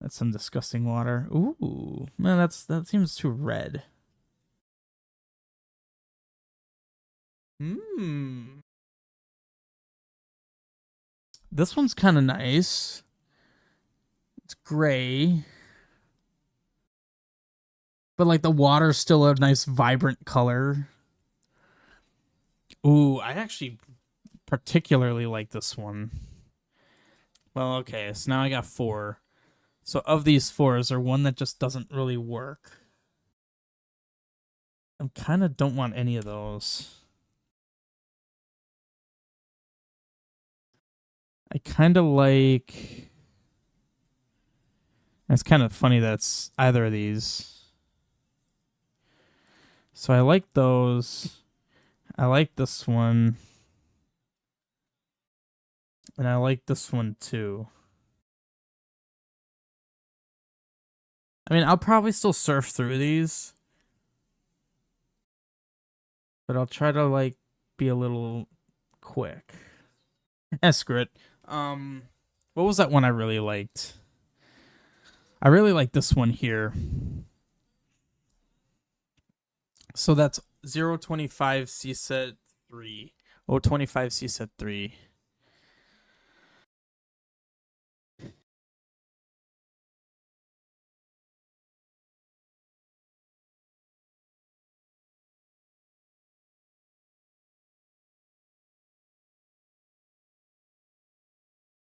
That's some disgusting water. Ooh, man, that seems too red. Hmm. This one's kind of nice. It's gray, but like the water's still a nice vibrant color. Ooh, I actually particularly like this one. Well, okay, so now I got four. So of these four, is there one that just doesn't really work? I kind of don't want any of those. I kind of like. It's kind of funny that's either of these. So I like those. I like this one. And I like this one too. I mean, I'll probably still surf through these, but I'll try to like be a little quick. Screw it. What was that one I really liked? I really like this one here. So that's 025 C set 3. 025 C set 3.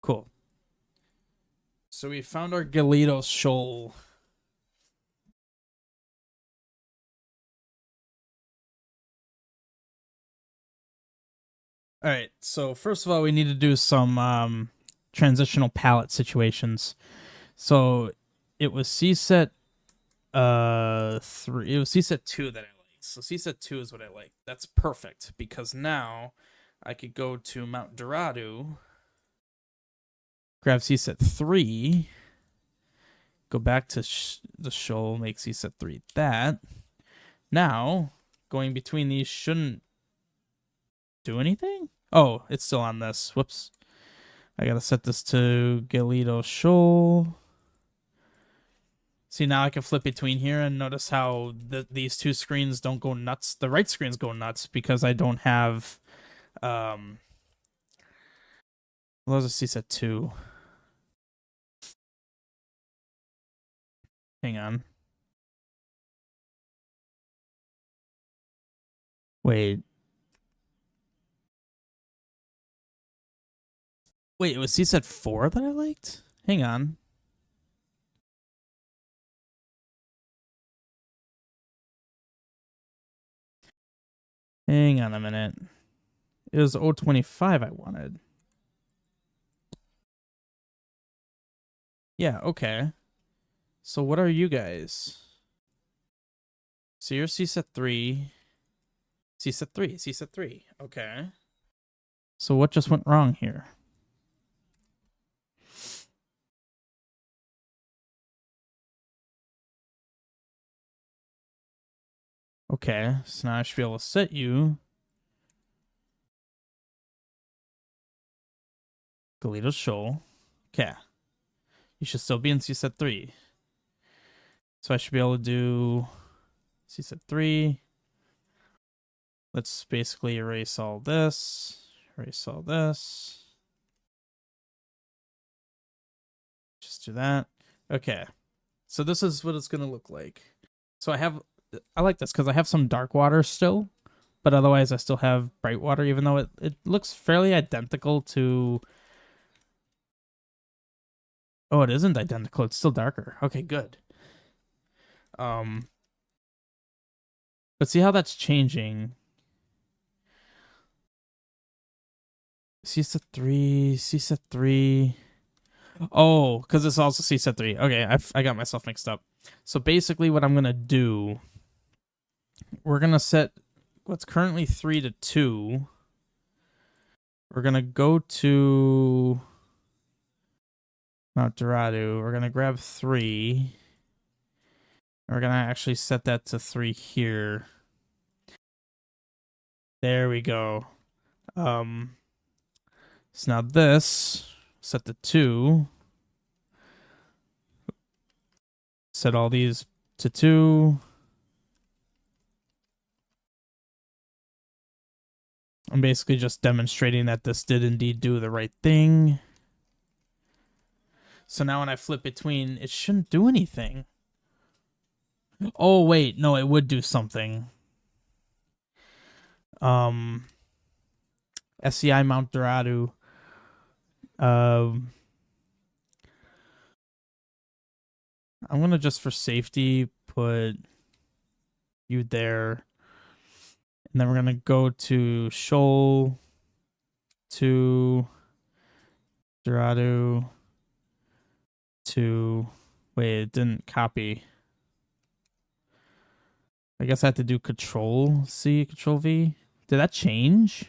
Cool. So we found our Galito shoal. All right. So first of all, we need to do some transitional palette situations. So it was C set 3. It was C set 2 that I liked. So C set 2 is what I like. That's perfect because now I could go to Mount Dorado, grab C set 3, go back to the shoal, make C set 3 that. Now going between these shouldn't do anything. Oh, it's still on this. Whoops. I gotta set this to Galito Shoal. See, now I can flip between here and notice how these two screens don't go nuts. The right screens go nuts because I don't have... Well, those are CSET 2. Hang on. Wait. Wait, it was CSET 4 that I liked? Hang on. Hang on a minute. It was 025 I wanted. Yeah, okay. So what are you guys? So you're CSET 3. CSET 3. CSET 3. Okay. So what just went wrong here? Okay, so now I should be able to set you Galito Shoal. Okay. You should still be in CSET 3. So I should be able to do CSET 3. Let's basically erase all this. Erase all this. Just do that. Okay. So this is what it's going to look like. So I like this because I have some dark water still, but otherwise I still have bright water, even though it looks fairly identical to... Oh, it isn't identical. It's still darker. Okay, good. But see how that's changing. CSET 3, CSET 3. Oh, because it's also CSET 3. Okay, I got myself mixed up. So basically what I'm going to do, we're going to set what's currently 3 to 2. We're going to go to Mount Dorado. We're going to grab 3. We're going to actually set that to 3 here. There we go. So now this, set to 2. Set all these to 2. I'm basically just demonstrating that this did indeed do the right thing. So now when I flip between, it shouldn't do anything. Oh, wait. No, it would do something. SCI Mount Dorado. I'm going to just for safety put you there. And then we're going to go to Shoal, to Dorado, to... Wait, it didn't copy. I guess I have to do Control-C, Control-V. Did that change?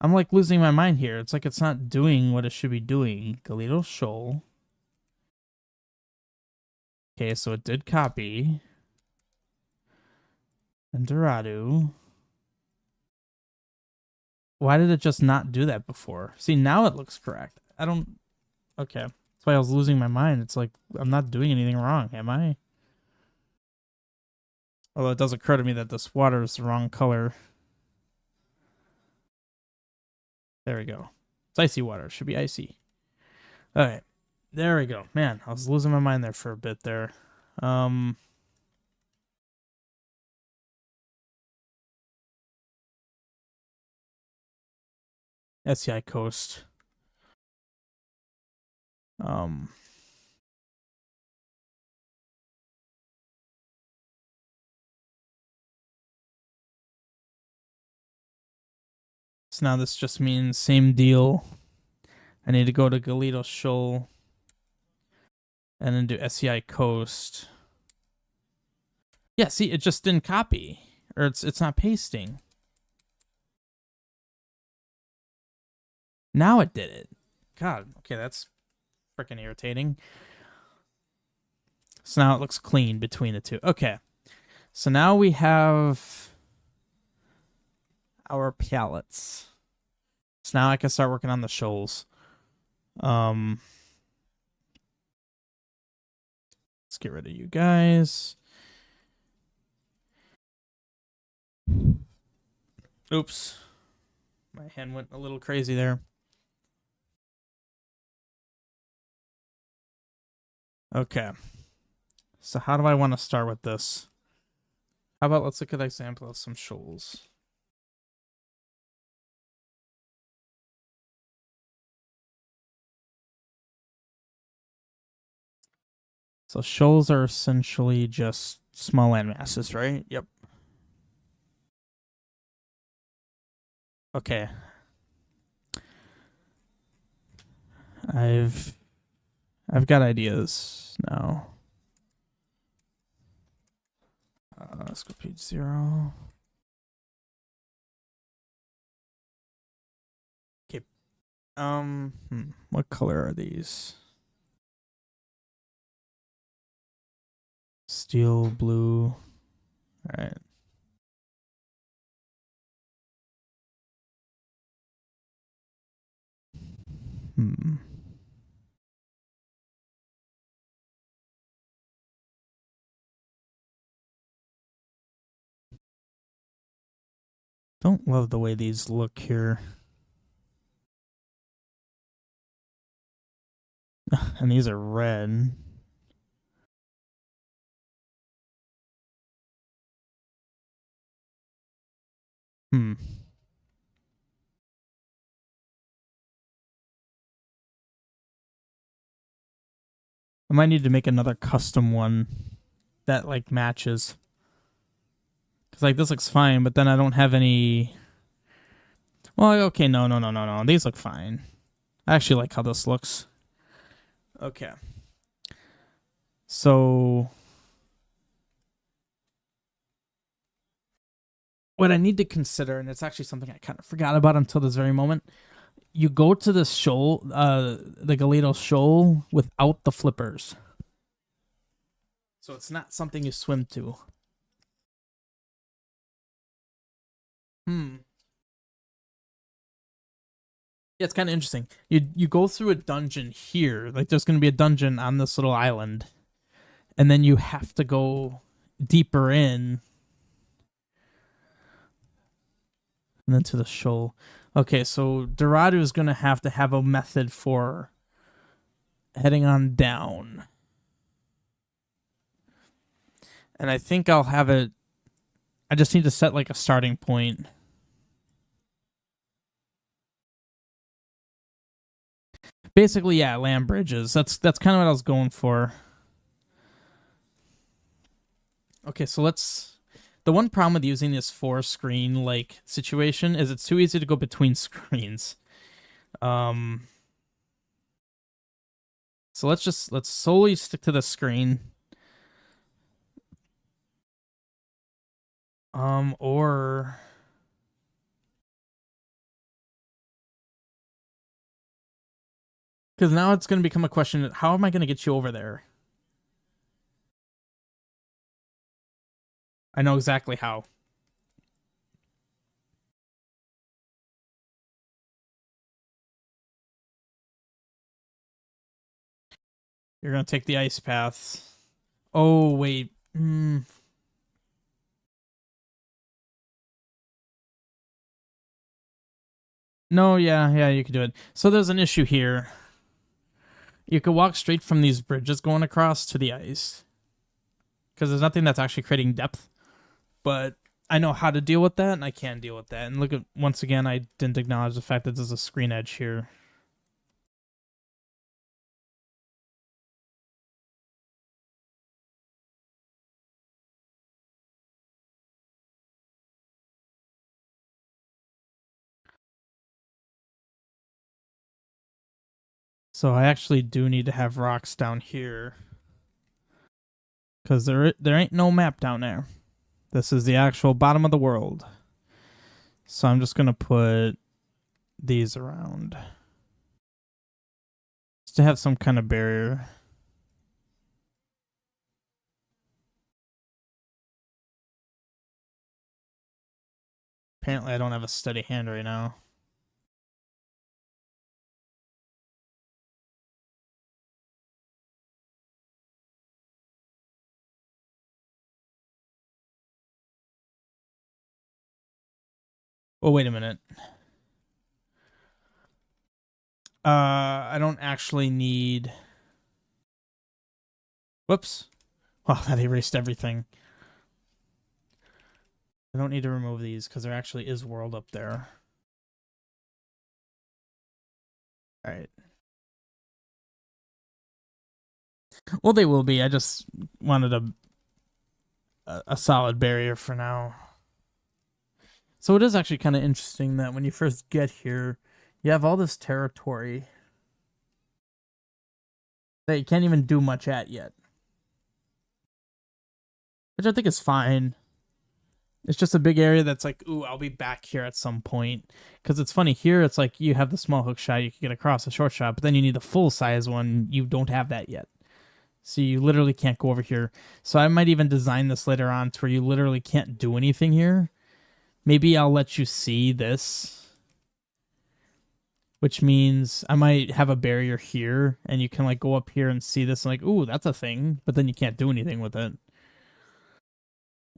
I'm like losing my mind here. It's like it's not doing what it should be doing. Galito Shoal. Okay, so it did copy. And Dorado. Why did it just not do that before? See, now it looks correct. I don't... Okay. That's why I was losing my mind. It's like, I'm not doing anything wrong, am I? Although it does occur to me that this water is the wrong color. There we go. It's icy water. It should be icy. All right. There we go. Man, I was losing my mind there for a bit there. SCI Coast. So now this just means same deal. I need to go to Galito Shoal and then do SCI Coast. Yeah, see, it just didn't copy. Or it's not pasting. Now it did it. God, okay, that's freaking irritating. So now it looks clean between the two. Okay. So now we have our palettes. So now I can start working on the shoals. Let's get rid of you guys. Oops. My hand went a little crazy there. Okay. So how do I want to start with this? How about let's look at an example of some shoals. So shoals are essentially just small land masses, right? Yep. Okay. I've got ideas now. Let's go page 0. Okay. What color are these? Steel blue. All right. Don't love the way these look here. And these are red. I might need to make another custom one that like matches. Cause like this looks fine, but then I don't have any. Well, okay, no. These look fine. I actually like how this looks. Okay. So what I need to consider, and it's actually something I kind of forgot about until this very moment, you go to the shoal, the Galito Shoal without the flippers. So it's not something you swim to. Yeah, it's kind of interesting. You go through a dungeon here, like there's going to be a dungeon on this little island, and then you have to go deeper in and then to the shoal. Okay, so Dorado is going to have a method for heading on down. And I think I'll have it. I just need to set like a starting point. Basically, yeah, land bridges. That's kind of what I was going for. Okay, so let's. The one problem with using this 4-screen like situation is it's too easy to go between screens. So let's solely stick to the screen. Or because now it's going to become a question: how am I going to get you over there? I know exactly how. You're going to take the ice paths. Oh wait. No, yeah, you can do it. So there's an issue here. You could walk straight from these bridges going across to the ice because there's nothing that's actually creating depth. But I know how to deal with that, and I can deal with that. And look at, once again, I didn't acknowledge the fact that there's a screen edge here. So I actually do need to have rocks down here because there ain't no map down there. This is the actual bottom of the world. So I'm just gonna put these around just to have some kind of barrier. Apparently, I don't have a steady hand right now. Oh, wait a minute. I don't actually need. Whoops. Wow, that erased everything. I don't need to remove these because there actually is world up there. All right. Well, they will be. I just wanted a solid barrier for now. So it is actually kind of interesting that when you first get here, you have all this territory that you can't even do much at yet, which I think is fine. It's just a big area that's like, ooh, I'll be back here at some point. Because it's funny, here it's like you have the small hook shot, you can get across a short shot, but then you need the full size one. You don't have that yet. So you literally can't go over here. So I might even design this later on to where you literally can't do anything here. Maybe I'll let you see this, which means I might have a barrier here and you can like go up here and see this and like, ooh, that's a thing, but then you can't do anything with it.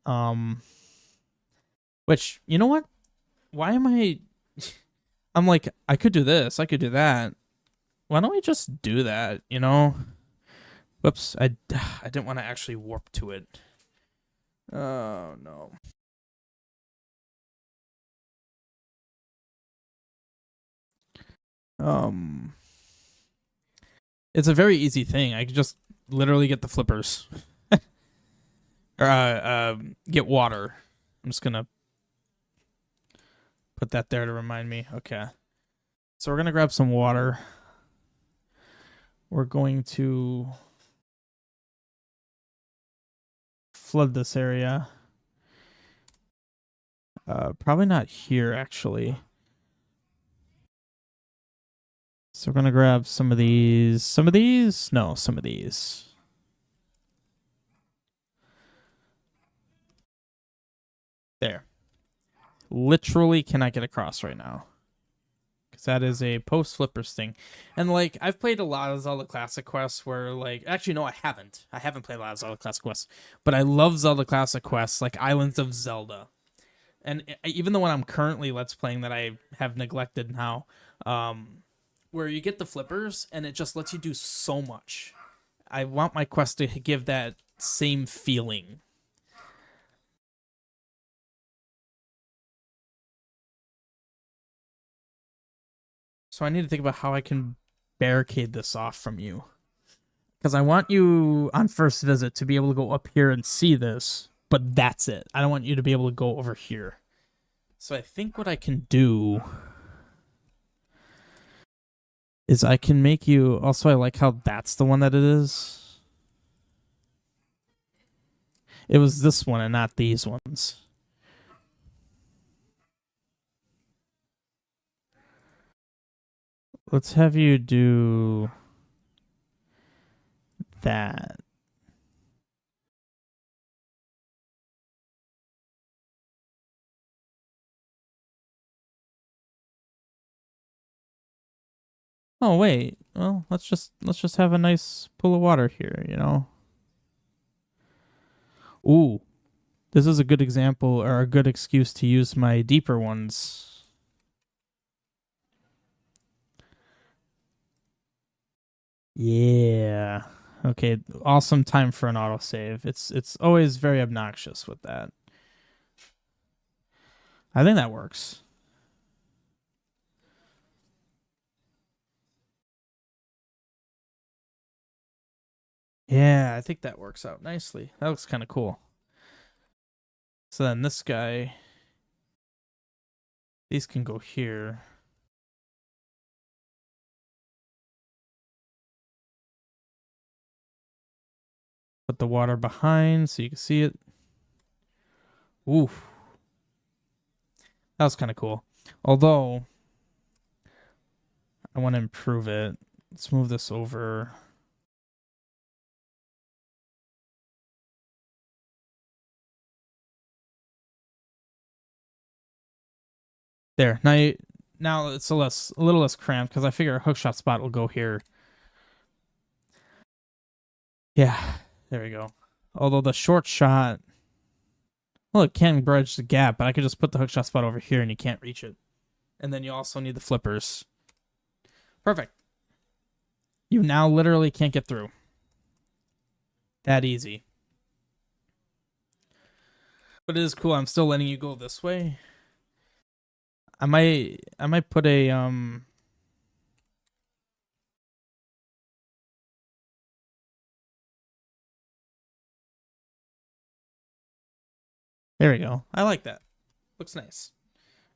Um, which, you know what? Why am I I'm like, I could do this, I could do that. Why don't we just do that, you know? Whoops, I didn't want to actually warp to it. Oh no. Um it's a very easy thing. I could just literally get the flippers. Or get water. I'm just gonna put that there to remind me. Okay. So we're gonna grab some water. We're going to flood this area. Probably not here, actually. So we're gonna grab some of these. Some of these? No, some of these. There. Literally cannot get across right now because That is a post flippers thing. And like I've played a lot of Zelda Classic Quests where like actually no, I haven't. I haven't played a lot of Zelda Classic Quests. But I love Zelda Classic Quests like Islands of Zelda. And even the one I'm currently let's playing that I have neglected now, where you get the flippers and it just lets you do so much. I want my quest to give that same feeling. So I need to think about how I can barricade this off from you. Because I want you on first visit to be able to go up here and see this, but that's it. I don't want you to be able to go over here. So I think what I can do is I can make you... Also, I like how that's the one that it is. It was this one and not these ones. Let's have you do that. Oh wait. Well, let's just have a nice pool of water here, you know. Ooh. This is a good example or a good excuse to use my deeper ones. Yeah. Okay, awesome time for an autosave. It's always very obnoxious with that. I think that works. Yeah, I think that works out nicely. That looks kind of cool. So then this guy, these can go here. Put the water behind so you can see it. Ooh. That was kind of cool. Although, I want to improve it. Let's move this over. There. Now it's a little less cramped because I figure a hookshot spot will go here. Yeah, there we go. Although the short shot, well, it can bridge the gap, but I could just put the hookshot spot over here and you can't reach it. And then you also need the flippers. Perfect. You now literally can't get through. That easy. But it is cool. I'm still letting you go this way. I might put a there we go. I like that. Looks nice.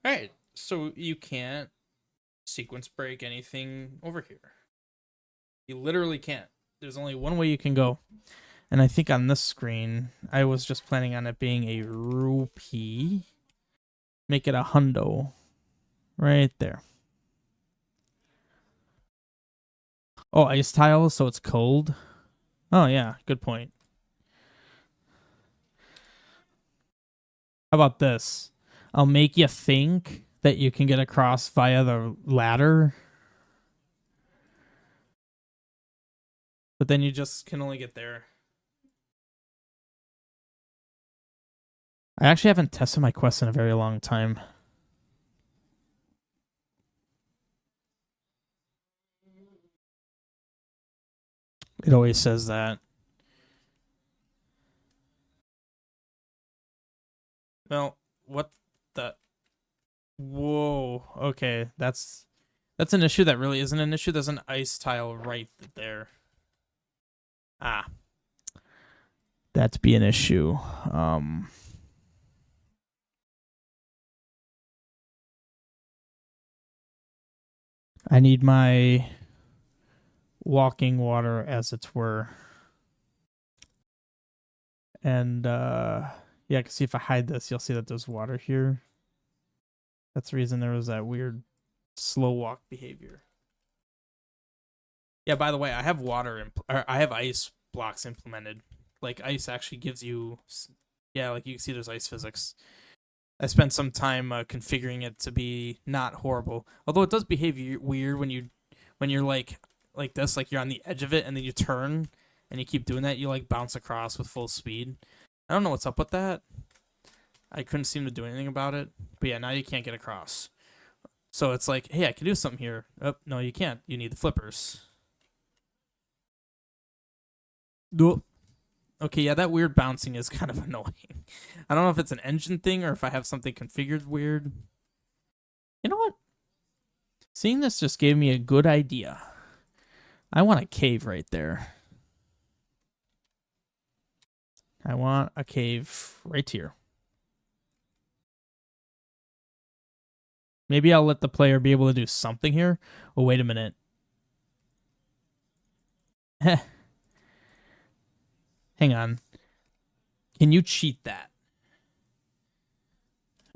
All right. So you can't sequence break anything over here. You literally can't. There's only one way you can go. And I think on this screen, I was just planning on it being a rupee. Make it a hundo. Right there. Oh, ice tile, so it's cold. Oh, yeah. Good point. How about this? I'll make you think that you can get across via the ladder. But then you just can only get there. I actually haven't tested my quest in a very long time. It always says that. Well, what the... Whoa. Okay, that's an issue that really isn't an issue. There's an ice tile right there. Ah. That'd be an issue. I need my walking water, as it were. And yeah, because see if I hide this, you'll see that there's water here. That's the reason there was that weird slow walk behavior. Yeah, by the way, I have I have ice blocks implemented. Like ice actually gives you, yeah, like you can see there's ice physics. I spent some time configuring it to be not horrible. Although it does behave weird when you're like this, like you're on the edge of it and then you turn and you keep doing that, you like bounce across with full speed. I don't know what's up with that. I couldn't seem to do anything about it. But yeah, now you can't get across. So it's like, hey, I can do something here. Oh, no, you can't. You need the flippers. Okay, yeah, that weird bouncing is kind of annoying. I don't know if it's an engine thing or if I have something configured weird. You know what? Seeing this just gave me a good idea. I want a cave right there. I want a cave right here. Maybe I'll let the player be able to do something here. Oh, wait a minute. Hang on. Can you cheat that?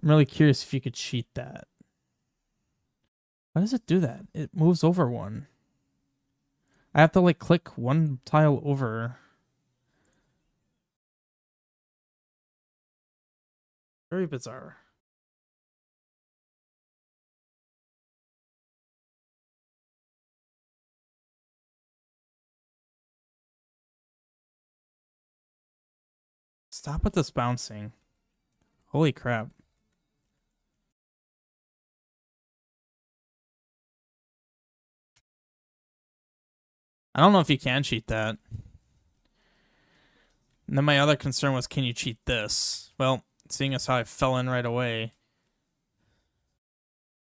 I'm really curious if you could cheat that. Why does it do that? It moves over one. I have to like click one tile over. Very bizarre. Stop with this bouncing. Holy crap. I don't know if you can cheat that. And then my other concern was, can you cheat this? Well, seeing as how I fell in right away.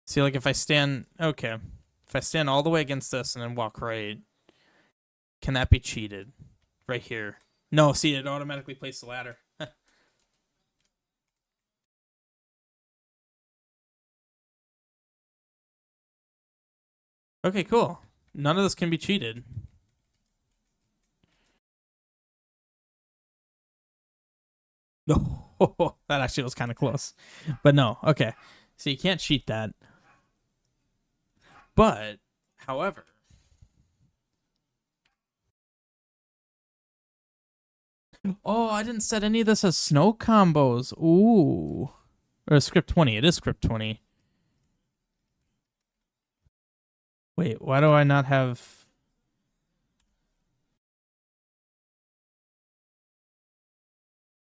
See, like if I stand, okay. If I stand all the way against this and then walk right, can that be cheated? Right here. No, see, it automatically placed the ladder. Okay, cool. None of this can be cheated. No, that actually was kind of close. But no, okay. So you can't cheat that. But, however, oh, I didn't set any of this as snow combos. Ooh. Or script 20. It is script 20. Wait, why do I not have...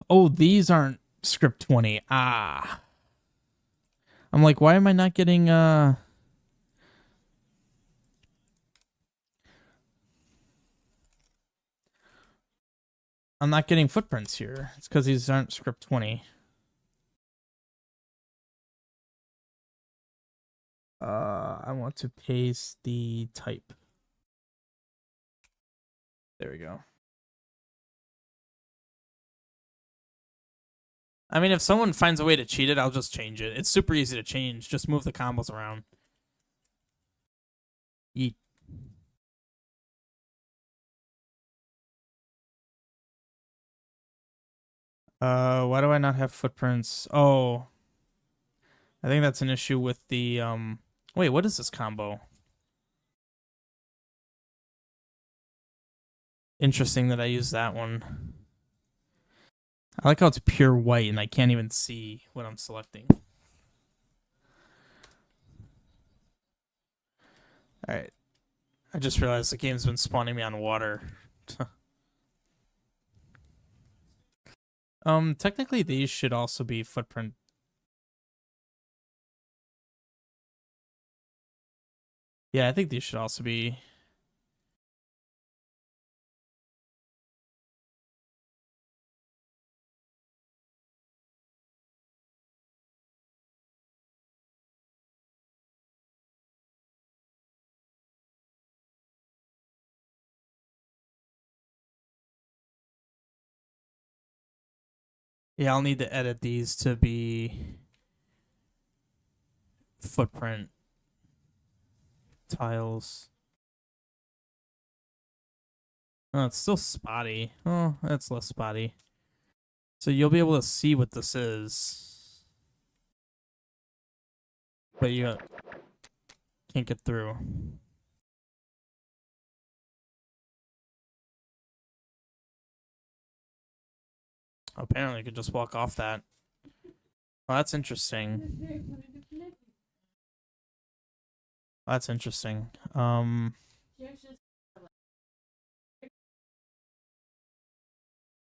Oh, these aren't script 20. Ah. I'm like, why am I not getting... I'm not getting footprints here. It's because these aren't script 20. I want to paste the type. There we go. I mean, if someone finds a way to cheat it, I'll just change it. It's super easy to change. Just move the combos around. Yeet. Why do I not have footprints? Oh, I think that's an issue with the, wait, what is this combo? Interesting that I use that one. I like how it's pure white and I can't even see what I'm selecting. Alright. I just realized the game's been spawning me on water. Technically these should also be footprint. Yeah, I think these should also be. Yeah, I'll need to edit these to be footprint tiles. Oh, it's still spotty. Oh, that's less spotty. So you'll be able to see what this is. But you can't get through. Apparently, you could just walk off that. Well, that's interesting. That's interesting.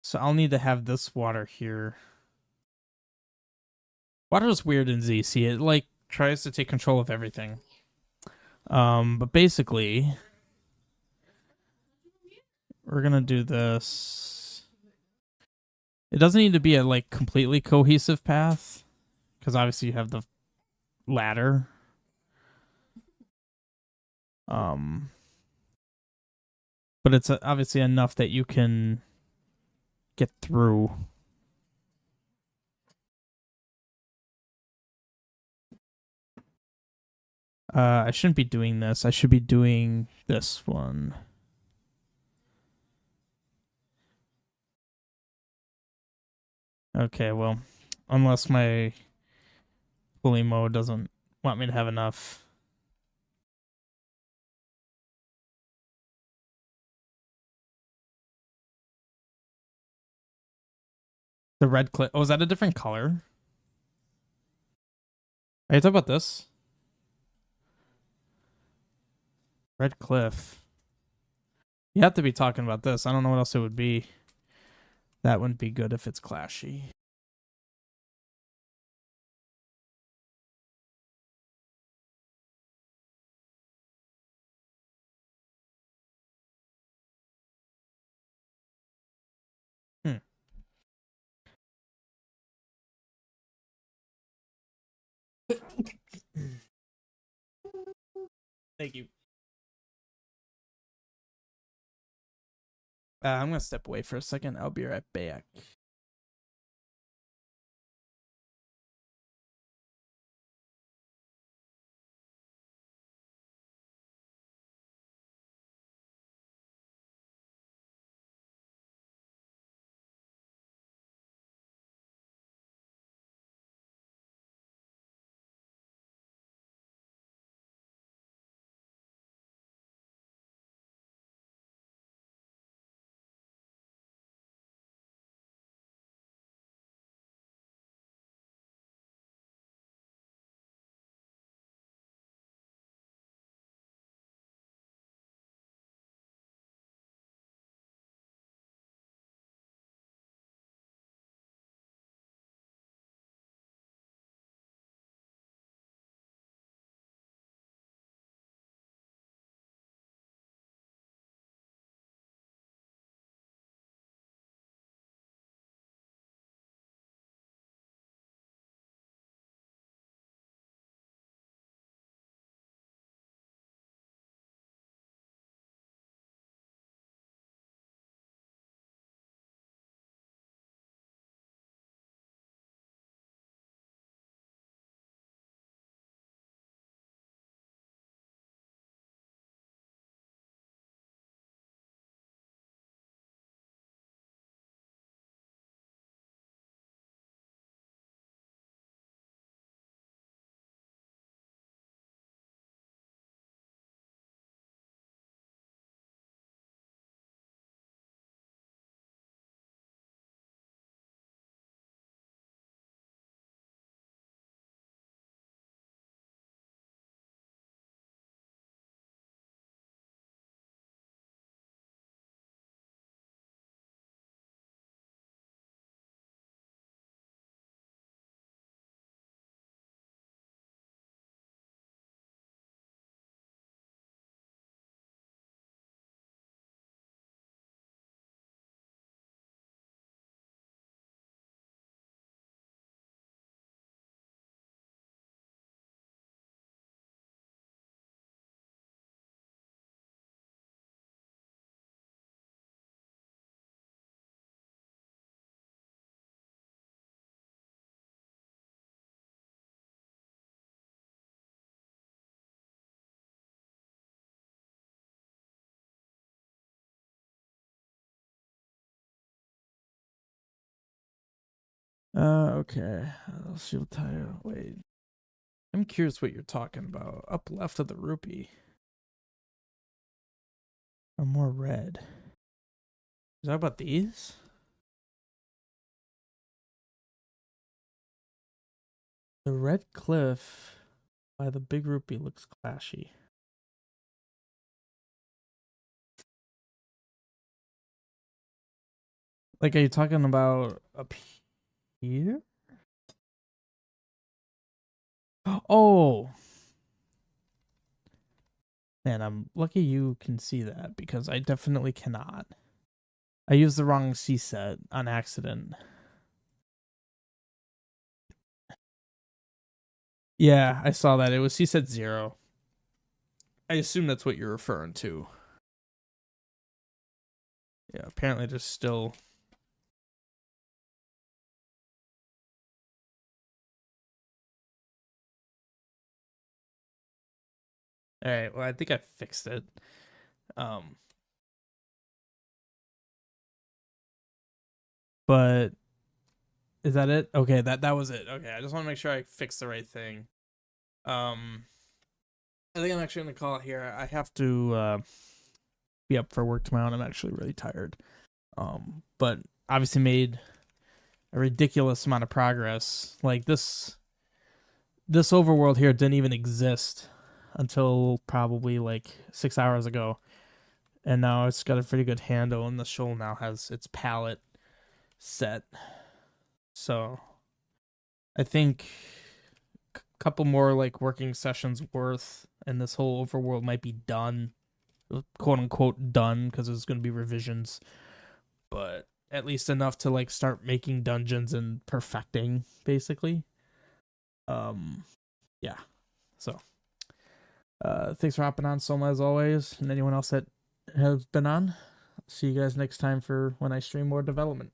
So I'll need to have this water here. Water is weird in ZC. It like tries to take control of everything. But basically, we're gonna do this. It doesn't need to be a like completely cohesive path, because obviously you have the ladder. But it's obviously enough that you can get through. I shouldn't be doing this. I should be doing this one. Okay, well, unless my fully mode doesn't want me to have enough. The red cliff. Oh, is that a different color? Are you talking about this? Red cliff. You have to be talking about this. I don't know what else it would be. That wouldn't be good if it's clashy. Hmm. Thank you. I'm going to step away for a second. I'll be right back. Okay. Shield tile. Wait. I'm curious what you're talking about. Up left of the rupee. Or more red. Is that about these? The red cliff by the big rupee looks clashy. Like, are you talking about up here? Oh, man, I'm lucky you can see that because I definitely cannot. I used the wrong C set on accident. Yeah, I saw that. It was C set 0. I assume that's what you're referring to. Yeah, apparently there's still. All right, well, I think I fixed it. Um, but is that it? Okay, that was it. Okay, I just want to make sure I fixed the right thing. I think I'm actually gonna call it here. I have to be up for work tomorrow, and I'm actually really tired. But obviously made a ridiculous amount of progress. Like this overworld here didn't even exist until probably like 6 hours ago, and now it's got a pretty good handle, and the shoal now has its palette set. So I think a couple more like working sessions worth, and this whole overworld might be done, quote unquote done, because there's going to be revisions, but at least enough to like start making dungeons and perfecting basically. Um, yeah. So, thanks for hopping on, Soma, as always, and anyone else that has been on. See you guys next time for when I stream more development.